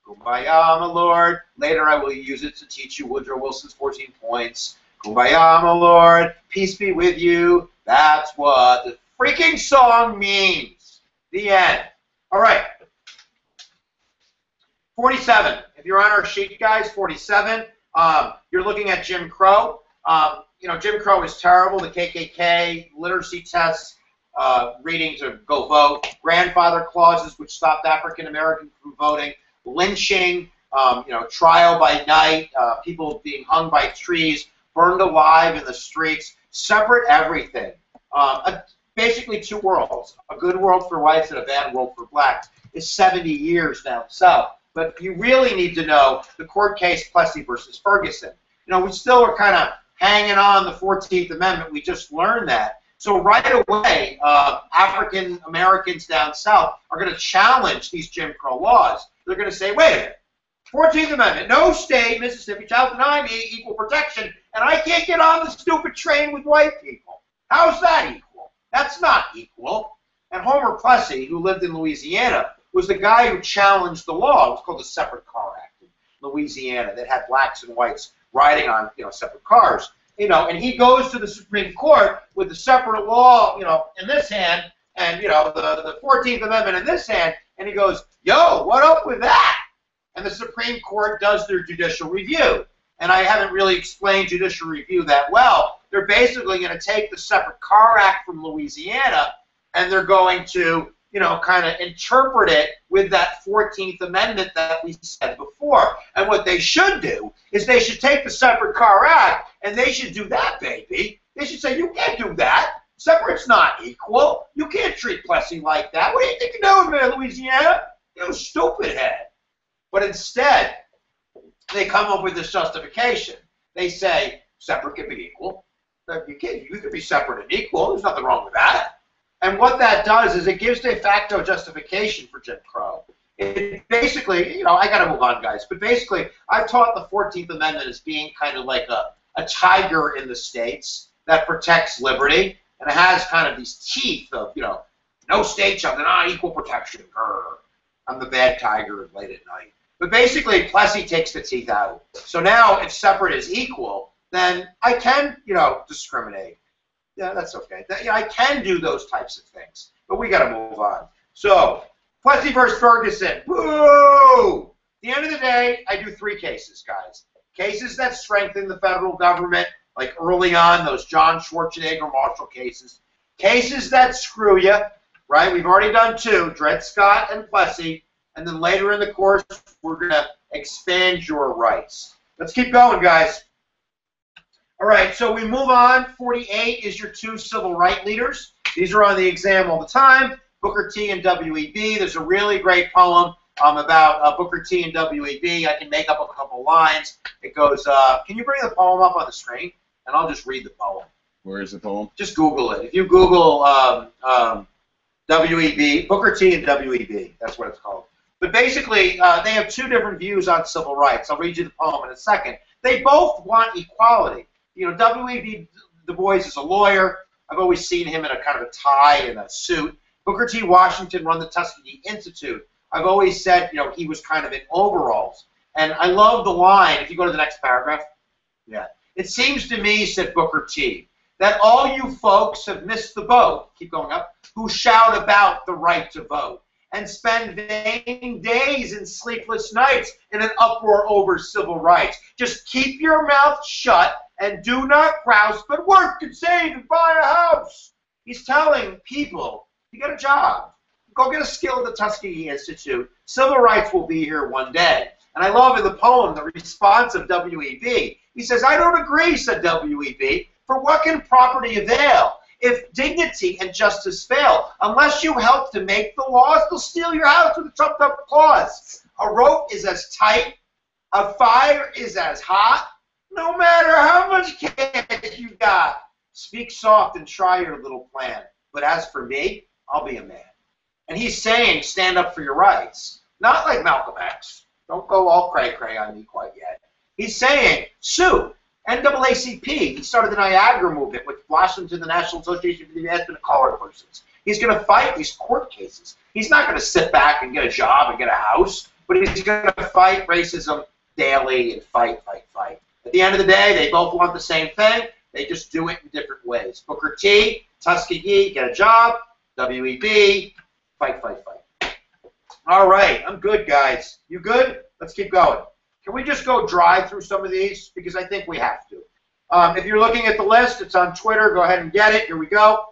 Kumbaya, my Lord. Later I will use it to teach you Woodrow Wilson's 14 points. Kumbaya, my Lord, peace be with you. That's what the freaking song means. The end. All right. 47. If you're on our sheet, guys, 47. You're looking at Jim Crow. You know, Jim Crow is terrible. The KKK, literacy tests, reading to go vote, grandfather clauses which stopped African Americans from voting, lynching, you know, trial by night, people being hung by trees, burned alive in the streets, separate everything. Basically two worlds, a good world for whites and a bad world for blacks. Is 70 years now. So, but you really need to know the court case Plessy versus Ferguson. You know, we still are kind of hanging on the 14th Amendment. We just learned that. So right away, African Americans down south are going to challenge these Jim Crow laws. They're going to say, wait a minute, 14th Amendment, no state, Mississippi, shall deny me equal protection, and I can't get on the stupid train with white people. How's that equal? That's not equal. And Homer Plessy, who lived in Louisiana, was the guy who challenged the law. It was called the Separate Car Act in Louisiana that had blacks and whites riding on, you know, separate cars. You know, and he goes to the Supreme Court with the separate law, you know, in this hand, and, you know, the 14th Amendment in this hand, and he goes, yo, what up with that? And the Supreme Court does their judicial review. And I haven't really explained judicial review that well. They're basically going to take the Separate Car Act from Louisiana, and they're going to, you know, kind of interpret it with that 14th Amendment that we said before. And what they should do is they should take the Separate Car Act, and they should do that, baby. They should say, you can't do that. Separate's not equal. You can't treat Plessy like that. What do you think you're doing, man, Louisiana? You stupid head. But instead, they come up with this justification. They say, separate can be equal. You can be separate and equal. There's nothing wrong with that. And what that does is it gives de facto justification for Jim Crow. It basically, you know, I got to move on, guys, but basically I've taught the 14th Amendment as being kind of like a tiger in the states that protects liberty, and it has kind of these teeth of, you know, no state shall deny equal protection. Grr. I'm the bad tiger late at night. But basically, Plessy takes the teeth out. So now if separate is equal, then I can, you know, discriminate. Yeah, that's okay. Yeah, I can do those types of things. But we got to move on. So, Plessy versus Ferguson. Woo! At the end of the day, I do three cases, guys. Cases that strengthen the federal government, like early on, those John Schwarzenegger Marshall cases. Cases that screw you, right? We've already done two, Dred Scott and Plessy. And then later in the course, we're going to expand your rights. Let's keep going, guys. All right, so we move on. 48 is your two civil rights leaders. These are on the exam all the time. Booker T and W.E.B. There's a really great poem about Booker T and W.E.B. I can make up a couple lines. It goes, can you bring the poem up on the screen? And I'll just read the poem. Where is the poem? Just Google it. If you Google W.E.B., Booker T and W.E.B., that's what it's called. But basically, they have two different views on civil rights. I'll read you the poem in a second. They both want equality. You know, W.E.B. Du Bois is a lawyer. I've always seen him in a kind of a tie and a suit. Booker T. Washington run the Tuskegee Institute. I've always said, you know, he was kind of in overalls. And I love the line, if you go to the next paragraph. Yeah. It seems to me, said Booker T., that all you folks have missed the boat, keep going up, who shout about the right to vote. and spend vain days and sleepless nights in an uproar over civil rights. Just keep your mouth shut and do not grouse, but work and save and buy a house. He's telling people, you get a job. Go get a skill at the Tuskegee Institute. Civil rights will be here one day. And I love in the poem the response of W.E.B. He says, I don't agree, said W.E.B., for what can property avail? If dignity and justice fail, unless you help to make the laws, they'll steal your house with a trumped-up clause. A rope is as tight, a fire is as hot, no matter how much cash you got. Speak soft and try your little plan. But as for me, I'll be a man. And he's saying, stand up for your rights. Not like Malcolm X. Don't go all cray-cray on me quite yet. He's saying, sue. NAACP, he started the Niagara movement, which blossomed into the National Association for the Advancement of Colored Persons. He's going to fight these court cases. He's not going to sit back and get a job and get a house, but he's going to fight racism daily and fight. At the end of the day, they both want the same thing. They just do it in different ways. Booker T, Tuskegee, get a job. W.E.B., fight. All right, I'm good, guys. You good? Let's keep going. Can we just go drive through some of these? Because I think we have to. If you're looking at the list, it's on Twitter. Go ahead and get it. Here we go.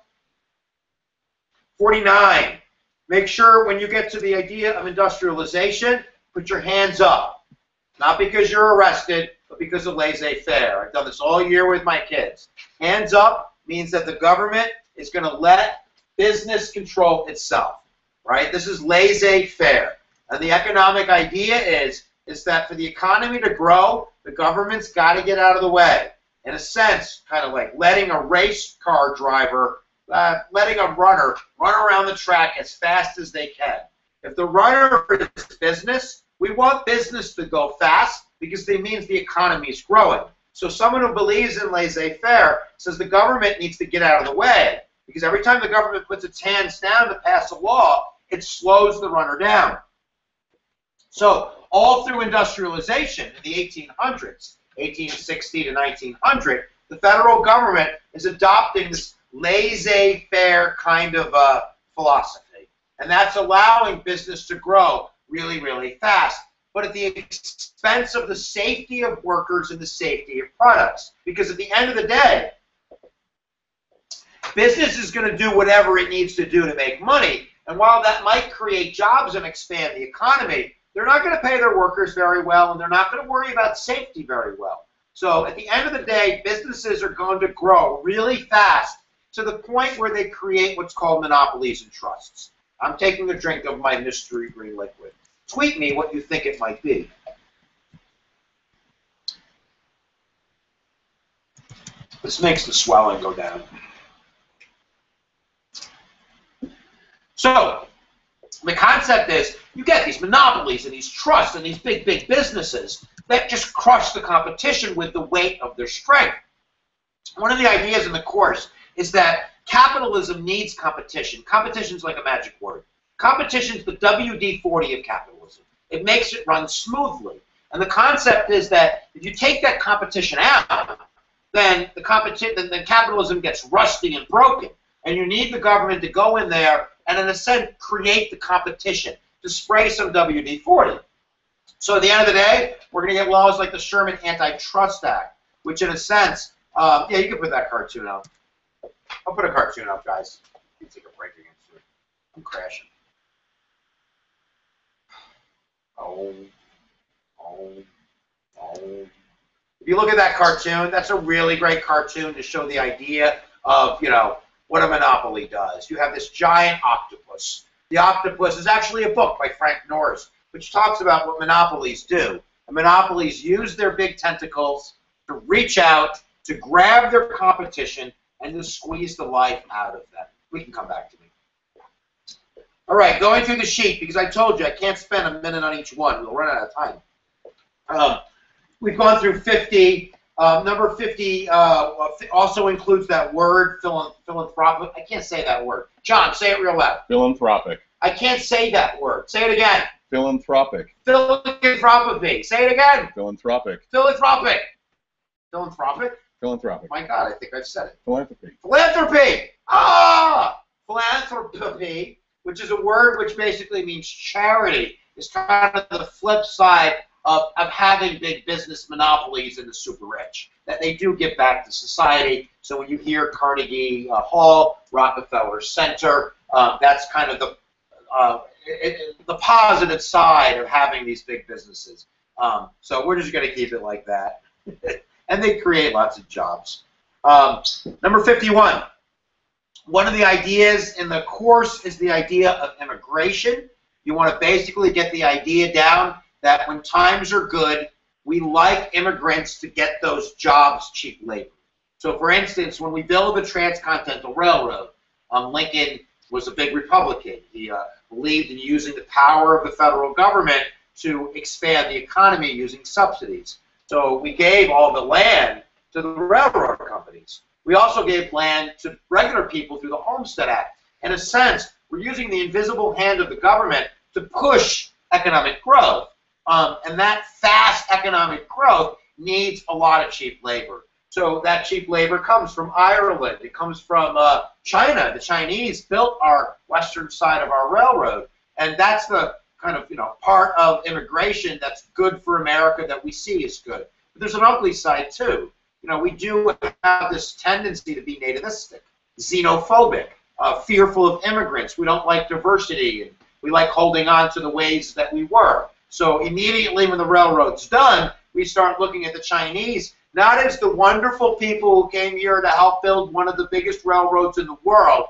49. Make sure when you get to the idea of industrialization, put your hands up. Not because you're arrested, but because of laissez-faire. I've done this all year with my kids. Hands up means that the government is going to let business control itself. Right? This is laissez-faire. And the economic idea is that for the economy to grow, the government's got to get out of the way. In a sense, kind of like letting a race car driver, letting a runner run around the track as fast as they can. If the runner is business, we want business to go fast because it means the economy is growing. So someone who believes in laissez-faire says the government needs to get out of the way because every time the government puts its hands down to pass a law, it slows the runner down. So all through industrialization in the 1800s, 1860 to 1900, the federal government is adopting this laissez-faire kind of philosophy. And that's allowing business to grow really, really fast, but at the expense of the safety of workers and the safety of products. Because at the end of the day, business is going to do whatever it needs to do to make money. And while that might create jobs and expand the economy, they're not going to pay their workers very well, and they're not going to worry about safety very well. So at the end of the day, businesses are going to grow really fast to the point where they create what's called monopolies and trusts. I'm taking a drink of my mystery green liquid. Tweet me what you think it might be. This makes the swelling go down. So the concept is you get these monopolies and these trusts and these big businesses that just crush the competition with the weight of their strength. One of the ideas in the course is that capitalism needs competition. Competition is like a magic word. Competition is the WD-40 of capitalism. It makes it run smoothly. And the concept is that if you take that competition out, then capitalism gets rusty and broken. And you need the government to go in there and, in a sense, create the competition to spray some WD-40. So at the end of the day, we're going to get laws like the Sherman Antitrust Act, which in a sense, yeah, you can put that cartoon up. I'll put a cartoon up, guys. Let's take a break against it. I'm crashing. Oh. If you look at that cartoon, that's a really great cartoon to show the idea of, what a monopoly does. You have this giant octopus. The octopus is actually a book by Frank Norris, which talks about what monopolies do. And monopolies use their big tentacles to reach out, to grab their competition, and to squeeze the life out of them. We can come back to me. All right, going through the sheet, because I told you I can't spend a minute on each one. We'll run out of time. We've gone through 50. Number 50 also includes that word, philanthropic. I can't say that word. John, say it real loud. Philanthropic. I can't say that word. Say it again. Philanthropic. Philanthropy. Say it again. Philanthropic. Philanthropic. Philanthropic? Philanthropic. My God, I think I've said it. Philanthropy. Philanthropy. Ah! Philanthropy which is a word which basically means charity. It's kind of the flip side of having big business monopolies and the super rich, that they do give back to society. So when you hear Carnegie Hall, Rockefeller Center, that's kind of the positive side of having these big businesses. So we're just going to keep it like that. And they create lots of jobs. Number 51. One of the ideas in the course is the idea of immigration. You want to basically get the idea down that when times are good, we like immigrants to get those jobs, cheap labor. So for instance, when we built the Transcontinental Railroad, Lincoln was a big Republican. He believed in using the power of the federal government to expand the economy using subsidies. So we gave all the land to the railroad companies. We also gave land to regular people through the Homestead Act. In a sense, we're using the invisible hand of the government to push economic growth. And that fast economic growth needs a lot of cheap labor. So that cheap labor comes from Ireland. It comes from China. The Chinese built our western side of our railroad. And that's the kind of, part of immigration that's good for America that we see is good. But there's an ugly side too. We do have this tendency to be nativistic, xenophobic, fearful of immigrants. We don't like diversity, and we like holding on to the ways that we were. So immediately when the railroad's done, we start looking at the Chinese not as the wonderful people who came here to help build one of the biggest railroads in the world,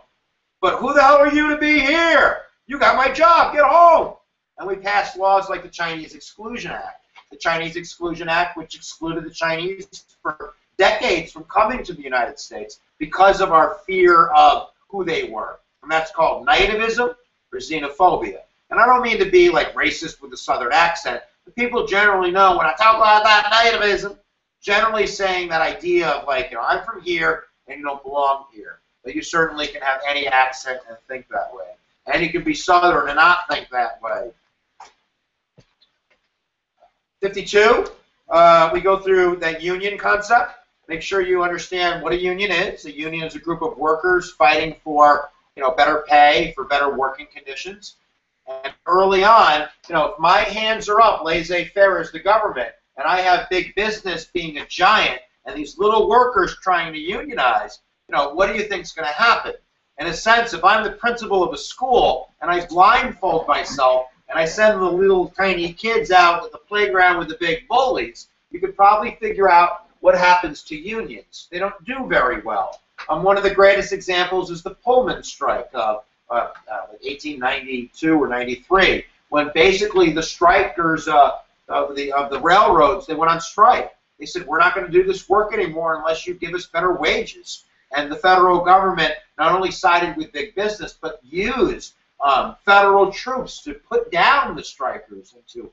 but who the hell are you to be here? You got my job, get home. And we passed laws like the Chinese Exclusion Act. The Chinese Exclusion Act, which excluded the Chinese for decades from coming to the United States because of our fear of who they were. And that's called nativism or xenophobia. And I don't mean to be like racist with a southern accent, but people generally know when I talk about that nativism, generally saying that idea of like, I'm from here and you don't belong here. But you certainly can have any accent and think that way. And you can be southern and not think that way. 52, we go through that union concept. Make sure you understand what a union is. A union is a group of workers fighting for better pay, for better working conditions. And early on, if my hands are up, laissez-faire is the government, and I have big business being a giant, and these little workers trying to unionize, what do you think is going to happen? In a sense, if I'm the principal of a school and I blindfold myself and I send the little tiny kids out at the playground with the big bullies, you could probably figure out what happens to unions. They don't do very well. One of the greatest examples is the Pullman strike of 1892 or 93, when basically the strikers of the railroads, they went on strike. They said, we're not going to do this work anymore unless you give us better wages. And the federal government not only sided with big business, but used federal troops to put down the strikers and to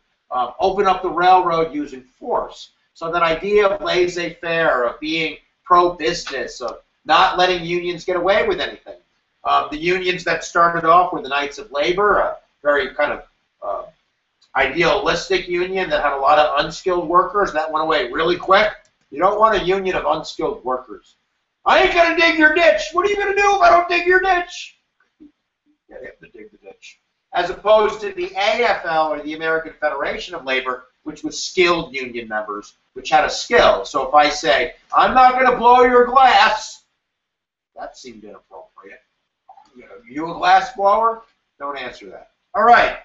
open up the railroad using force. So that idea of laissez-faire, of being pro-business, of not letting unions get away with anything. The unions that started off were the Knights of Labor, a very kind of idealistic union that had a lot of unskilled workers. That went away really quick. You don't want a union of unskilled workers. I ain't going to dig your ditch. What are you going to do if I don't dig your ditch? Yeah, they have to dig the ditch. As opposed to the AFL, or the American Federation of Labor, which was skilled union members, which had a skill. So if I say, I'm not going to blow your glass, that seemed inappropriate. You a glass blower? Don't answer that. All right.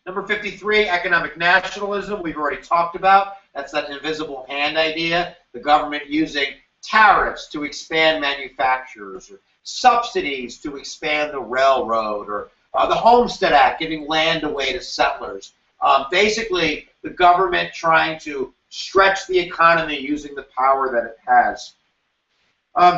Number 53, economic nationalism, we've already talked about. That's that invisible hand idea. The government using tariffs to expand manufacturers, or subsidies to expand the railroad, or the Homestead Act giving land away to settlers. Basically, the government trying to stretch the economy using the power that it has.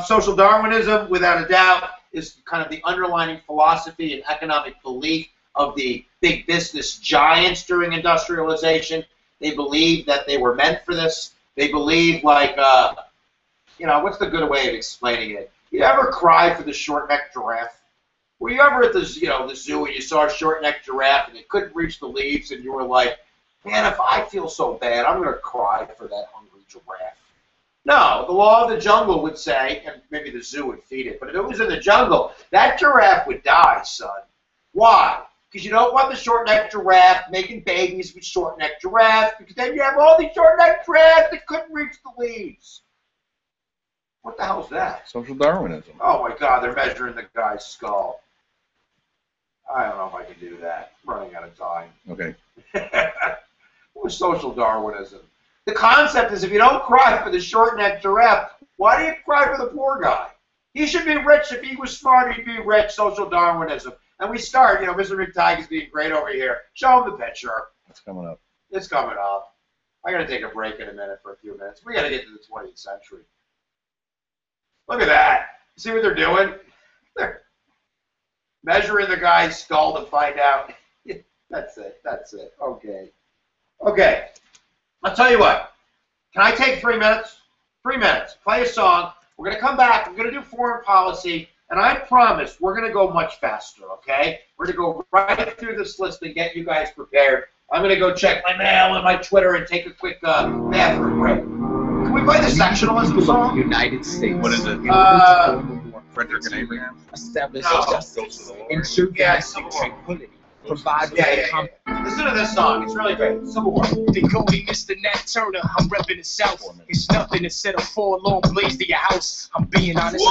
Social Darwinism, without a doubt, is kind of the underlying philosophy and economic belief of the big business giants during industrialization. They believed that they were meant for this. They believed, like, what's the good way of explaining it? You ever cry for the short-necked giraffe? Were you ever at the zoo and you saw a short-necked giraffe and it couldn't reach the leaves and you were like, man, if I feel so bad, I'm going to cry for that hungry giraffe. No, the law of the jungle would say, and maybe the zoo would feed it, but if it was in the jungle, that giraffe would die, son. Why? Because you don't want the short-necked giraffe making babies with short-necked giraffes, because then you have all these short-necked giraffes that couldn't reach the leaves. What the hell is that? Social Darwinism. Oh my God, they're measuring the guy's skull. I don't know if I can do that. I'm running out of time. Okay. What was social Darwinism? The concept is if you don't cry for the short-necked giraffe, why do you cry for the poor guy? He should be rich. If he was smart, he'd be rich. Social Darwinism. And we start, you know, Mr. McTighe is being great over here. Show him the picture. It's coming up. It's coming up. I got to take a break in a minute for a few minutes. We got to get to the 20th century. Look at that. See what they're doing? They're measuring the guy's skull to find out. That's it. That's it. Okay. Okay. I'll tell you what. Can I take 3 minutes? 3 minutes. Play a song. We're going to come back. We're going to do foreign policy. And I promise we're going to go much faster, okay? We're going to go right through this list and get you guys prepared. I'm going to go check my mail and my Twitter and take a quick bathroom break. Can we play the sectionalism song? United States. What is it? Frederick and Abraham? Establish No. justice, ensure Yes. domestic tranquility, provide Yeah. Listen to this song. It's really great. Civil War. They call me Mr. Nat Turner. I'm repping the South. It's nothing to set a 4 long blaze to your house. I'm being honest.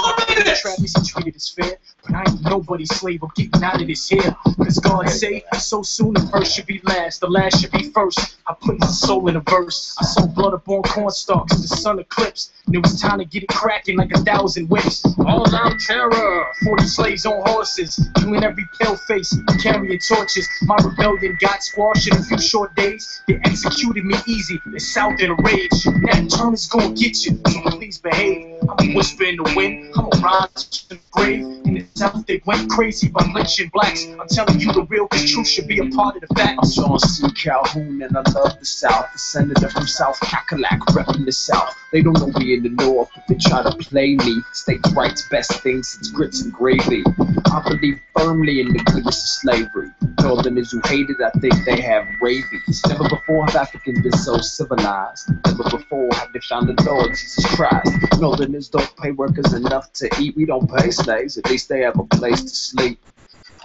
Travis, he treated us fair. But I ain't nobody's slave. I'm getting out of this here. Cause God say, so soon the first should be last. The last should be first. I put my soul in a verse. I sold blood upon cornstalks. The sun eclipsed. And it was time to get it cracking like 1,000 whips. All out terror. 40 slaves on horses. Doing every pale face. Carrying torches. My rebellion got squashed in a few short days. They executed me easy. The South in a rage. That Turner's gonna get you. So please behave. I'm a whisper in the wind. I'm a rise to the grave. In the South they went crazy by lynching blacks. I'm telling you the real, cause truth should be a part of the fact. I'm John C. Calhoun and I love the South. The senator from South Cackalack, repping the South. They don't know me in the North, but they try to play me. States' rights, best things since grits and gravy. I believe firmly in the goodness of slavery. Northerners who hate it, I think they have rabies. Never before have Africans been so civilized. Never before have they found the Lord Jesus Christ. Northerners don't pay workers enough to eat. We don't pay slaves, at least they have a place to sleep.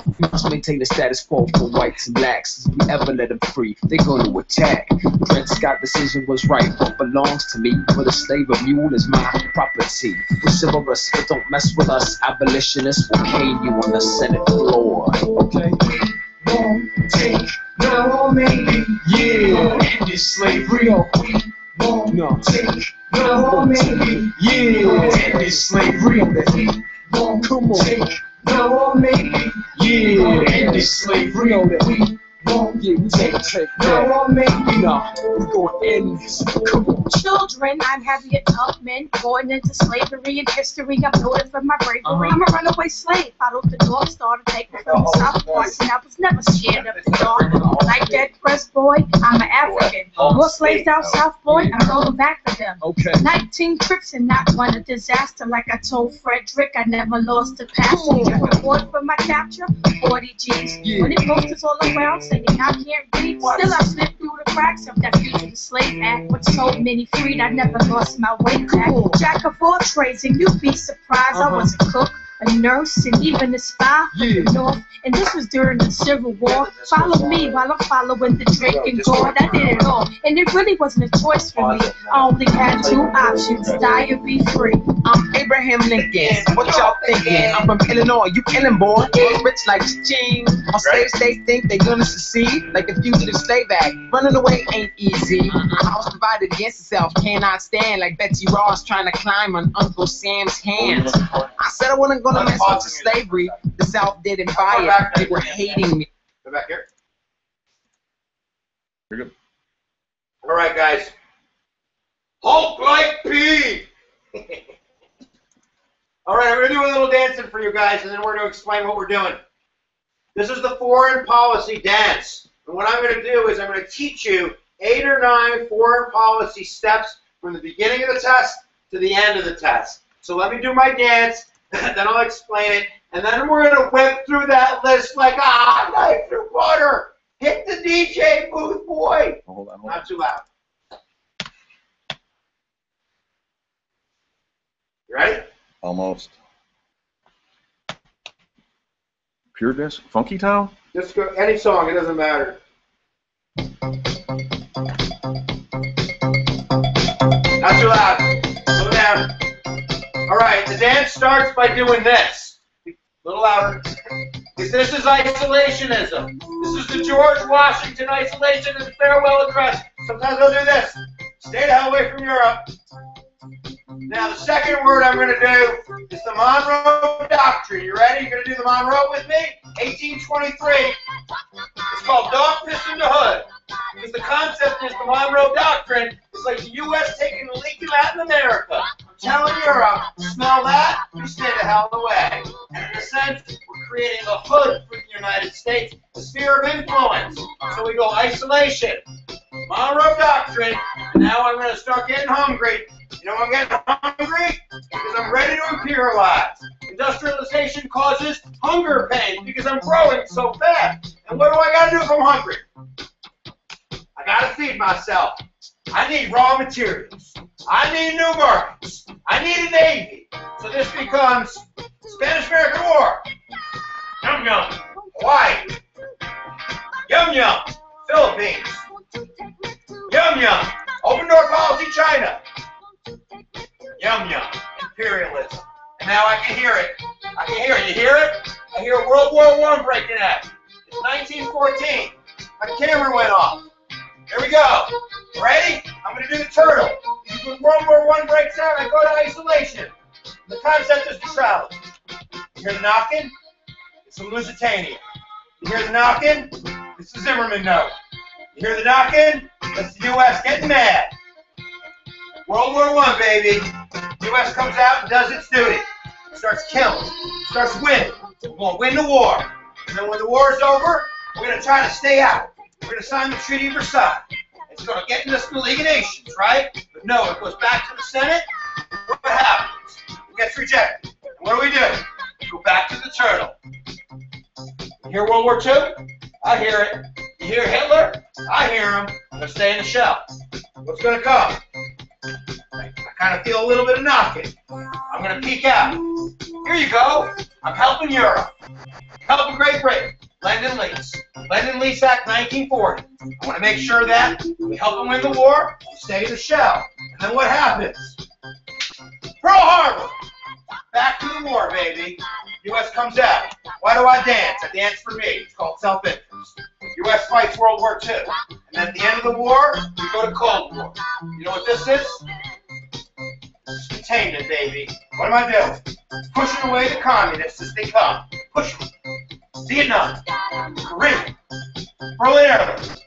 We must maintain the status quo for whites and blacks. If we ever let them free, they're going to attack. Dred Scott's decision was right. What belongs to me, but a slave, a mule is my property. We're chivalrous, but don't mess with us. Abolitionists will cane you on the Senate floor. Okay? Won't take no or maybe. Yeah. End this slavery. We won't take no or maybe. Yeah. End this slavery. We won't take no or maybe. Yeah. End this slavery. We won't take no or maybe. Nah, we're going to end this. Come on. Children, I'm Harriet Tubman, born into slavery and history. I'm noted for my bravery. I'm a runaway slave, followed the North Star to take me from the South Force, and I was never scared of the dark. Like that press boy, I'm an African. More slaves down South, boy, I'm going back to them. Okay. 19 trips and not one a disaster. Like I told Frederick, I never lost a passenger. Reward for my capture, 40 G's. When it posters all around saying I can't read, still I slip through the cracks of that Fugitive Slave Act, which so many freed. I never lost my way back. Jack of all trades, and you'd be surprised I was a cook, a nurse, and even a spy for the North. And this was during the Civil War. Follow me while I'm following the Drake and God. I did it all, and it really wasn't a choice for me. I only had 2 options: die or be free. I'm Abraham Lincoln. What y'all thinking? I'm from Illinois. You killing, boy. Rich like Ching. On slaves, they think they gonna succeed. Like the Fugitive Slave Act. Running away ain't easy. A house divided against itself cannot stand. Like Betsy Ross trying to climb on Uncle Sam's hands. I said I wasn't gonna mess with the slavery. The South didn't buy it. They were hating me. Go back here. Very good. All right, guys. Hulk like Pete. All right, I'm going to do a little dancing for you guys, and then we're going to explain what we're doing. This is the foreign policy dance. And what I'm going to do is I'm going to teach you 8 or 9 foreign policy steps from the beginning of the test to the end of the test. So let me do my dance, then I'll explain it, and then we're going to whip through that list like a knife through butter. Hit the DJ booth, boy. Hold on. Not too loud. You ready? Almost. Pure Disc? Funky Town? Just go any song, it doesn't matter. Not too loud. Slow down. All right, the dance starts by doing this. A little louder. Because this is isolationism. This is the George Washington isolationist farewell address. Sometimes I'll do this. Stay the hell away from Europe. Now, the second word I'm going to do is the Monroe Doctrine. You ready? You're going to do the Monroe with me? 1823. It's called Dog Piss in the Hood. Because the concept is the Monroe Doctrine is like the U.S. taking a leak in Latin America. Telling Europe, smell that, you stay the hell away. And in a sense, we're creating a hood for the United States, a sphere of influence. So we go isolation, Monroe Doctrine, and now I'm going to start getting hungry. You know I'm getting hungry? Because I'm ready to imperialize. Industrialization causes hunger pains because I'm growing so fast. And what do I got to do if I'm hungry? I got to feed myself. I need raw materials. I need new markets. I need a navy. So this becomes Spanish-American War. Yum yum. Hawaii. Yum yum. Philippines. Yum yum. Open door policy China. Yum yum. Imperialism. And now I can hear it. I can hear it. You hear it? I hear World War I breaking out. It's 1914. My camera went off. Here we go. Ready? I'm going to do the turtle. When World War I breaks out, I go to isolation. The concept is neutrality. You hear the knocking? It's from Lusitania. You hear the knocking? It's the Zimmerman note. You hear the knocking? That's the U.S. getting mad. World War I, baby. The U.S. comes out and does its duty. It starts killing. It starts winning. We're going to win the war. And then when the war is over, we're going to try to stay out. We're going to sign the Treaty of Versailles. It's going to get us to the League of Nations, right? But no, it goes back to the Senate. What happens? It gets rejected. And what do? We go back to the turtle. You hear World War II? I hear it. You hear Hitler? I hear him. I'm going to stay in the shell. What's going to come? I kind of feel a little bit of knocking. I'm going to peek out. Here you go. I'm helping Europe. Helping Great Britain. Lend-Lease. Lend-Lease Act 1940. I want to make sure that we help them win the war, we stay in the shell. And then what happens? Pearl Harbor! Back to the war, baby. U.S. comes out. Why do I dance? I dance for me. It's called self-interest. U.S. fights World War II. And then at the end of the war, we go to Cold War. You know what this is? Containment, baby. What am I doing? Pushing away the communists as they come. Push them. Vietnam, Korea, Berlin Airlines,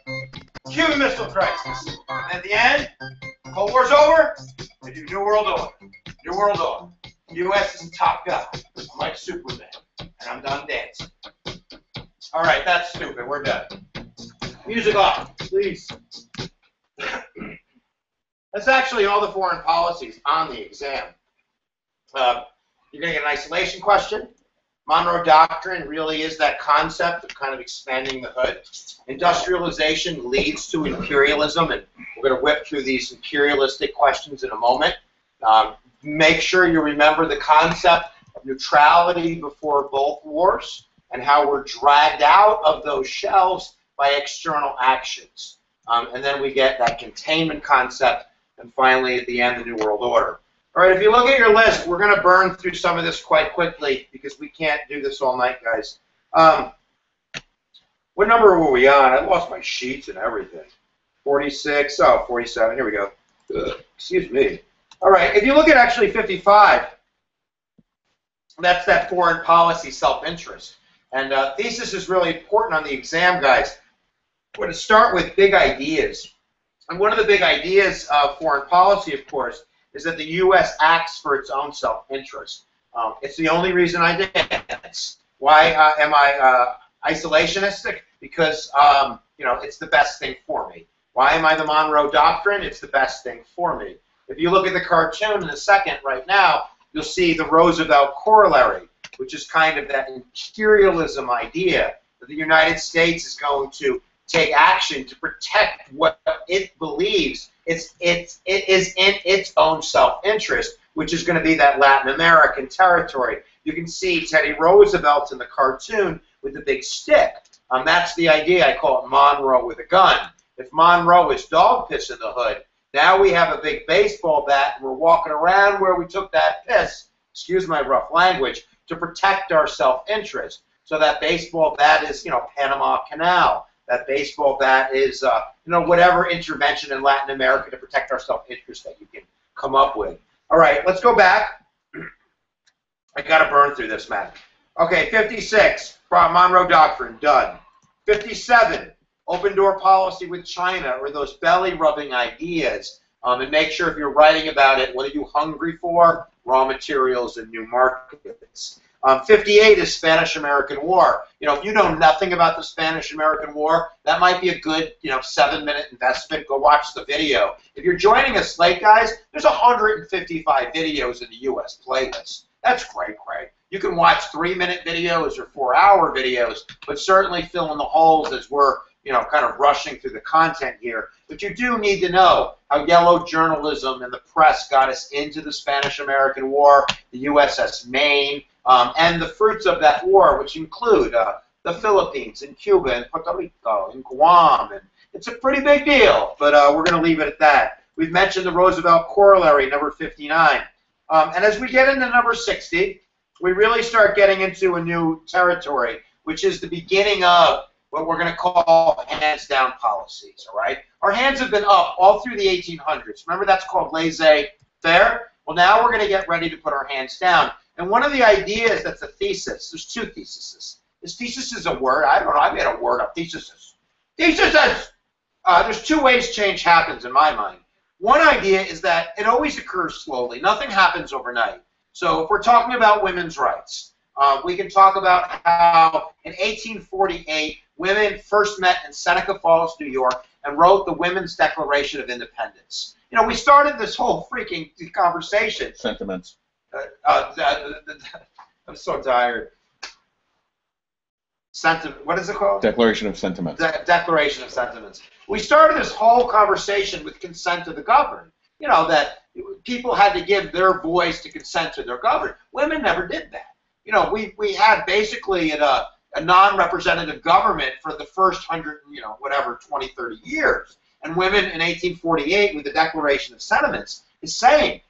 Cuban Missile Crisis. And at the end, Cold War's over, we do New World Order. New World Order. The U.S. is the top guy. I'm like Superman, and I'm done dancing. All right, that's stupid. We're done. Music off, please. That's actually all the foreign policies on the exam. You're going to get an isolation question. Monroe Doctrine really is that concept of kind of expanding the hood. Industrialization leads to imperialism, and we're going to whip through these imperialistic questions in a moment. Make sure you remember the concept of neutrality before both wars and how we're dragged out of those shells by external actions. And then we get that containment concept, and finally, at the end, the New World Order. All right, if you look at your list, we're going to burn through some of this quite quickly because we can't do this all night, guys. What number were we on? I lost my sheets and everything. 46, oh, 47, here we go. Excuse me. All right, if you look at actually 55, that's that foreign policy self-interest. And thesis is really important on the exam, guys. We're going to start with big ideas. And one of the big ideas of foreign policy, of course, is that the U.S. acts for its own self-interest. It's the only reason I dance. Why am I isolationistic? Because you know, it's the best thing for me. Why am I the Monroe Doctrine? It's the best thing for me. If you look at the cartoon in a second right now, you'll see the Roosevelt corollary, which is kind of that imperialism idea that the United States is going to take action to protect what it believes it is in its own self-interest, which is going to be that Latin American territory. You can see Teddy Roosevelt in the cartoon with the big stick. That's the idea. I call it Monroe with a gun. If Monroe is dog piss in the hood, now we have a big baseball bat and we're walking around where we took that piss, excuse my rough language, to protect our self-interest. So that baseball bat is, Panama Canal. That baseball bat is, whatever intervention in Latin America to protect our self-interest that you can come up with. All right, let's go back. I got to burn through this, man. Okay, 56, Monroe Doctrine, done. 57, open door policy with China, or those belly-rubbing ideas. And make sure if you're writing about it, what are you hungry for? Raw materials and new markets. 58 is Spanish-American War. If you know nothing about the Spanish-American War, that might be a good, 7-minute investment. Go watch the video. If you're joining us late, guys, there's 155 videos in the U.S. playlist. That's great. You can watch 3-minute videos or 4-hour videos, but certainly fill in the holes as we're, kind of rushing through the content here. But you do need to know how yellow journalism and the press got us into the Spanish-American War, the USS Maine, and the fruits of that war, which include the Philippines and Cuba and Puerto Rico and Guam. And it's a pretty big deal, but we're going to leave it at that. We've mentioned the Roosevelt Corollary, number 59. And as we get into number 60, we really start getting into a new territory, which is the beginning of what we're going to call hands-down policies, all right? Our hands have been up all through the 1800s. Remember, that's called laissez-faire? Well, now we're going to get ready to put our hands down. And one of the ideas that's a thesis, there's two theses. This thesis is a word. I don't know. I made a word up. Theses. Theses! There's two ways change happens in my mind. One idea is that it always occurs slowly. Nothing happens overnight. So if we're talking about women's rights, we can talk about how in 1848, women first met in Seneca Falls, New York, and wrote the Women's Declaration of Independence. We started this whole freaking conversation. Sentiments. I'm so tired. What is it called? Declaration of Sentiments. Declaration of Sentiments. We started this whole conversation with consent of the governed. That people had to give their voice to consent to their governed. Women never did that. We had basically a non-representative government for the first 100, 20, 30 years. And women in 1848 with the Declaration of Sentiments is saying,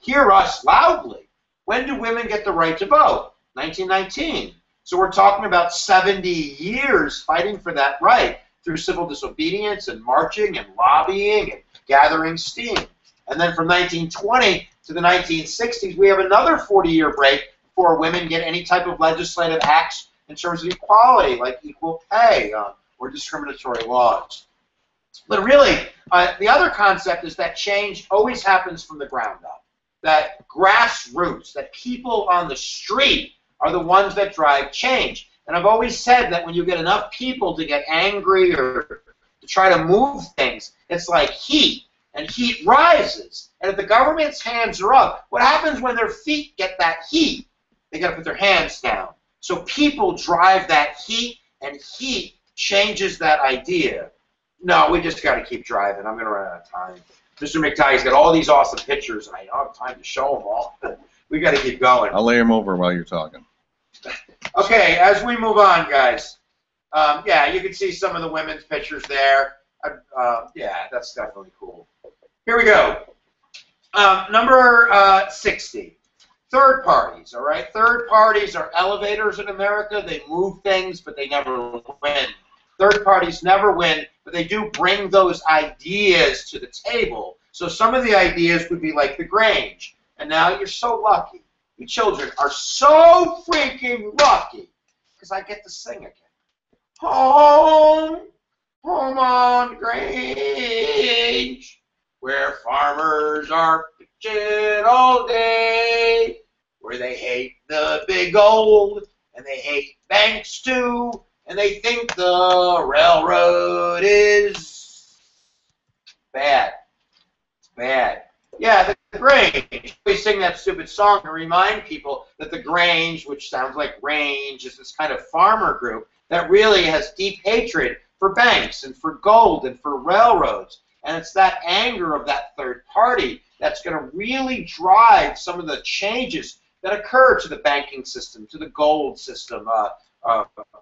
hear us loudly. When do women get the right to vote? 1919. So we're talking about 70 years fighting for that right through civil disobedience and marching and lobbying and gathering steam. And then from 1920 to the 1960s, we have another 40-year break before women get any type of legislative acts in terms of equality, like equal pay or discriminatory laws. But really, the other concept is that change always happens from the ground up. That grassroots, that people on the street are the ones that drive change. And I've always said that when you get enough people to get angry or to try to move things, it's like heat, and heat rises. And if the government's hands are up, what happens when their feet get that heat? They got to put their hands down. So people drive that heat, and heat changes that idea. No, we just got to keep driving. I'm going to run out of time. Mr. McTighe's got all these awesome pictures, and I don't have time to show them all. We got to keep going. I'll lay them over while you're talking. Okay, as we move on, guys. Yeah, you can see some of the women's pictures there. Yeah, that's definitely cool. Here we go. Number 60. Third parties, all right? Third parties are elevators in America. They move things, but they never win. Third parties never win, but they do bring those ideas to the table. So some of the ideas would be like the Grange. And now you're so lucky. You children are so freaking lucky because I get to sing again. Home, home on Grange, where farmers are pitching all day, where they hate the big gold and they hate banks too, and they think the railroad is bad. It's bad. Yeah, the Grange. We sing that stupid song to remind people that the Grange, which sounds like range, is this kind of farmer group that really has deep hatred for banks and for gold and for railroads. And it's that anger of that third party that's going to really drive some of the changes that occur to the banking system, to the gold system,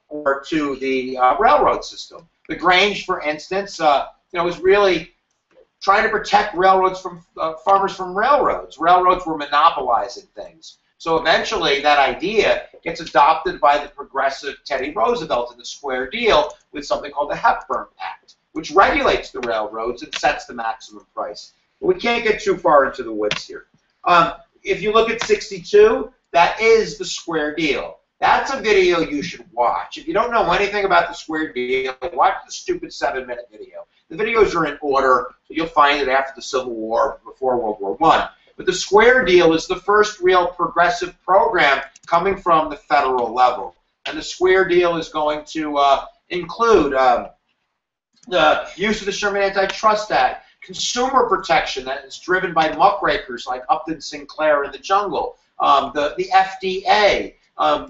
or to the railroad system. The Grange, for instance, was really trying to protect railroads from farmers from railroads. Railroads were monopolizing things. So eventually that idea gets adopted by the progressive Teddy Roosevelt in the Square Deal with something called the Hepburn Act, which regulates the railroads and sets the maximum price. But we can't get too far into the woods here. If you look at 62, that is the Square Deal. That's a video you should watch. If you don't know anything about the Square Deal, watch the stupid 7-minute video. The videos are in order, so you'll find it after the Civil War, before World War I. But the Square Deal is the first real progressive program coming from the federal level. And the Square Deal is going to include the use of the Sherman Antitrust Act, consumer protection that is driven by muckrakers like Upton Sinclair in the jungle, the FDA,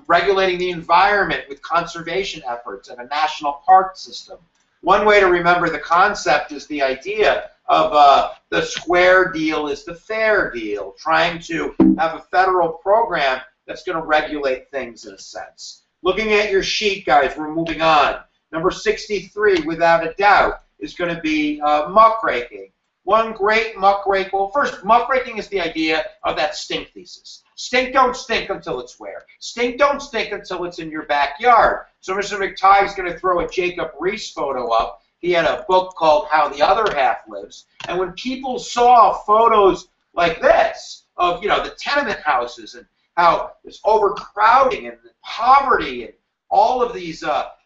regulating the environment with conservation efforts and a national park system. One way to remember the concept is the idea of the Square Deal is the fair deal, trying to have a federal program that's going to regulate things in a sense. Looking at your sheet, guys, we're moving on. Number 63, without a doubt, is going to be muckraking. One great muckrake, well, first, muckraking is the idea of that stink thesis. Stink don't stink until it's where? Stink don't stink until it's in your backyard. So Mr. McTighe is going to throw a Jacob Riis photo up. He had a book called How the Other Half Lives. And when people saw photos like this of, the tenement houses and how there's overcrowding and poverty and all of these,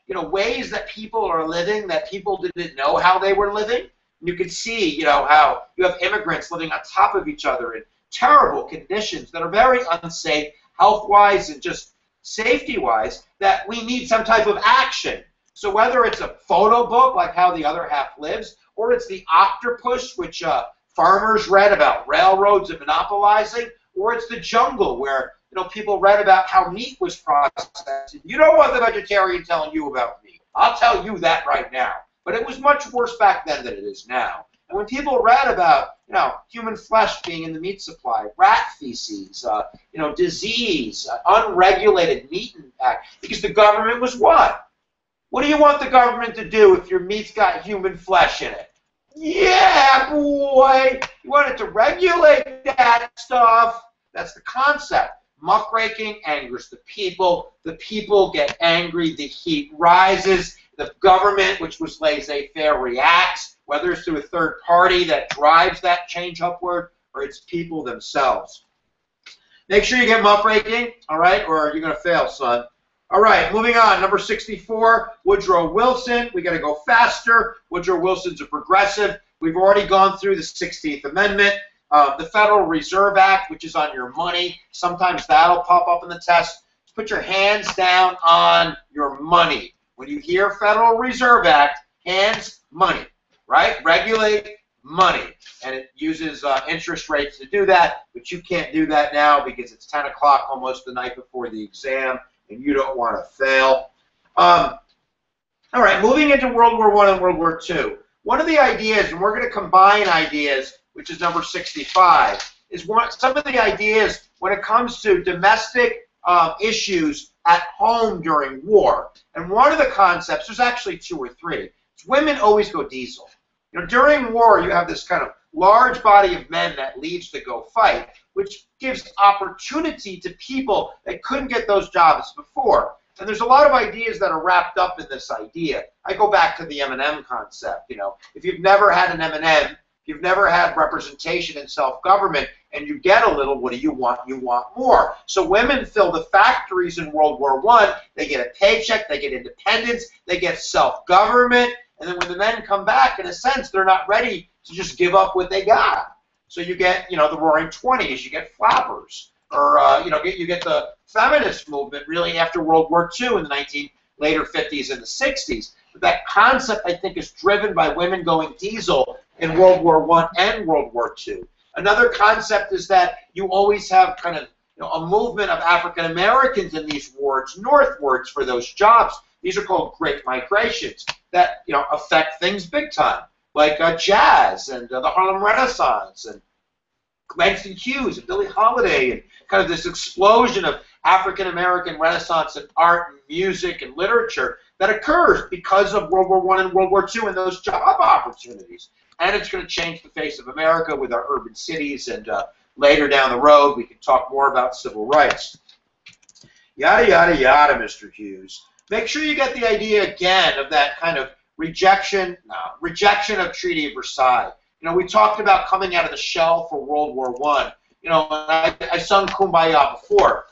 ways that people are living that people didn't know how they were living, you could see, how you have immigrants living on top of each other in terrible conditions that are very unsafe, health-wise and just safety-wise, that we need some type of action. So whether it's a photo book like How the Other Half Lives, or it's the Octopus, which farmers read about railroads and monopolizing, or it's The Jungle, where people read about how meat was processed. You don't want the vegetarian telling you about meat. I'll tell you that right now. But it was much worse back then than it is now. And when people read about, human flesh being in the meat supply, rat feces, disease, unregulated meat impact, because the government was what? What do you want the government to do if your meat's got human flesh in it? Yeah, boy! You want it to regulate that stuff. That's the concept. Muckraking angers the people get angry, the heat rises, the government, which was laissez-faire, reacts, whether it's through a third party that drives that change upward, or it's people themselves. Make sure you get muckraking, all right, or you're going to fail, son. All right, moving on. Number 64, Woodrow Wilson. We got to go faster. Woodrow Wilson's a progressive. We've already gone through the 16th Amendment. The Federal Reserve Act, which is on your money. Sometimes that'll pop up in the test. Put your hands down on your money. When you hear Federal Reserve Act, hands, money, right? Regulate money. And it uses interest rates to do that, but you can't do that now because it's 10 o'clock almost the night before the exam, and you don't want to fail. All right, moving into World War I and World War II. One of the ideas, and we're going to combine ideas, which is number 65, is some of the ideas when it comes to domestic issues at home during war. And one of the concepts, there's actually 2 or 3, is women always go diesel. During war, you have this kind of large body of men that leaves to go fight, which gives opportunity to people that couldn't get those jobs before. And there's a lot of ideas that are wrapped up in this idea. I go back to the M&M concept. If you've never had an M&M, you've never had representation in self-government, and you get a little, what do you want? You want more. So women fill the factories in World War I. They get a paycheck. They get independence. They get self-government. And then when the men come back, in a sense, they're not ready to just give up what they got. So you get, the Roaring Twenties. You get flappers. Or, you get the feminist movement really after World War II in the later 50s and the 60s. But that concept, I think, is driven by women going diesel in World War I and World War II. Another concept is that you always have kind of a movement of African Americans in these wards northwards for those jobs. These are called Great Migrations that affect things big time. like jazz and the Harlem Renaissance and Langston Hughes and Billie Holiday, and kind of this explosion of African American Renaissance and art and music and literature that occurs because of World War I and World War II and those job opportunities. And it's going to change the face of America with our urban cities, and later down the road we can talk more about civil rights. Yada, yada, yada, Mr. Hughes. Make sure you get the idea again of that kind of rejection of Treaty of Versailles. You know, we talked about coming out of the shell for World War I. You know, I sung Kumbaya before,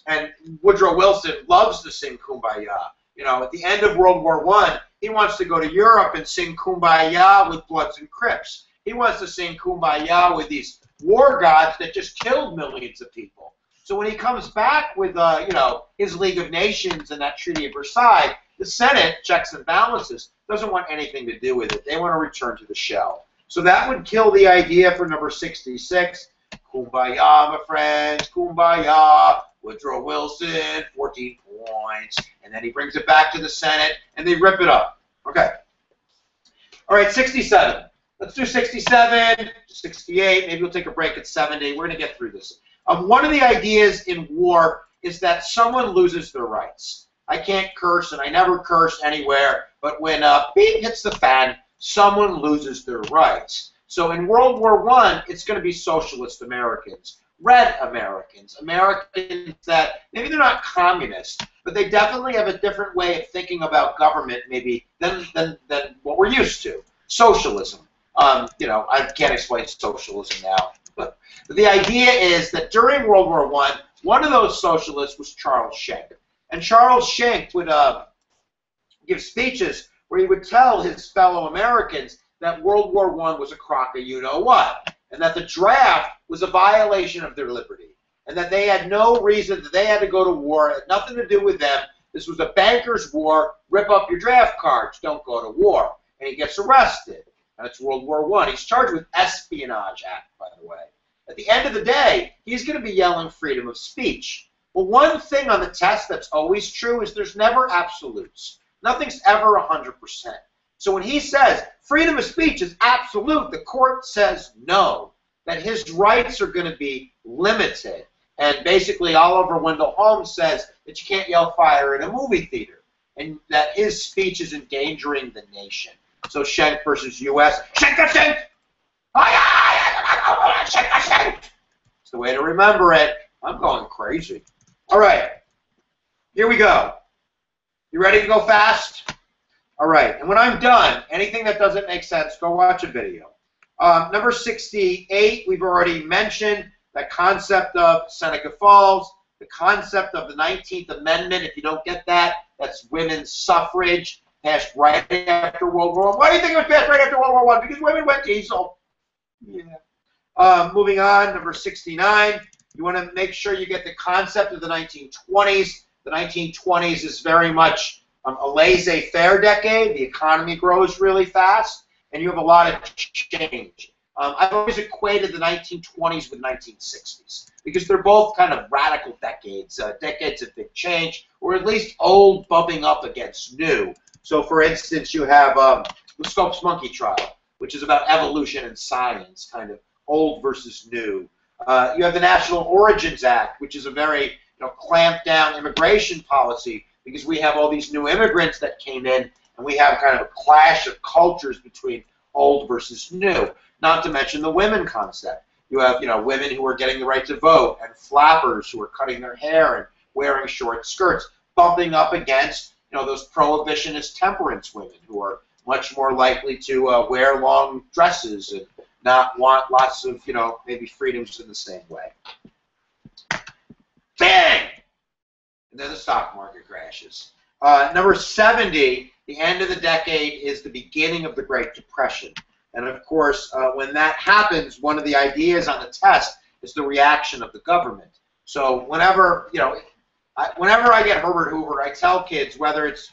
and Woodrow Wilson loves to sing Kumbaya. You know, at the end of World War I, he wants to go to Europe and sing Kumbaya with Bloods and Crips. He wants to sing Kumbaya with these war gods that just killed millions of people. So when he comes back with, you know, his League of Nations and that Treaty of Versailles, the Senate, checks and balances, doesn't want anything to do with it. They want to return to the shell. So that would kill the idea for number 66. Kumbaya, my friends, Kumbaya. Woodrow Wilson, 14 points. And then he brings it back to the Senate, and they rip it up. Okay. All right, 67. Let's do 67, 68. Maybe we'll take a break at 70. We're going to get through this. One of the ideas in war is that someone loses their rights. I can't curse, and I never curse anywhere, but when beep hits the fan, someone loses their rights. So in World War I, it's going to be socialist Americans, red Americans, Americans that maybe they're not communist, but they definitely have a different way of thinking about government maybe than what we're used to. Socialism. You know, I can't explain socialism now, but the idea is that during World War I, one of those socialists was Charles Schenck. And Charles Schenck would give speeches where he would tell his fellow Americans that World War I was a crock of you-know-what, and that the draft was a violation of their liberty, and that they had no reason that they had to go to war. It had nothing to do with them. This was a banker's war. Rip up your draft cards. Don't go to war. And he gets arrested. And it's World War I. He's charged with Espionage Act, by the way. At the end of the day, he's going to be yelling freedom of speech. Well, one thing on the test that's always true is there's never absolutes. Nothing's ever 100%. So when he says freedom of speech is absolute, the court says no, that his rights are going to be limited. And basically Oliver Wendell Holmes says that you can't yell fire in a movie theater, and that his speech is endangering the nation. So Schenck versus U.S. Schenck! Schenck! Schenck! It's the way to remember it. I'm going crazy. All right, here we go. You ready to go fast? All right, and when I'm done, anything that doesn't make sense, go watch a video. Number 68, we've already mentioned the concept of Seneca Falls, the concept of the 19th Amendment. If you don't get that, that's women's suffrage, passed right after World War I. Why do you think it was passed right after World War I? Because women went diesel. Yeah. Moving on, number 69, you want to make sure you get the concept of the 1920s. The 1920s is very much a laissez-faire decade. The economy grows really fast, and you have a lot of change. I've always equated the 1920s with 1960s because they're both kind of radical decades, decades of big change, or at least old bumping up against new. So, for instance, you have the Scopes Monkey trial, which is about evolution and science, kind of old versus new. You have the National Origins Act, which is a very clamped down immigration policy because we have all these new immigrants that came in, and we have kind of a clash of cultures between old versus new. Not to mention the women concept. You have women who are getting the right to vote, and flappers who are cutting their hair and wearing short skirts, bumping up against those prohibitionist temperance women who are much more likely to wear long dresses and not want lots of maybe freedoms in the same way. Bang! And then the stock market crashes. Number 70, the end of the decade is the beginning of the Great Depression. And of course, when that happens, one of the ideas on the test is the reaction of the government. So whenever I get Herbert Hoover, I tell kids, whether it's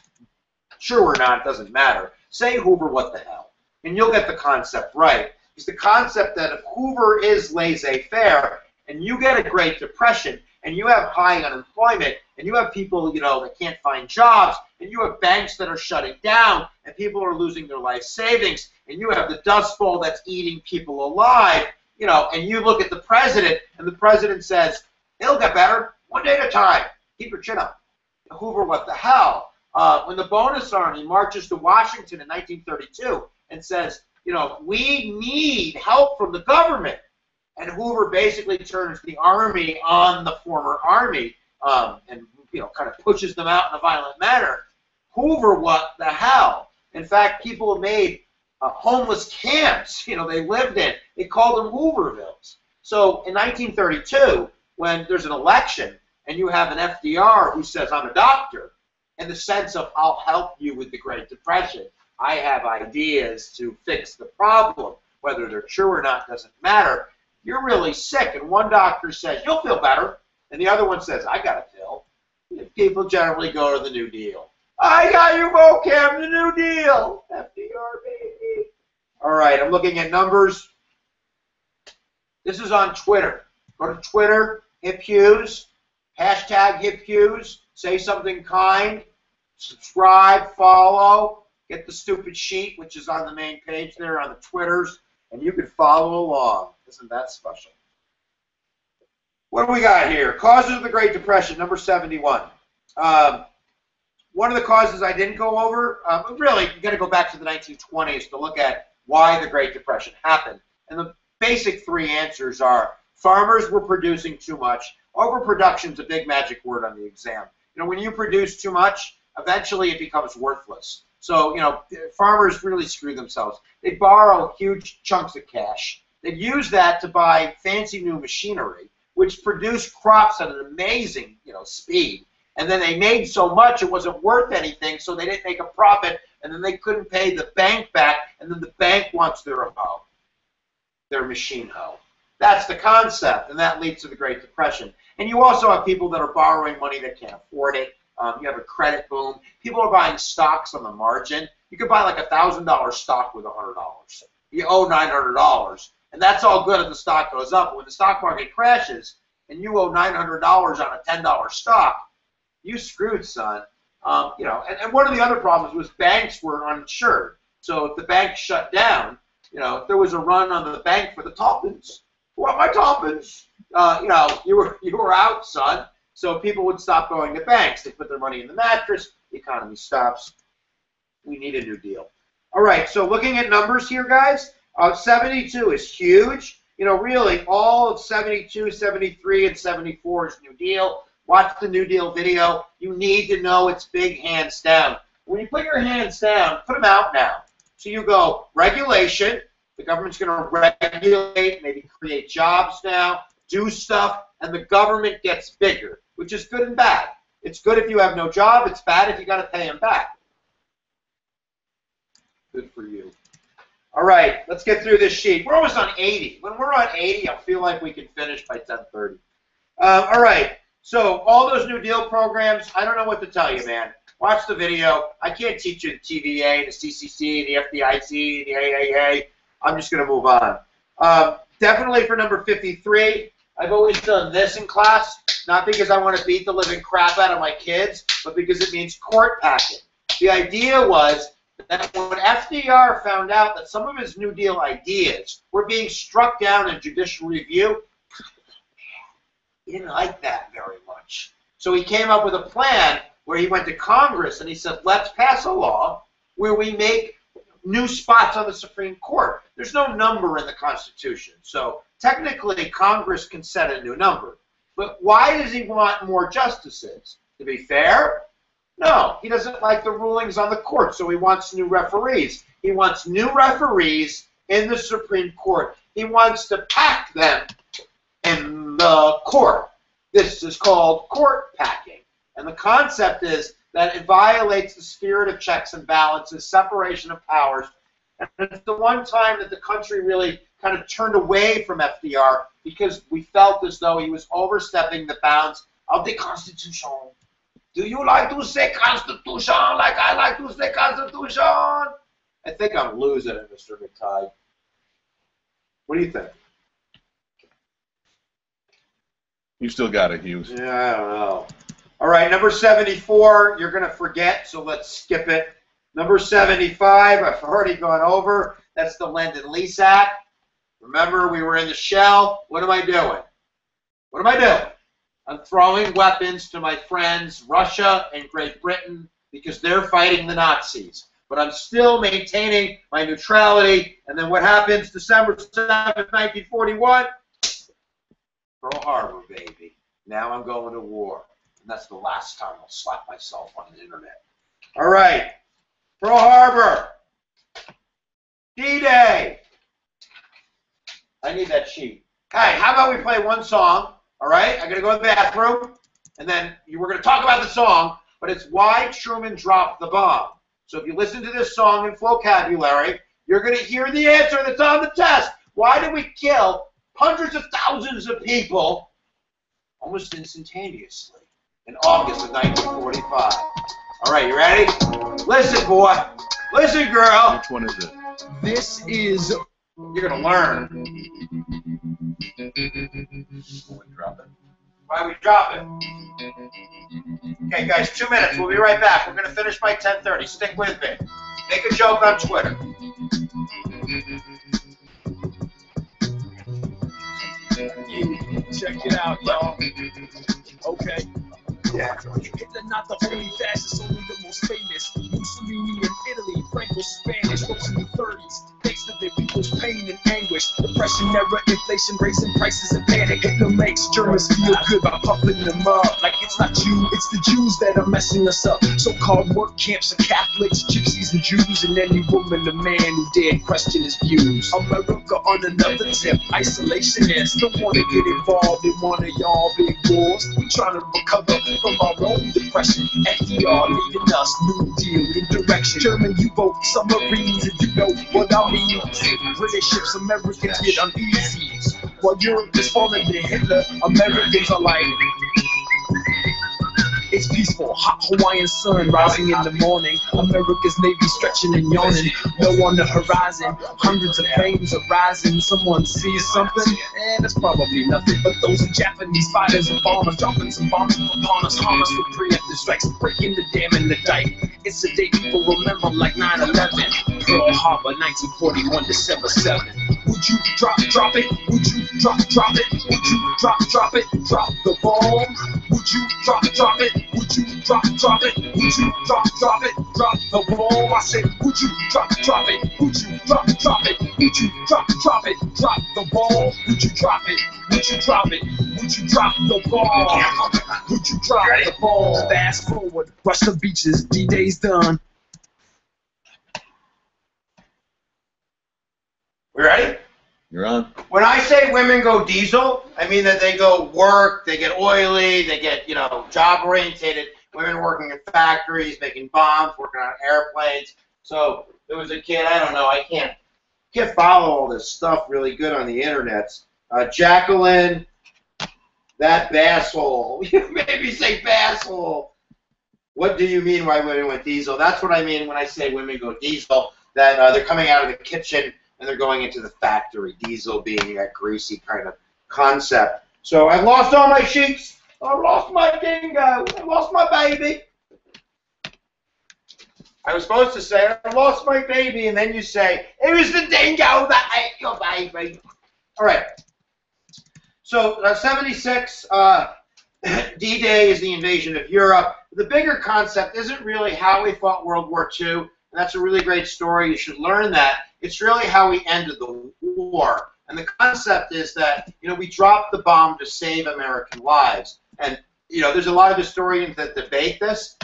true or not, it doesn't matter. Say Hoover, what the hell? And you'll get the concept right. It's the concept that if Hoover is laissez-faire and you get a Great Depression and you have high unemployment, and you have people, you know, that can't find jobs, and you have banks that are shutting down, and people are losing their life savings, and you have the Dust Bowl that's eating people alive, you know, and you look at the president, and the president says, it'll get better, one day at a time. Keep your chin up. Hoover, what the hell? When the Bonus Army marches to Washington in 1932 and says, you know, we need help from the government, and Hoover basically turns the army on the former army and, you know, kind of pushes them out in a violent manner. Hoover, what the hell? In fact, people made homeless camps, you know, they lived in. They called them Hoovervilles. So in 1932, when there's an election and you have an FDR who says, I'm a doctor, in the sense of I'll help you with the Great Depression, I have ideas to fix the problem, whether they're true or not doesn't matter. You're really sick, and one doctor says, you'll feel better, and the other one says, I got a pill. People generally go to the New Deal. I got you, Mocam, the New Deal. FDR, baby. All right, I'm looking at numbers. This is on Twitter. Go to Twitter, Hip Hughes, hashtag Hip Hughes, say something kind, subscribe, follow, get the stupid sheet, which is on the main page there on the Twitters, and you can follow along. Isn't that special? What do we got here? Causes of the Great Depression, number 71. One of the causes I didn't go over, really, you got to go back to the 1920s to look at why the Great Depression happened. And the basic three answers are farmers were producing too much. Overproduction is a big magic word on the exam. You know, when you produce too much, eventually it becomes worthless. So, you know, farmers really screw themselves. They borrow huge chunks of cash. They use that to buy fancy new machinery, which produced crops at an amazing, you know, speed. And then they made so much it wasn't worth anything, so they didn't make a profit, and then they couldn't pay the bank back, and then the bank wants their hoe, their machine hoe. That's the concept, and that leads to the Great Depression. And you also have people that are borrowing money that can't afford it. You have a credit boom. People are buying stocks on the margin. You could buy like a $1,000 stock with $100. You owe $900, and that's all good if the stock goes up. But when the stock market crashes and you owe $900 on a $10 stock, you screwed, son. You know, and one of the other problems was banks were uninsured. So if the bank shut down, you know, if there was a run on the bank for the Toppins, what my Toppins? You know, you were out, son. So people would stop going to banks. They put their money in the mattress. The economy stops. We need a new deal. All right, so looking at numbers here, guys, 72 is huge. You know, really, all of 72, 73, and 74 is New Deal. Watch the New Deal video. You need to know it's big, hands down. When you put your hands down, put them out now. So you go, regulation. The government's going to regulate, maybe create jobs now, do stuff, and the government gets bigger, which is good and bad. It's good if you have no job. It's bad if you got to pay them back. Good for you. All right, let's get through this sheet. We're almost on 80. When we're on 80, I feel like we can finish by 10:30. All right, so all those New Deal programs, I don't know what to tell you, man. Watch the video. I can't teach you the TVA, the CCC, the FDIC, the AAA. I'm just going to move on. Definitely for number 53, I've always done this in class, not because I want to beat the living crap out of my kids, but because it means court packing. The idea was that when FDR found out that some of his New Deal ideas were being struck down in judicial review, he didn't like that very much. So he came up with a plan where he went to Congress and he said, let's pass a law where we make new spots on the Supreme Court. There's no number in the Constitution, so technically Congress can set a new number. But why does he want more justices? To be fair? No, he doesn't like the rulings on the court, so he wants new referees. He wants new referees in the Supreme Court. He wants to pack them in the court. This is called court packing. And the concept is that it violates the spirit of checks and balances, separation of powers. And it's the one time that the country really kind of turned away from FDR because we felt as though he was overstepping the bounds of the Constitution. Do you like to say Constitution like I like to say Constitution? I think I'm losing it, Mr. McTighe. What do you think? You still got it, Hughes. Yeah, I don't know. All right, number 74, you're going to forget, so let's skip it. Number 75, I've already gone over. That's the Lend-Lease Act. Remember, we were in the shell. What am I doing? What am I doing? I'm throwing weapons to my friends, Russia and Great Britain, because they're fighting the Nazis. But I'm still maintaining my neutrality. And then what happens December 7th, 1941? Pearl Harbor, baby. Now I'm going to war. And that's the last time I'll slap myself on the internet. All right. Pearl Harbor. D-Day. I need that sheet. Hey, how about we play one song? All right? I'm going to go to the bathroom. And then we're going to talk about the song. But it's Why Truman Dropped the Bomb. So if you listen to this song in vocabulary, you're going to hear the answer that's on the test. Why did we kill hundreds of thousands of people almost instantaneously in August of 1945? All right, you ready? Listen, boy. Listen, girl. Which one is it? This is. You're going to learn. When we drop it. Why we drop it. Okay, guys, 2 minutes. We'll be right back. We're going to finish by 10:30. Stick with me. Make a joke on Twitter. Check it out, y'all. Okay. Yeah. Hitler not the only fascist, only the most famous. Mussolini in Italy, Franco Spanish, folks in the 30s. Thanks to their people's pain and anguish. Depression era, inflation, raising prices and panic. Hitler makes Germans feel good by puffing them up. Like it's not you, it's the Jews that are messing us up. So-called work camps of Catholics, gypsies and Jews, and any woman or man who dared question his views. America on another tip, isolationists don't want to get involved in one of y'all big wars. We trying to recover from our own depression. FDR leading us, New Deal in direction. German U-boat submarines, if you know what I mean. British ships, Americans get uneasy. While Europe is falling to Hitler, Americans are like, it's peaceful, hot Hawaiian sun rising in the morning. America's Navy stretching and yawning. Low on the horizon, hundreds of planes are rising. Someone sees something, that's probably nothing. But those are Japanese fighters and bombers dropping some bombs upon us, harm us with preemptive strikes, breaking the dam in the dike. It's a day people remember like 9/11. Pearl Harbor, 1941, December 7th. Would you drop it? Would you drop it? Would you drop it? Drop the bomb. Would you drop it? Would you drop it? Would you drop it? Drop the bomb. I said, would you drop it? Would you drop it? Would you drop it? Drop the bomb. Would you drop it? Would you drop it? Would you drop the bomb? Would you drop the bomb? Fast forward, rush the beaches, D-Day's done. We ready? You're on. When I say women go diesel, I mean that they go work, they get oily, they get, job orientated. Women working in factories, making bombs, working on airplanes. So there was a kid, I don't know, I can't follow all this stuff really good on the internet. Jacqueline, that basshole. You made me say basshole. What do you mean by women went diesel? That's what I mean when I say women go diesel, that they're coming out of the kitchen and they're going into the factory, diesel being that greasy kind of concept. So I've lost all my sheets. I've lost my dingo. I lost my baby. I was supposed to say, I lost my baby, and then you say, it was the dingo that ate your baby. All right. So 76, D-Day is the invasion of Europe. The bigger concept isn't really how we fought World War II, and that's a really great story. You should learn that. It's really how we ended the war. And the concept is that, we dropped the bomb to save American lives. And, there's a lot of historians that debate this,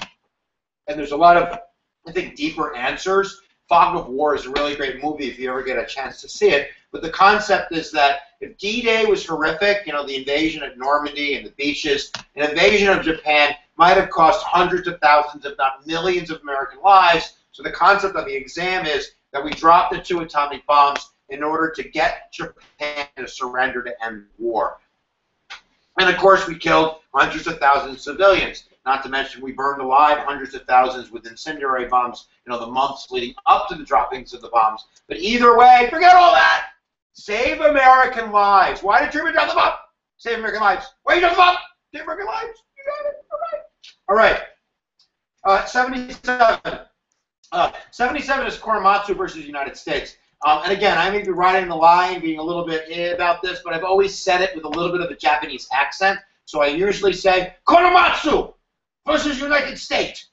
and there's a lot of, I think, deeper answers. Fog of War is a really great movie if you ever get a chance to see it. But the concept is that if D-Day was horrific, the invasion of Normandy and the beaches, an invasion of Japan might have cost hundreds of thousands, if not millions of American lives. So the concept of the exam is that we dropped the 2 atomic bombs in order to get Japan to surrender to end the war. And of course, we killed hundreds of thousands of civilians. Not to mention, we burned alive hundreds of thousands with incendiary bombs, the months leading up to the droppings of the bombs. But either way, forget all that. Save American lives. Why did Truman drop the bomb? Save American lives. Why did you drop the bomb? Save American lives. You got it. All right. All right. 77. 77 is Korematsu versus United States. And again, I may be riding the line, being a little bit about this, but I've always said it with a little bit of a Japanese accent. So I usually say Korematsu versus United States.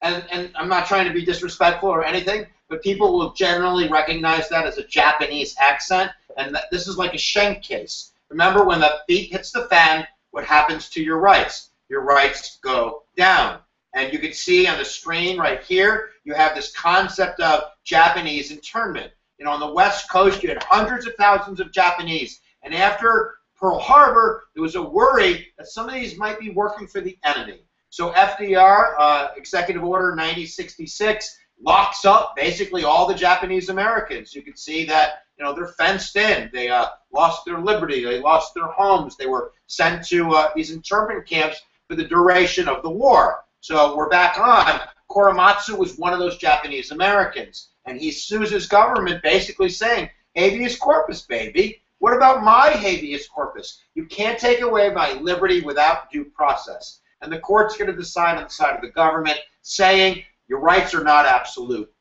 And I'm not trying to be disrespectful or anything, but people will generally recognize that as a Japanese accent. And this is like a Schenck case. Remember, when the beat hits the fan, what happens to your rights? Your rights go down. And you can see on the screen right here, you have this concept of Japanese internment. You know, on the West Coast, you had hundreds of thousands of Japanese. And after Pearl Harbor, there was a worry that some of these might be working for the enemy. So FDR, Executive Order 9066, locks up basically all the Japanese Americans. You can see that, you know, they're fenced in. They lost their liberty. They lost their homes. They were sent to these internment camps for the duration of the war. So we're back on. Korematsu was one of those Japanese Americans. And he sues his government basically saying, habeas corpus, baby. What about my habeas corpus? You can't take away my liberty without due process. And the court's going to decide on the side of the government, saying your rights are not absolute.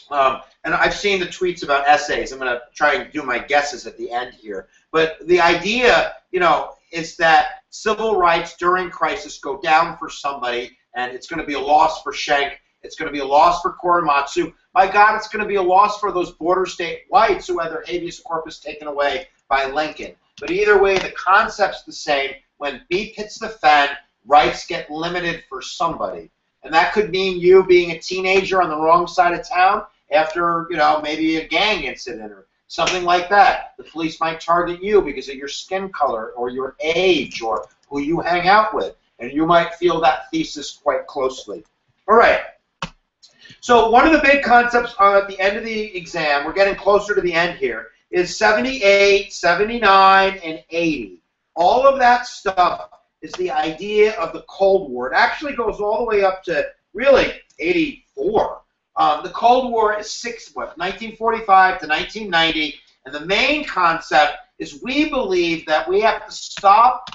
And I've seen the tweets about essays. I'm going to try and do my guesses at the end here. But the idea, you know, is that civil rights during crisis go down for somebody, and it's going to be a loss for Schenck. It's going to be a loss for Korematsu. My God, it's going to be a loss for those border state whites who had their habeas corpus taken away by Lincoln. But either way, the concept's the same. When beef hits the fan, rights get limited for somebody. And that could mean you being a teenager on the wrong side of town after, you know, maybe a gang incident or something like that. The police might target you because of your skin color or your age or who you hang out with. And you might feel that thesis quite closely. All right. So one of the big concepts at the end of the exam, we're getting closer to the end here, is 78, 79, and 80. All of that stuff is the idea of the Cold War. It actually goes all the way up to, really, 84. The Cold War is 1945 to 1990, and the main concept is we believe that we have to stop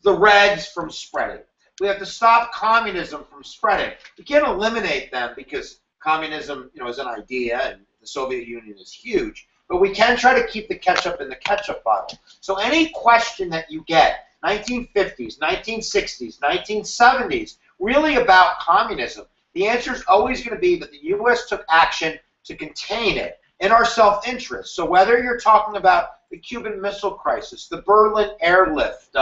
the Reds from spreading. We have to stop communism from spreading. We can't eliminate them because communism, you know, is an idea, and the Soviet Union is huge. But we can try to keep the ketchup in the ketchup bottle. So any question that you get, 1950s, 1960s, 1970s, really about communism, the answer is always going to be that the U.S. took action to contain it in our self-interest. So whether you're talking about the Cuban Missile Crisis, the Berlin airlift,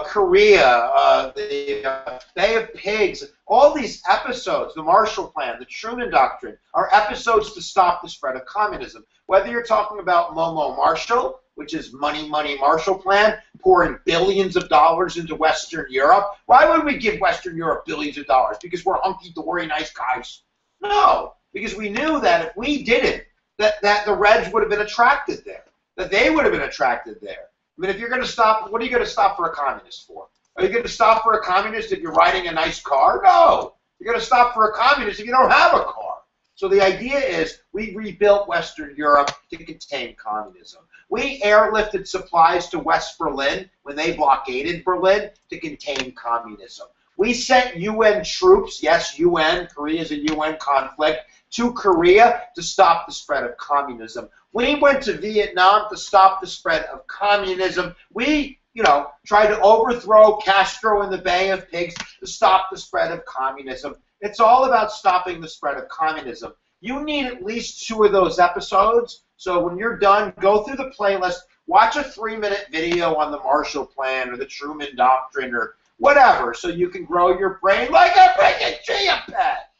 Korea, the Bay of Pigs, all these episodes, the Marshall Plan, the Truman Doctrine, are episodes to stop the spread of communism. Whether you're talking about Momo Marshall, which is Money, Money Marshall Plan, pouring billions of dollars into Western Europe. Why would we give Western Europe billions of dollars? Because we're hunky-dory nice guys? No, because we knew that if we didn't, that the Reds would have been attracted there, that they would have been attracted there. I mean, if you're going to stop, what are you going to stop for a communist for? Are you going to stop for a communist if you're riding a nice car? No. You're going to stop for a communist if you don't have a car. So the idea is we rebuilt Western Europe to contain communism. We airlifted supplies to West Berlin when they blockaded Berlin to contain communism. We sent UN troops, yes, UN, Korea is a UN conflict, to Korea to stop the spread of communism. We went to Vietnam to stop the spread of communism. We, you know, tried to overthrow Castro in the Bay of Pigs to stop the spread of communism. It's all about stopping the spread of communism. You need at least 2 of those episodes. So when you're done, go through the playlist, watch a 3-minute video on the Marshall Plan or the Truman Doctrine or whatever, so you can grow your brain like a freaking chia pet.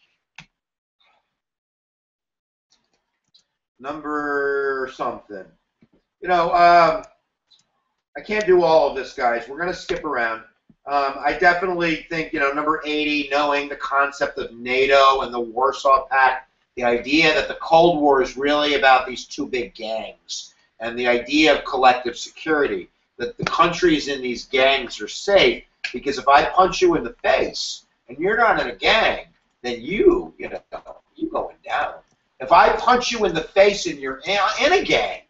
Number something. You know, I can't do all of this, guys. We're going to skip around. I definitely think, you know, number 80, knowing the concept of NATO and the Warsaw Pact, the idea that the Cold War is really about these 2 big gangs, and the idea of collective security, that the countries in these gangs are safe, because if I punch you in the face and you're not in a gang, then you going down. If I punch you in the face and you're in a gang,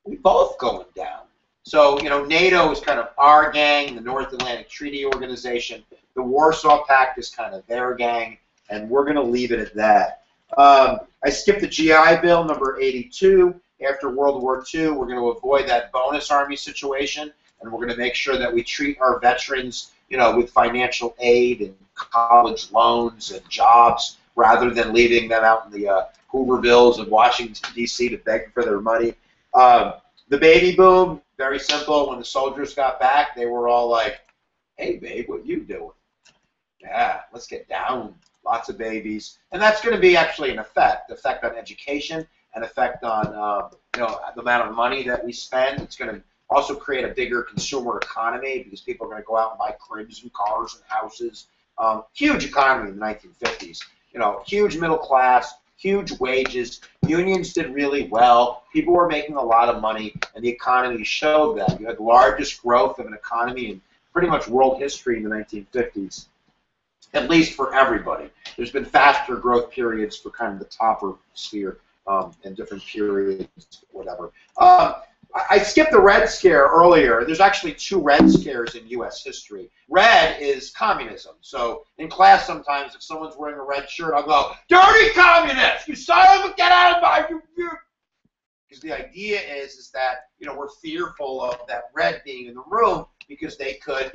we both going down. So, you know, NATO is kind of our gang, the North Atlantic Treaty Organization. The Warsaw Pact is kind of their gang, and we're going to leave it at that. I skipped the GI Bill, number 82. After World War II, we're going to avoid that bonus army situation, and we're going to make sure that we treat our veterans, with financial aid and college loans and jobs, rather than leaving them out in the Hoovervilles of Washington, D.C. to beg for their money. The baby boom, very simple. When the soldiers got back, they were all like, hey, babe, what you doing? Yeah, let's get down. Lots of babies. And that's going to be actually an effect on education, an effect on the amount of money that we spend. It's going to also create a bigger consumer economy because people are going to go out and buy cribs and cars and houses. Huge economy in the 1950s. Huge middle class, huge wages. Unions did really well. People were making a lot of money, and the economy showed that. You had the largest growth of an economy in pretty much world history in the 1950s, at least for everybody. There's been faster growth periods for kind of the topper sphere and different periods, whatever. I skipped the Red Scare earlier. There's actually 2 Red Scares in U.S. history. Red is communism. So in class sometimes, if someone's wearing a red shirt, I'll go, dirty communist! You son of a, get out of my... Because the idea is that, we're fearful of that red being in the room because they could,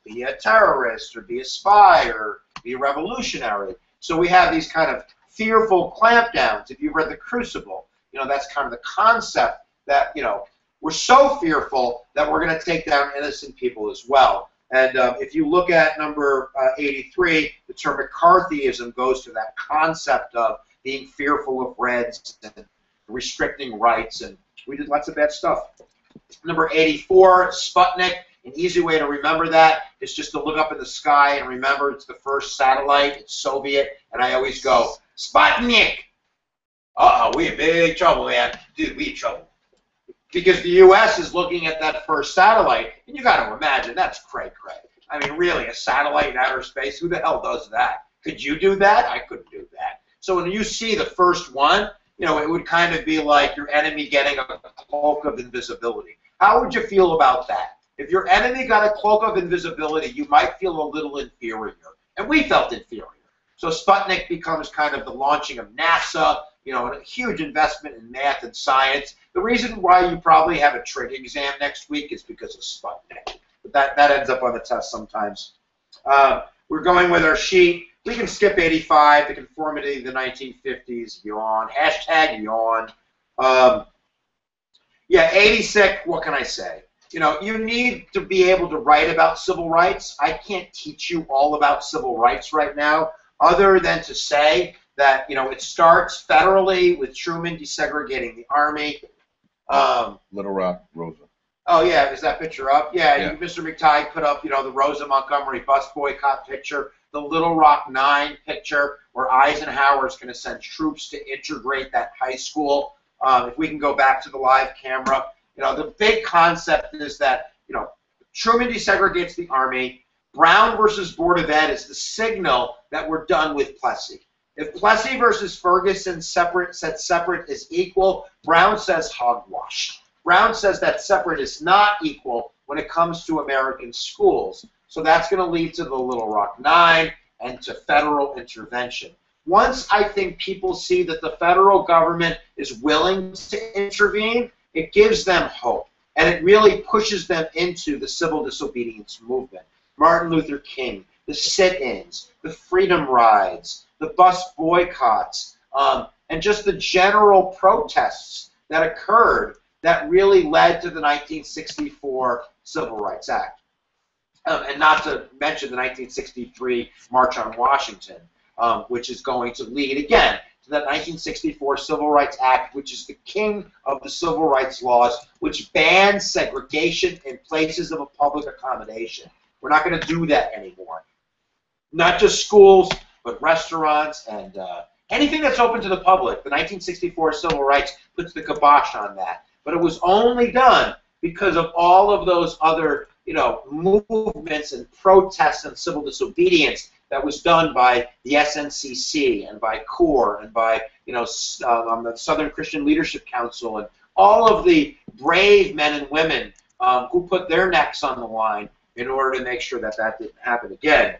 be a terrorist or be a spy or be a revolutionary. So we have these kind of fearful clampdowns. If you've read The Crucible, that's kind of the concept that, we're so fearful that we're going to take down innocent people as well. And if you look at number 83, the term McCarthyism goes to that concept of being fearful of Reds and restricting rights, and we did lots of bad stuff. Number 84, Sputnik. An easy way to remember that is just to look up in the sky and remember it's the first satellite, it's Soviet, and I always go, Sputnik! Uh-oh, we in big trouble, man. Dude, we in trouble. Because the U.S. is looking at that first satellite, and you got to imagine, that's cray-cray. I mean, really, a satellite in outer space, who the hell does that? Could you do that? I couldn't do that. So when you see the first one, it would kind of be like your enemy getting a cloak of invisibility. How would you feel about that? If your enemy got a cloak of invisibility, you might feel a little inferior. And we felt inferior. So Sputnik becomes kind of the launching of NASA, a huge investment in math and science. The reason why you probably have a trig exam next week is because of Sputnik. But that ends up on the test sometimes. We're going with our sheet. We can skip 85, the conformity of the 1950s, yawn. Hashtag yawn. Yeah, 86, what can I say? You need to be able to write about civil rights. I can't teach you all about civil rights right now, other than to say that, it starts federally with Truman desegregating the Army. Little Rock, Rosa. Oh, yeah, is that picture up? Yeah. Yeah. Mr. McTighe put up, the Rosa Montgomery bus boycott picture, the Little Rock 9 picture, where Eisenhower's going to send troops to integrate that high school. If we can go back to the live camera, the big concept is that, Truman desegregates the Army. Brown versus Board of Ed is the signal that we're done with Plessy. If Plessy versus Ferguson said separate is equal, Brown says hogwash. Brown says that separate is not equal when it comes to American schools. So that's going to lead to the Little Rock 9 and to federal intervention. Once I think people see that the federal government is willing to intervene, it gives them hope. And it really pushes them into the civil disobedience movement. Martin Luther King, the sit-ins, the freedom rides, the bus boycotts, and just the general protests that occurred that really led to the 1964 Civil Rights Act. And not to mention the 1963 March on Washington, which is going to lead, again, to that 1964 Civil Rights Act, which is the king of the civil rights laws, which bans segregation in places of a public accommodation. We're not going to do that anymore. Not just schools, but restaurants and anything that's open to the public. The 1964 Civil Rights puts the kibosh on that. But it was only done because of all of those other, movements and protests and civil disobedience that was done by the SNCC and by CORE and by, the Southern Christian Leadership Council and all of the brave men and women who put their necks on the line in order to make sure that that didn't happen again.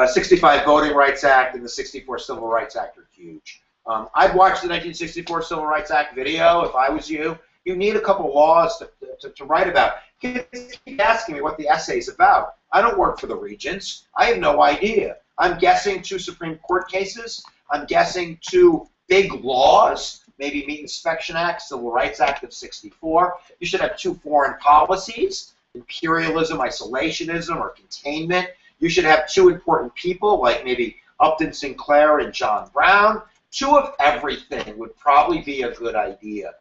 65 Voting Rights Act and the 64 Civil Rights Act are huge. I'd watch the 1964 Civil Rights Act video if I was you. You need a couple laws to write about. Kids keep asking me what the essay's about. I don't work for the regents. I have no idea. I'm guessing 2 Supreme Court cases. I'm guessing 2 big laws, maybe Meat Inspection Act, Civil Rights Act of 64. You should have 2 foreign policies, imperialism, isolationism, or containment. You should have 2 important people, like maybe Upton Sinclair and John Brown. 2 of everything would probably be a good idea.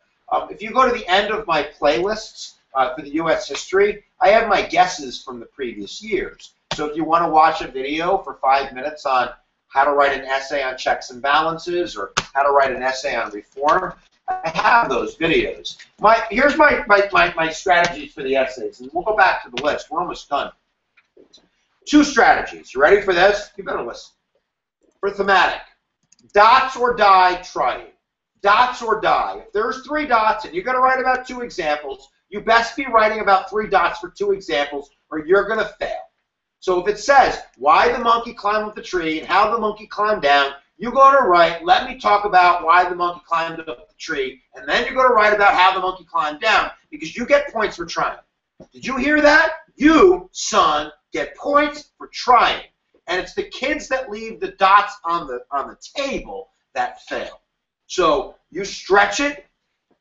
If you go to the end of my playlists for the U.S. history, I have my guesses from the previous years. So if you want to watch a video for 5 minutes on how to write an essay on checks and balances or how to write an essay on reform, I have those videos. Here's my strategies for the essays, and we'll go back to the list. We're almost done. 2 strategies. You ready for this? You better listen. For thematic, dots or die trying. Dots or die. If there's 3 dots and you're going to write about 2 examples, you best be writing about 3 dots for 2 examples or you're going to fail. So if it says why the monkey climbed up the tree and how the monkey climbed down, you go to write, let me talk about why the monkey climbed up the tree, and then you go to write about how the monkey climbed down, because you get points for trying. Did you hear that? You, son, get points for trying. And it's the kids that leave the dots on the table that fail. So you stretch it.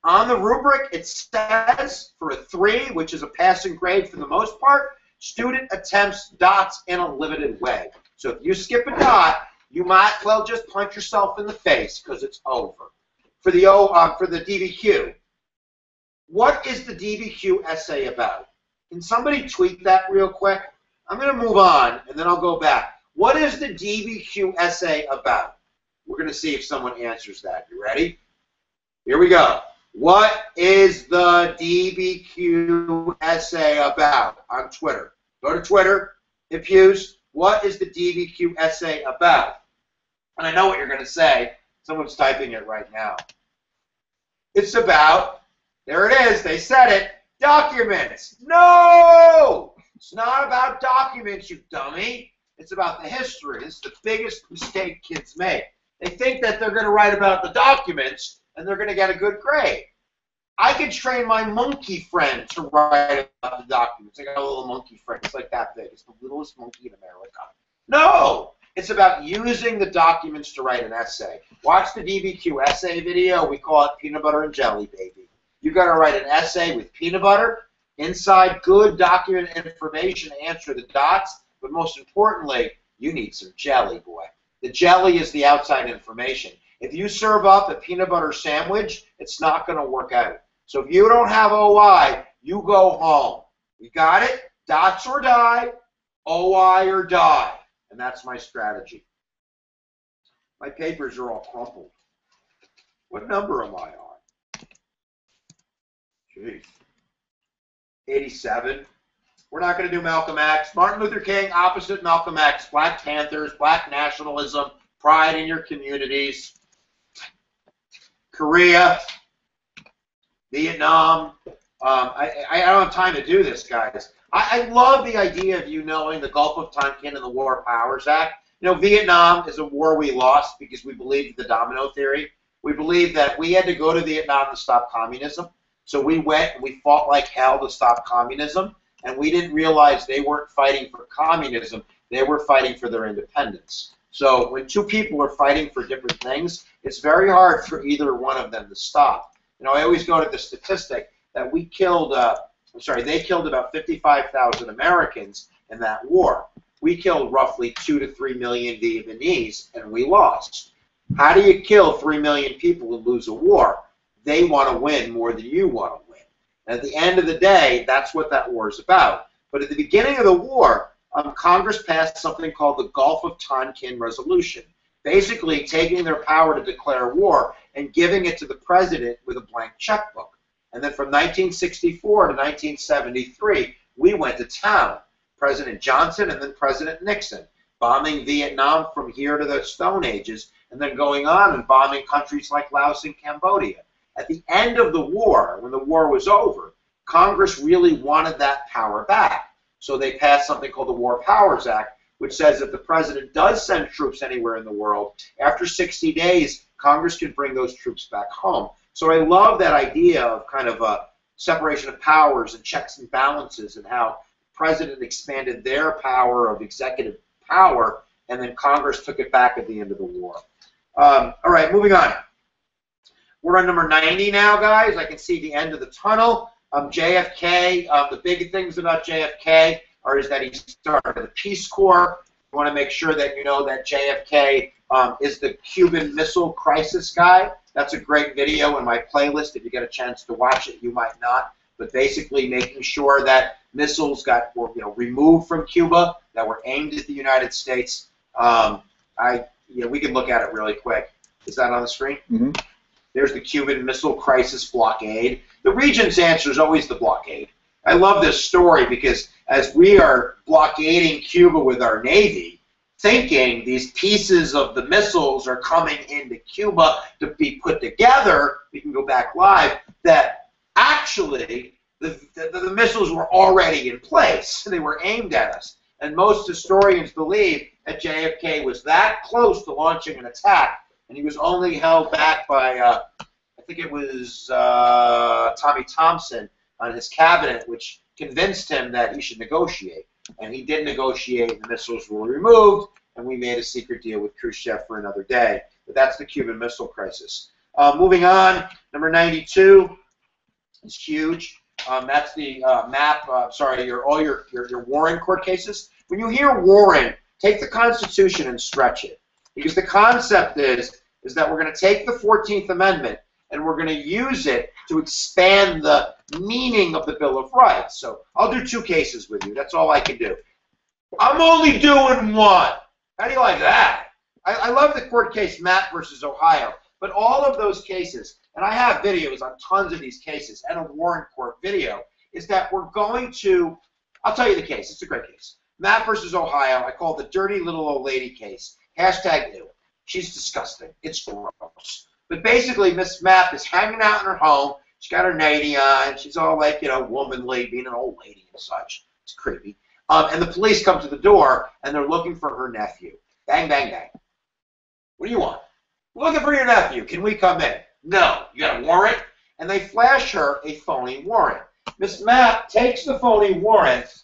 On the rubric, it says for a 3, which is a passing grade for the most part, student attempts dots in a limited way. So if you skip a dot, you might well just punch yourself in the face because it's over. For the DBQ, what is the DBQ essay about? Can somebody tweet that real quick? I'm going to move on, and then I'll go back. What is the DBQ essay about? We're going to see if someone answers that. You ready? Here we go. What is the DBQ essay about on Twitter? Go to Twitter, hit Pews. What is the DBQ essay about? And I know what you're going to say. Someone's typing it right now. It's about, there it is, they said it, documents. No! It's not about documents, you dummy. It's about the history. This is the biggest mistake kids make. They think that they're going to write about the documents and they're going to get a good grade. I could train my monkey friend to write about the documents. I got a little monkey friend. It's like that big. It's the littlest monkey in America. No! It's about using the documents to write an essay. Watch the DBQ essay video. We call it peanut butter and jelly, baby. You got to write an essay with peanut butter, inside good document information to answer the dots, but most importantly, you need some jelly, boy. The jelly is the outside information. If you serve up a peanut butter sandwich, it's not going to work out. So if you don't have OI, you go home. You got it? Dots or die, OI or die. And that's my strategy. My papers are all crumpled. What number am I on? Jeez. 87. We're not going to do Malcolm X. Martin Luther King, opposite Malcolm X. Black Panthers, black nationalism, pride in your communities. Korea, Vietnam. I don't have time to do this, guys. I love the idea of you knowing the Gulf of Tonkin and the War Powers Act. You know, Vietnam is a war we lost because we believed the domino theory. We believed that we had to go to Vietnam to stop communism. So we went and we fought like hell to stop communism. And we didn't realize they weren't fighting for communism. They were fighting for their independence. So when 2 people are fighting for different things, it's very hard for either one of them to stop. You know, I always go to the statistic that we killed, they killed about 55,000 Americans in that war. We killed roughly 2 to 3 million Vietnamese, and we lost. How do you kill 3 million people and lose a war? They want to win more than you want to win. And at the end of the day, that's what that war is about. But at the beginning of the war, Congress passed something called the Gulf of Tonkin Resolution, basically taking their power to declare war and giving it to the president with a blank checkbook. And then from 1964 to 1973, we went to town. President Johnson and then President Nixon, bombing Vietnam from here to the Stone Ages, and then going on and bombing countries like Laos and Cambodia. At the end of the war, when the war was over, Congress really wanted that power back. So they passed something called the War Powers Act, which says if the president does send troops anywhere in the world, after 60 days, Congress can bring those troops back home. So I love that idea of kind of a separation of powers and checks and balances, and how the president expanded their power of executive power, and then Congress took it back at the end of the war. All right, moving on. We're on number 90 now, guys. I can see the end of the tunnel. JFK, the big things about JFK is that he started the Peace Corps. You want to make sure that you know that JFK is the Cuban Missile Crisis guy. That's a great video in my playlist. If you get a chance to watch it, you might not. But basically making sure that missiles were removed from Cuba that were aimed at the United States. We can look at it really quick. Is that on the screen? Mm-hmm. There's the Cuban Missile Crisis blockade. The region's answer is always the blockade. I love this story because as we are blockading Cuba with our Navy, thinking these pieces of the missiles are coming into Cuba to be put together, we can go back live, that actually the missiles were already in place. They were aimed at us. And most historians believe that JFK was that close to launching an attack, and he was only held back by, I think it was Tommy Thompson on his cabinet, which convinced him that he should negotiate. And he did negotiate, and the missiles were removed, and we made a secret deal with Khrushchev for another day. But that's the Cuban Missile Crisis. Moving on, number 92 is huge. That's the map, all your Warren court cases. When you hear Warren, take the Constitution and stretch it. Because the concept is that we're going to take the 14th Amendment and we're going to use it to expand the meaning of the Bill of Rights. So I'll do 2 cases with you. That's all I can do. I'm only doing one. How do you like that? I love the court case Mapp versus Ohio. But all of those cases, and I have videos on tons of these cases and a Warren court video, is that we're going to, I'll tell you the case. It's a great case. Mapp versus Ohio, I call it the dirty little old lady case. #ew. She's disgusting. It's gross. But basically, Miss Mapp is hanging out in her home. She's got her nightie on. She's all like, womanly, being an old lady and such. It's creepy. And the police come to the door, and they're looking for her nephew. Bang, bang, bang. What do you want? We're looking for your nephew. Can we come in? No. You got a warrant? And they flash her a phony warrant. Miss Mapp takes the phony warrant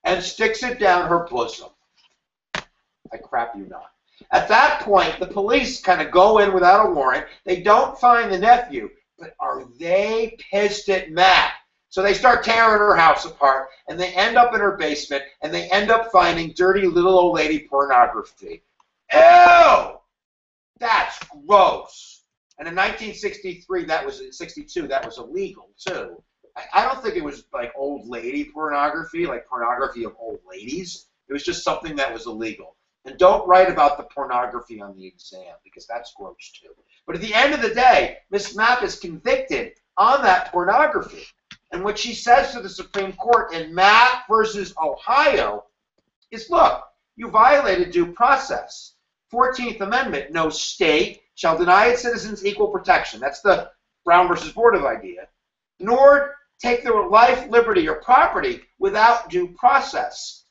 and sticks it down her bosom. I crap you not. At that point, the police kind of go in without a warrant. They don't find the nephew, but are they pissed at Matt? So they start tearing her house apart, and they end up in her basement, and they end up finding dirty little old lady pornography. Ew! That's gross. And in 1963, that was 62, that was illegal too. I don't think it was like old lady pornography, like pornography of old ladies. It was just something that was illegal. And don't write about the pornography on the exam, because that's gross too. But at the end of the day, Miss Mapp is convicted on that pornography. And what she says to the Supreme Court in Mapp versus Ohio is, look, you violated due process. 14th Amendment, no state shall deny its citizens equal protection. That's the Brown versus Board of idea. Nor take their life, liberty, or property without due process.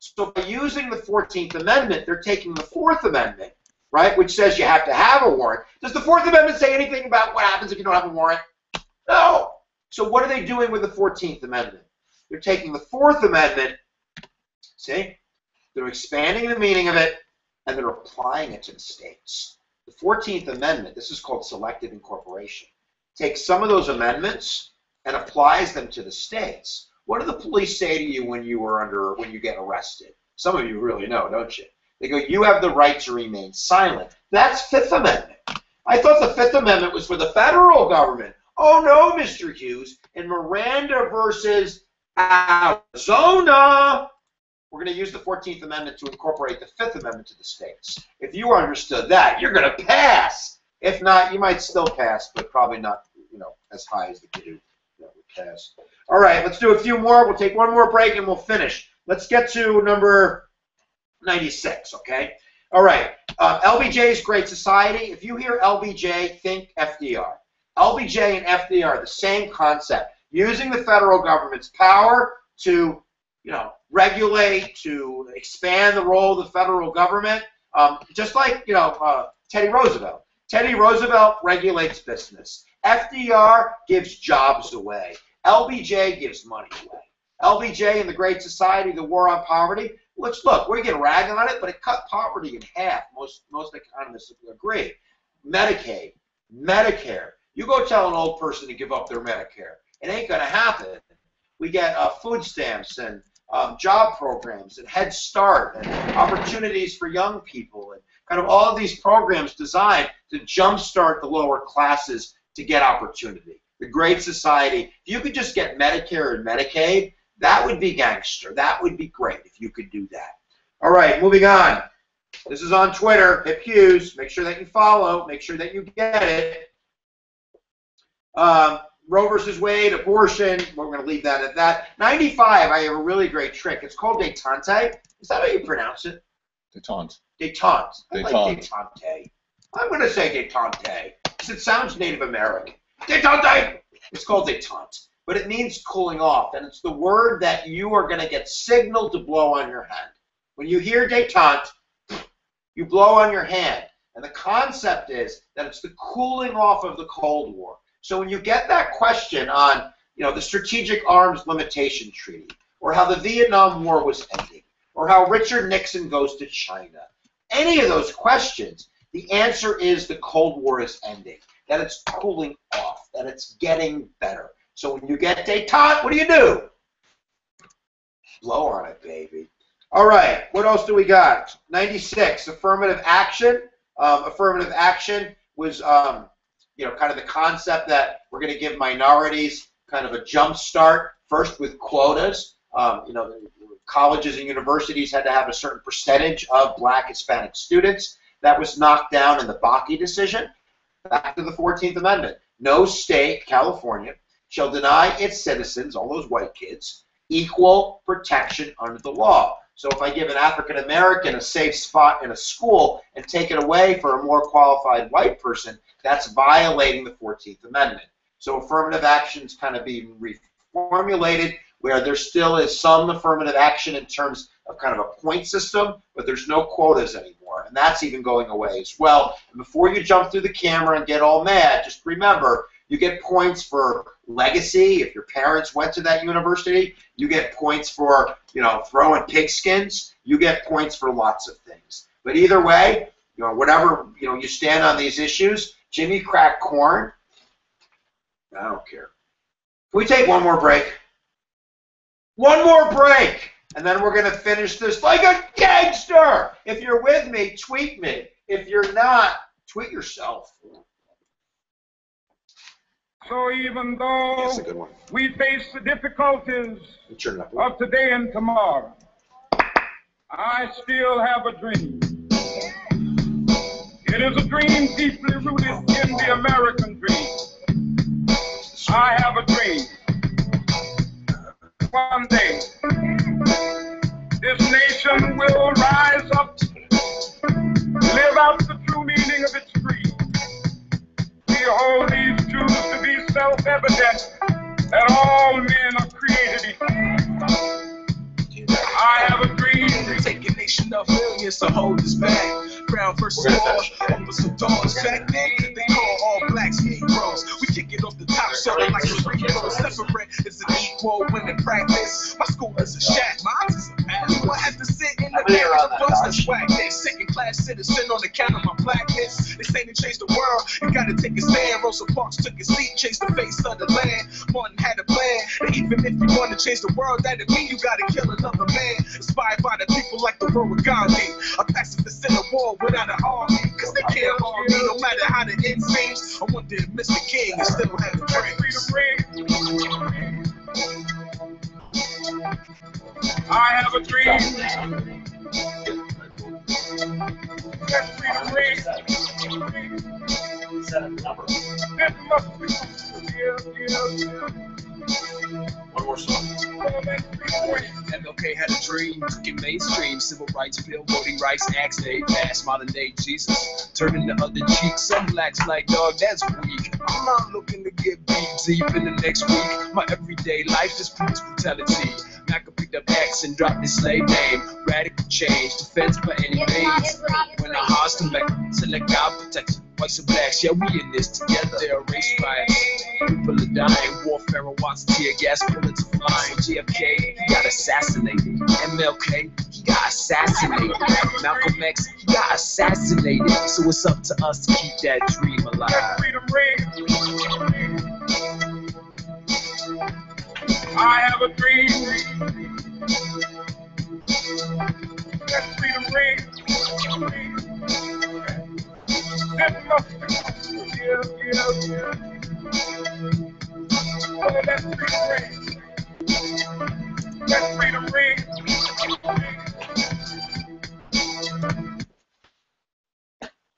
So by using the 14th Amendment, they're taking the 4th Amendment, right, which says you have to have a warrant. Does the 4th Amendment say anything about what happens if you don't have a warrant? No. So what are they doing with the 14th Amendment? They're taking the 4th Amendment, see? They're expanding the meaning of it, and they're applying it to the states. The 14th Amendment, this is called selective incorporation, takes some of those amendments and applies them to the states. What do the police say to you when you get arrested? Some of you really know, don't you? They go, you have the right to remain silent. That's 5th Amendment. I thought the 5th Amendment was for the federal government. Oh no, Mr. Hughes. In Miranda versus Arizona, we're going to use the 14th Amendment to incorporate the 5th Amendment to the states. If you understood that, you're going to pass. If not, you might still pass, but probably not, as high as the kid that would pass. All right, let's do a few more. We'll take one more break and we'll finish. Let's get to number 96, okay? All right, LBJ's Great Society. If you hear LBJ, think FDR. LBJ and FDR are the same concept, using the federal government's power to regulate, to expand the role of the federal government, just like, Teddy Roosevelt. Teddy Roosevelt regulates business. FDR gives jobs away. LBJ gives money away. LBJ and the Great Society, the War on Poverty, look, we can rag on it, but it cut poverty in half. Most economists agree. Medicaid, Medicare. You go tell an old person to give up their Medicare. It ain't going to happen. We get food stamps and job programs and Head Start and opportunities for young people and kind of all of these programs designed to jumpstart the lower classes to get opportunity. The Great Society, if you could just get Medicare and Medicaid, that would be gangster. That would be great if you could do that. All right, moving on. This is on Twitter, Hip Hughes. Make sure that you follow. Make sure that you get it. Roe versus Wade, abortion. We're going to leave that at that. 95, I have a really great trick. It's called détente. Is that how you pronounce it? Détente. Détente. I like Détente. détente. I'm going to say détente because it sounds Native American. Détente. It's called détente, but it means cooling off, and it's the word that you are going to get signaled to blow on your hand. When you hear détente, you blow on your hand, and the concept is that it's the cooling off of the Cold War. So when you get that question on, the Strategic Arms Limitation Treaty, or how the Vietnam War was ending, or how Richard Nixon goes to China, any of those questions, the answer is the Cold War is ending, that it's cooling off, that it's getting better. So when you get détente, what do? Blow on it, baby. All right, what else do we got? 96, affirmative action. Affirmative action was, kind of the concept that we're going to give minorities kind of a jump start, first with quotas. Colleges and universities had to have a certain percentage of Black Hispanic students. That was knocked down in the Bakke decision. Back to the 14th Amendment. No state, California, shall deny its citizens, all those white kids, equal protection under the law. So if I give an African American a safe spot in a school and take it away for a more qualified white person, that's violating the 14th Amendment. So affirmative action is kind of being reformulated where there still is some affirmative action in terms of kind of a point system, but there's no quotas anymore. And that's even going away as well. And before you jump through the camera and get all mad, just remember, you get points for legacy. If your parents went to that university, you get points for, throwing pigskins. You get points for lots of things. But either way, whatever, you stand on these issues, Jimmy cracked corn. I don't care. Can we take one more break? One more break! And then we're going to finish this like a gangster! If you're with me, tweet me. If you're not, tweet yourself. So even though we face the difficulties of today and tomorrow, I still have a dream. It is a dream deeply rooted in the American dream. I have a dream. One day, this nation will rise up, live out the true meaning of its creed. We hold these truths to be self-evident, that all men are created equal. I have a dream. Take a nation of millions to hold us back. Crown versus war, over some dogs. Back then, they call all blacks Negroes. We kick it off the top, so like a Rico. Separate is an equal when in practice. My school is a shack, mine is a path. You won't have to sit in the back of the bus and swag this. Second class citizen on the count of my blackness. They say to change the world, you gotta take a stand. Rosa Parks took his seat, changed the face of the land. Martin had a plan, and even if you want to change the world, that'd mean you gotta kill another man. Inspired by the people like the road with Gandhi. A pacifist in a war without an army, cause they can't harm me no matter how the end seems. I wonder if Mr. King is still have a dream. I have a dream. Let's read This must be One more song. MLK had a dream, took it mainstream. Civil rights bill, voting rights, acts, they passed. Modern day Jesus, turning the other cheek. Some blacks like, dog, that's weak. I'm not looking to get beat deep in the next week. My everyday life is police brutality. Malcolm picked up X and dropped his slave name. Radical change, defense by any means. When the hearts come back, select God protection. Whites and blacks, yeah, we in this together. They're race riots, people are dying. Warfare and watts, tear gas, bullets are flying. JFK, he got assassinated. MLK, he got assassinated. Malcolm X, he got assassinated. So it's up to us to keep that dream alive. That freedom ring. I have a dream. That freedom ring. That must be. Yeah. Oh, that freedom ring. That freedom ring.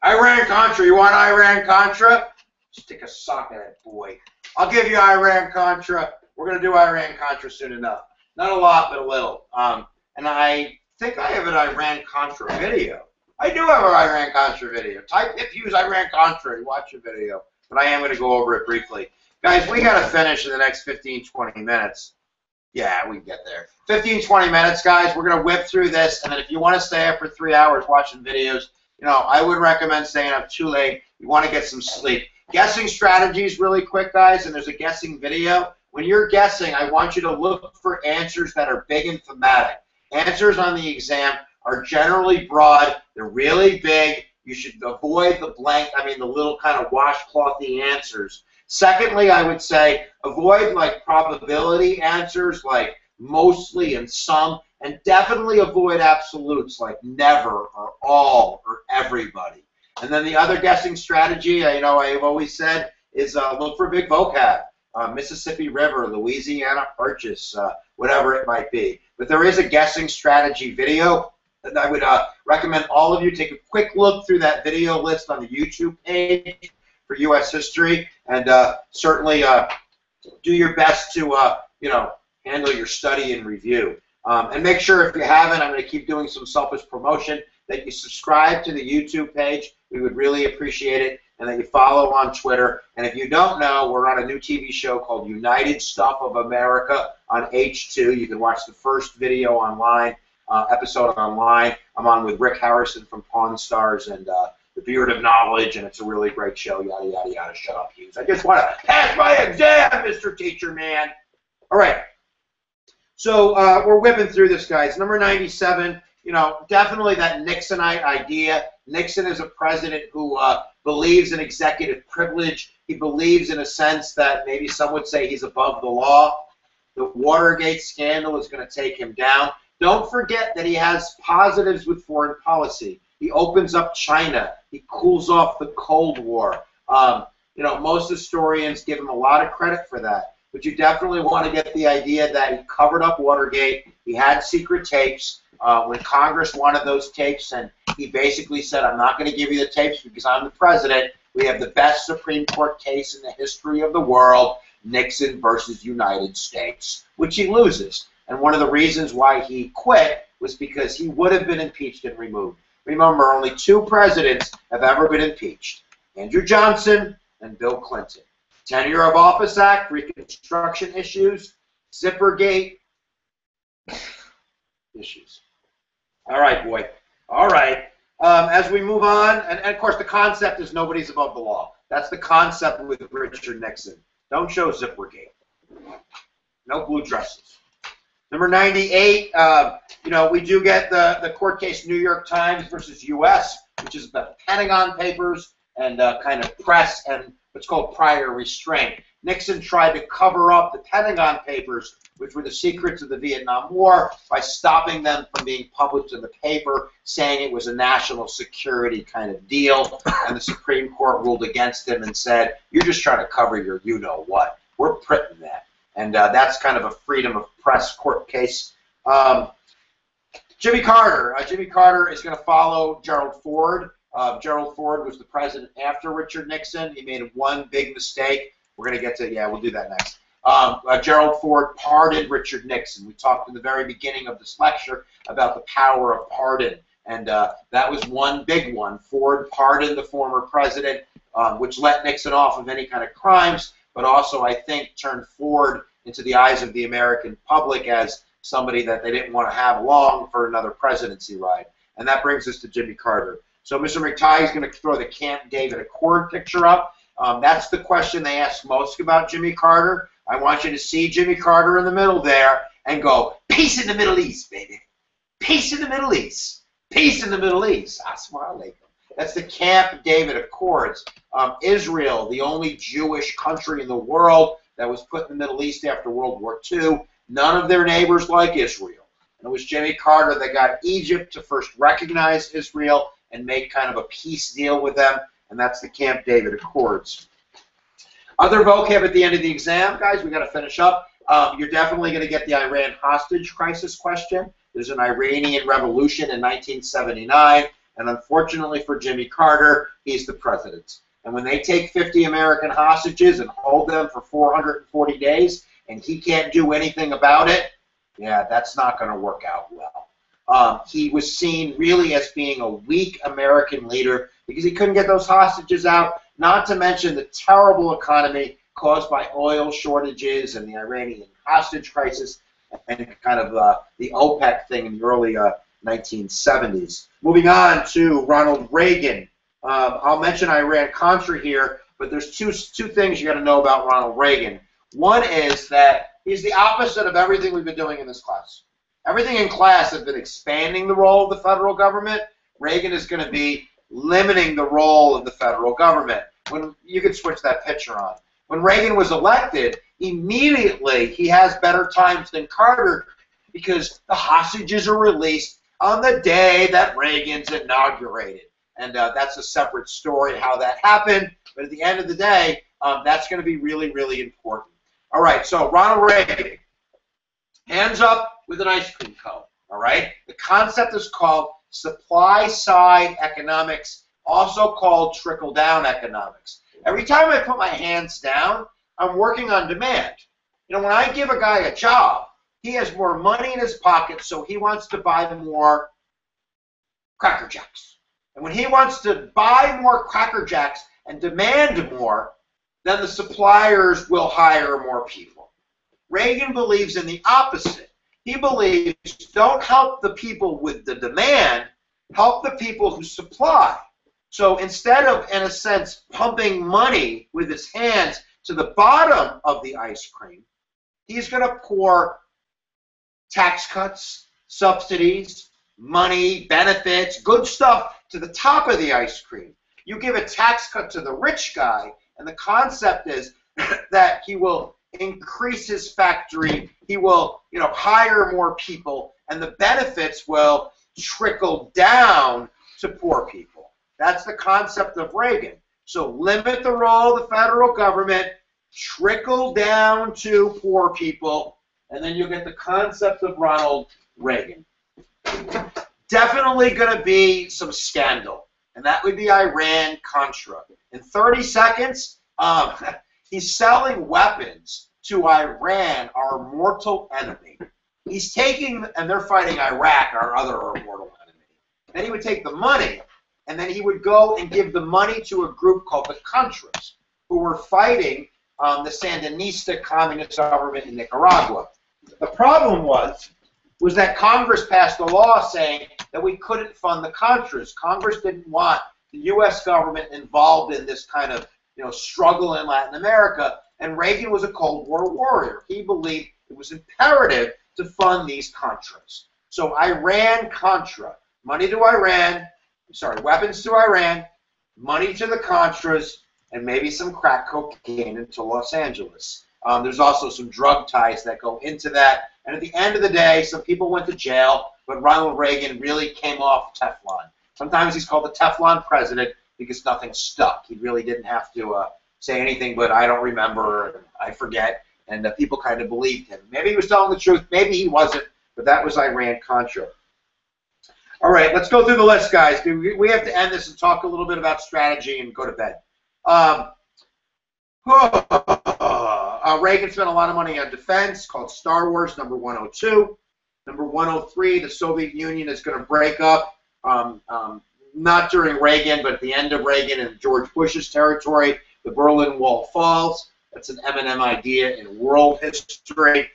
Iran-Contra. You want Iran-Contra? Stick a sock in that boy. I'll give you Iran-Contra. We're going to do Iran-Contra soon enough. Not a lot, but a little. And I think I have an Iran-Contra video. I do have an Iran-Contra video. Type if you use Iran-Contra, you watch the video. But I am going to go over it briefly. Guys, we got to finish in the next 15, 20 minutes. Yeah, we can get there. 15, 20 minutes, guys. We're going to whip through this. And then if you want to stay up for 3 hours watching videos, you know, I would recommend staying up too late. You want to get some sleep. Guessing strategies really quick, guys, and there's a guessing video. When you're guessing, I want you to look for answers that are big and thematic. Answers on the exam are generally broad. They're really big. You should avoid the blank, the little kind of washclothy answers. Secondly, I would say avoid like probability answers like mostly and some, and definitely avoid absolutes like never or all or everybody. And then the other guessing strategy, I've always said, is look for big vocab. Mississippi River, Louisiana Purchase, whatever it might be. But there is a guessing strategy video, and I would recommend all of you take a quick look through that video list on the YouTube page for U.S. history, and certainly do your best to handle your study and review. And make sure, if you haven't, I'm going to keep doing some selfish promotion, that you subscribe to the YouTube page. We would really appreciate it. And that you follow on Twitter. And if you don't know, we're on a new TV show called United Stuff of America on H2. You can watch the first video online, episode online. I'm on with Rick Harrison from Pawn Stars and The Beard of Knowledge, and it's a really great show, yada, yada, yada. Shut up, Hughes. I just want to pass my exam, Mr. Teacher Man. All right. So we're whipping through this, guys. Number 97, definitely that Nixonite idea. Nixon is a president who believes in executive privilege. He believes in a sense that maybe some would say he's above the law. The Watergate scandal is going to take him down. Don't forget that he has positives with foreign policy. He opens up China. He cools off the Cold War. Most historians give him a lot of credit for that. But you definitely want to get the idea that he covered up Watergate. He had secret tapes. When Congress wanted those tapes, and he basically said, I'm not going to give you the tapes because I'm the president. We have the best Supreme Court case in the history of the world, Nixon versus United States, which he loses. And one of the reasons why he quit was because he would have been impeached and removed. Remember, only 2 presidents have ever been impeached, Andrew Johnson and Bill Clinton. Tenure of Office Act, Reconstruction issues, Zippergate issues. All right, boy. All right. As we move on, and of course the concept is nobody's above the law. That's the concept with Richard Nixon. Don't show Zippergate. No blue dresses. Number 98, we do get the court case New York Times versus U.S., which is the Pentagon Papers and kind of press and what's called prior restraint. Nixon tried to cover up the Pentagon Papers, which were the secrets of the Vietnam War, by stopping them from being published in the paper, saying it was a national security kind of deal, and the Supreme Court ruled against him and said, you're just trying to cover your you-know-what. We're printing that. And that's kind of a freedom of press court case. Jimmy Carter. Jimmy Carter is going to follow Gerald Ford. Gerald Ford was the president after Richard Nixon. He made one big mistake. We're going to get to, we'll do that next. Gerald Ford pardoned Richard Nixon. We talked in the very beginning of this lecture about the power of pardon, and that was one big one. Ford pardoned the former president, which let Nixon off of any kind of crimes, but also, I think, turned Ford into the eyes of the American public as somebody that they didn't want to have along for another presidency ride. And that brings us to Jimmy Carter. So Mr. McTighe is going to throw the Camp David Accord picture up. That's the question they ask most about Jimmy Carter. I want you to see Jimmy Carter in the middle there and go, peace in the Middle East, baby. Peace in the Middle East. Peace in the Middle East. Assalamu alaikum. That's the Camp David Accords. Israel, the only Jewish country in the world that was put in the Middle East after World War II. None of their neighbors like Israel. And it was Jimmy Carter that got Egypt to first recognize Israel and make kind of a peace deal with them, and that's the Camp David Accords. Other vocab at the end of the exam, guys, we got to finish up. You're definitely going to get the Iran hostage crisis question. There's an Iranian revolution in 1979, and unfortunately for Jimmy Carter, he's the president. And when they take 50 American hostages and hold them for 440 days, and he can't do anything about it, yeah, that's not going to work out well. He was seen really as being a weak American leader because he couldn't get those hostages out, not to mention the terrible economy caused by oil shortages and the Iranian hostage crisis and kind of the OPEC thing in the early 1970s. Moving on to Ronald Reagan. I'll mention Iran-Contra here, but there's two things you got to know about Ronald Reagan. One is that he's the opposite of everything we've been doing in this class. Everything in class has been expanding the role of the federal government. Reagan is going to be limiting the role of the federal government. When you can switch that picture on. When Reagan was elected, immediately he has better times than Carter because the hostages are released on the day that Reagan's inaugurated. And that's a separate story how that happened. But at the end of the day, that's going to be really, really important. All right, so Ronald Reagan, hands up with an ice cream cone. All right? The concept is called supply-side economics, also called trickle-down economics. Every time I put my hands down, I'm working on demand. You know, when I give a guy a job, he has more money in his pocket, so he wants to buy more Cracker Jacks. And when he wants to buy more Cracker Jacks and demand more, then the suppliers will hire more people. Reagan believes in the opposite. He believes don't help the people with the demand, help the people who supply. So instead of, in a sense, pumping money with his hands to the bottom of the ice cream, he's going to pour tax cuts, subsidies, money, benefits, good stuff to the top of the ice cream. You give a tax cut to the rich guy, and the concept is that he will increase his factory, he will, hire more people, and the benefits will trickle down to poor people. That's the concept of Reagan. So limit the role of the federal government, trickle down to poor people, and then you'll get the concept of Ronald Reagan. Definitely going to be some scandal, and that would be Iran-Contra. In 30 seconds, he's selling weapons to Iran, our mortal enemy. He's taking, and they're fighting Iraq, our other mortal enemy. Then he would take the money, and then he would go and give the money to a group called the Contras, who were fighting the Sandinista communist government in Nicaragua. The problem was that Congress passed a law saying that we couldn't fund the Contras. Congress didn't want the U.S. government involved in this kind of struggle in Latin America, and Reagan was a Cold War warrior. He believed it was imperative to fund these Contras. So Iran-Contra, money to Iran, weapons to Iran, money to the Contras, and maybe some crack cocaine into Los Angeles. There's also some drug ties that go into that. And at the end of the day, some people went to jail, but Ronald Reagan really came off Teflon. Sometimes he's called the Teflon president because nothing stuck. He really didn't have to say anything, but I don't remember, I forget, and people kind of believed him. Maybe he was telling the truth, maybe he wasn't, but that was Iran-Contra. All right, let's go through the list, guys. We have to end this and talk a little bit about strategy and go to bed. Reagan spent a lot of money on defense, called Star Wars, number 102. Number 103, the Soviet Union is going to break up, not during Reagan, but at the end of Reagan and George Bush's territory. The Berlin Wall falls. That's an M&M idea in world history.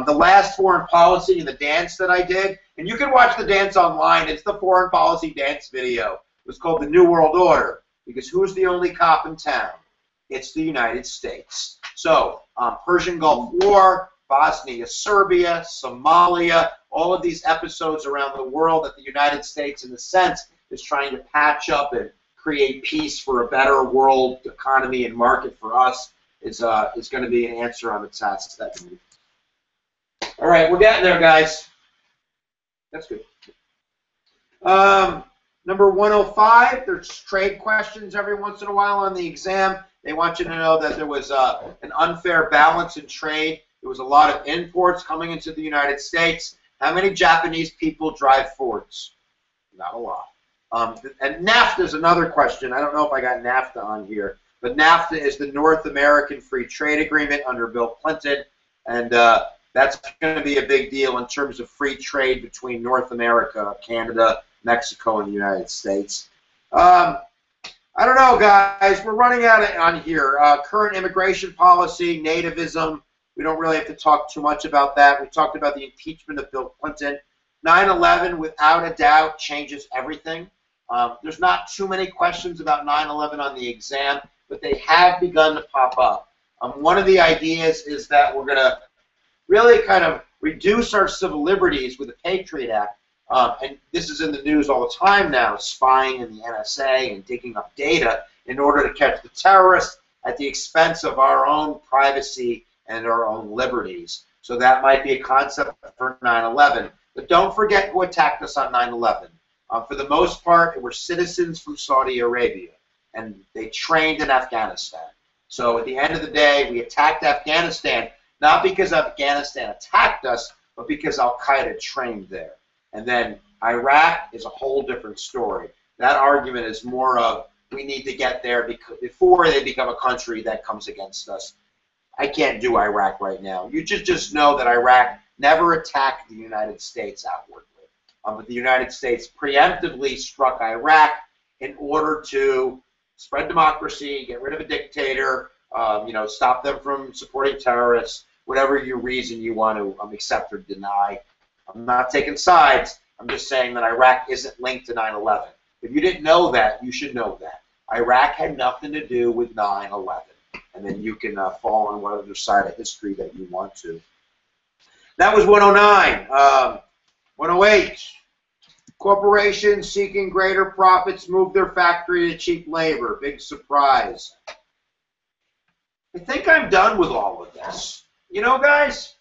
The last foreign policy and the dance that I did, and you can watch the dance online. It's the foreign policy dance video. It was called the New World Order, because who's the only cop in town? It's the United States. So, Persian Gulf War, Bosnia, Serbia, Somalia, all of these episodes around the world that the United States, in a sense, is trying to patch up and create peace for a better world economy and market for us is going to be an answer on the test. All right, we're getting there, guys. That's good. Number 105, there's trade questions every once in a while on the exam. They want you to know that there was an unfair balance in trade. There was a lot of imports coming into the United States. How many Japanese people drive Fords? Not a lot. And NAFTA is another question. I don't know if I got NAFTA on here, but NAFTA is the North American Free Trade Agreement under Bill Clinton, and that's going to be a big deal in terms of free trade between North America, Canada, Mexico, and the United States. I don't know, guys. We're running out of on here. Current immigration policy, nativism. We don't really have to talk too much about that. We talked about the impeachment of Bill Clinton. 9/11, without a doubt, changes everything. There's not too many questions about 9/11 on the exam, but they have begun to pop up. One of the ideas is that we're going to really kind of reduce our civil liberties with the Patriot Act. And this is in the news all the time now, spying in the NSA and digging up data in order to catch the terrorists at the expense of our own privacy and our own liberties. So that might be a concept for 9/11. But don't forget who attacked us on 9/11. For the most part, it were citizens from Saudi Arabia, and they trained in Afghanistan. So at the end of the day, we attacked Afghanistan, not because Afghanistan attacked us, but because Al-Qaeda trained there. And then Iraq is a whole different story. That argument is more of we need to get there before they become a country that comes against us. I can't do Iraq right now. You just know that Iraq never attacked the United States outwardly. But the United States preemptively struck Iraq in order to spread democracy, get rid of a dictator, stop them from supporting terrorists, whatever your reason you want to accept or deny. I'm not taking sides. I'm just saying that Iraq isn't linked to 9/11. If you didn't know that, you should know that. Iraq had nothing to do with 9/11. And then you can fall on whatever side of history that you want to. That was 109. 108. Corporations seeking greater profits move their factory to cheap labor. Big surprise. I think I'm done with all of this. You know, guys,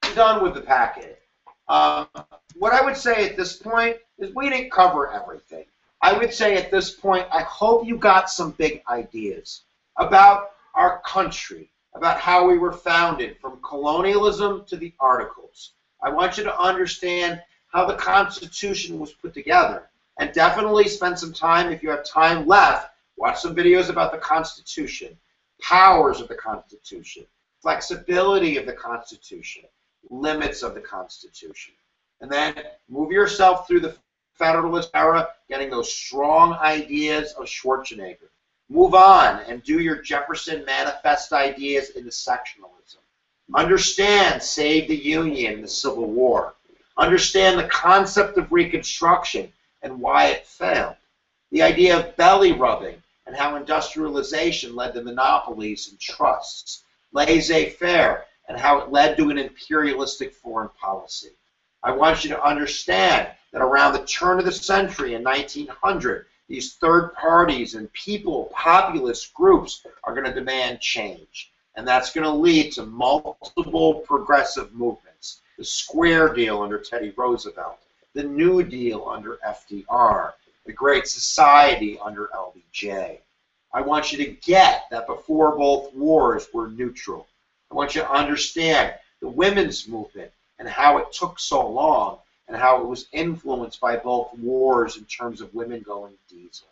I'm done with the packet. What I would say at this point is we didn't cover everything. I would say at this point, I hope you got some big ideas about our country, about how we were founded, from colonialism to the Articles. I want you to understand how the Constitution was put together. And definitely spend some time, if you have time left, watch some videos about the Constitution, powers of the Constitution, flexibility of the Constitution, limits of the Constitution. And then move yourself through the Federalist era, getting those strong ideas of Schwarzenegger. Move on and do your Jefferson Manifest ideas into sectionalism. Understand Save the Union and the Civil War. Understand the concept of Reconstruction and why it failed. The idea of belly rubbing and how industrialization led to monopolies and trusts. Laissez-faire and how it led to an imperialistic foreign policy. I want you to understand that around the turn of the century in 1900, these third parties and people, populist groups, are going to demand change. And that's going to lead to multiple progressive movements. The Square Deal under Teddy Roosevelt, the New Deal under FDR, the Great Society under LBJ. I want you to get that before both wars were neutral. I want you to understand the women's movement and how it took so long and how it was influenced by both wars in terms of women going diesel.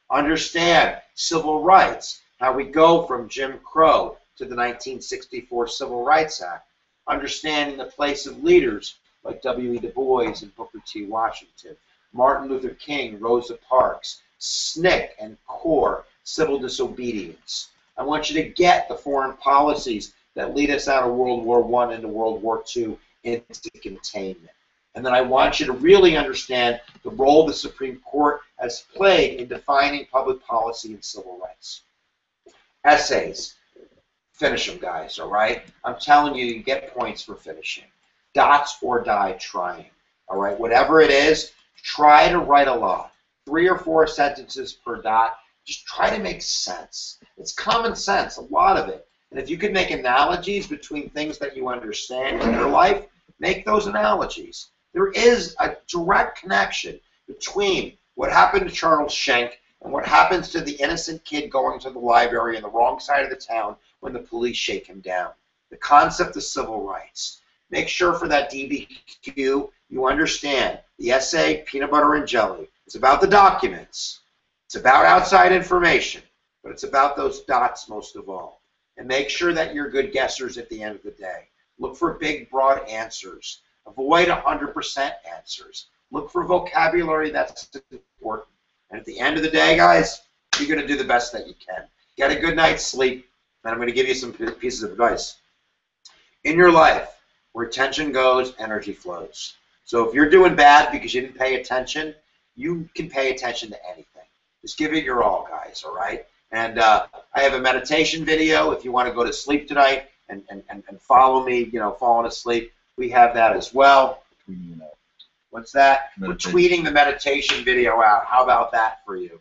Understand civil rights, how we go from Jim Crow to the 1964 Civil Rights Act. Understanding the place of leaders like W.E. Du Bois and Booker T. Washington, Martin Luther King, Rosa Parks, SNCC and CORE, civil disobedience. I want you to get the foreign policies that lead us out of World War I into World War II into containment. And then I want you to really understand the role the Supreme Court has played in defining public policy and civil rights. Essays. Finish them, guys, all right? I'm telling you, you get points for finishing. Dots or die trying, all right? Whatever it is, try to write a lot. 3 or 4 sentences per dot. Just try to make sense. It's common sense, a lot of it. And if you could make analogies between things that you understand in your life, make those analogies. There is a direct connection between what happened to Charles Schenck and what happens to the innocent kid going to the library on the wrong side of the town when the police shake him down. The concept of civil rights. Make sure for that DBQ you understand the essay, Peanut Butter and Jelly. It's about the documents. It's about outside information. But it's about those dots most of all. And make sure that you're good guessers at the end of the day. Look for big, broad answers. Avoid 100% answers. Look for vocabulary that's important. And at the end of the day, guys, you're going to do the best that you can. Get a good night's sleep. And I'm going to give you some pieces of advice. In your life, where attention goes, energy flows. So if you're doing bad because you didn't pay attention, you can pay attention to anything. Just give it your all, guys, all right? And I have a meditation video if you want to go to sleep tonight and follow me, you know, falling asleep. We have that as well. What's that? Meditation. We're tweeting the meditation video out. How about that for you?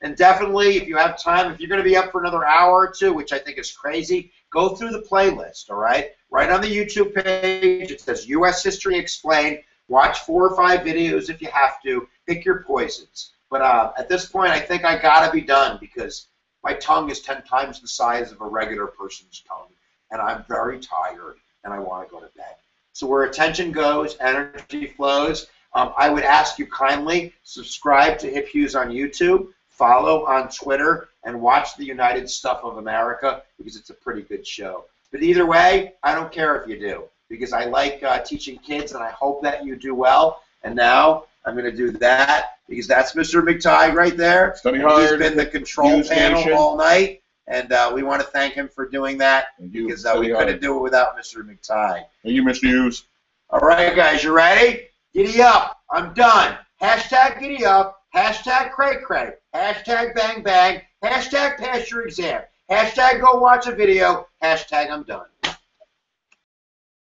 And definitely, if you have time, if you're going to be up for another hour or two, which I think is crazy, go through the playlist, all right? Right on the YouTube page, it says U.S. History Explained. Watch 4 or 5 videos if you have to. Pick your poisons. But at this point, I think I got to be done because my tongue is 10 times the size of a regular person's tongue, and I'm very tired, and I want to go to bed. So where attention goes, energy flows. I would ask you kindly, subscribe to Hip Hughes on YouTube, follow on Twitter, and watch the United Stuff of America because it's a pretty good show. But either way, I don't care if you do because I like teaching kids, and I hope that you do well. And now I'm going to do that because that's Mr. McTighe right there. Study hard. He's been the control panel all night, and we want to thank him for doing that because we couldn't do it without Mr. McTighe. Thank you, Mr. Hughes. All right, guys, you ready? Giddy up. I'm done. Hashtag giddy up. Hashtag cray cray. Hashtag bang bang. Hashtag pass your exam. Hashtag go watch a video. Hashtag I'm done.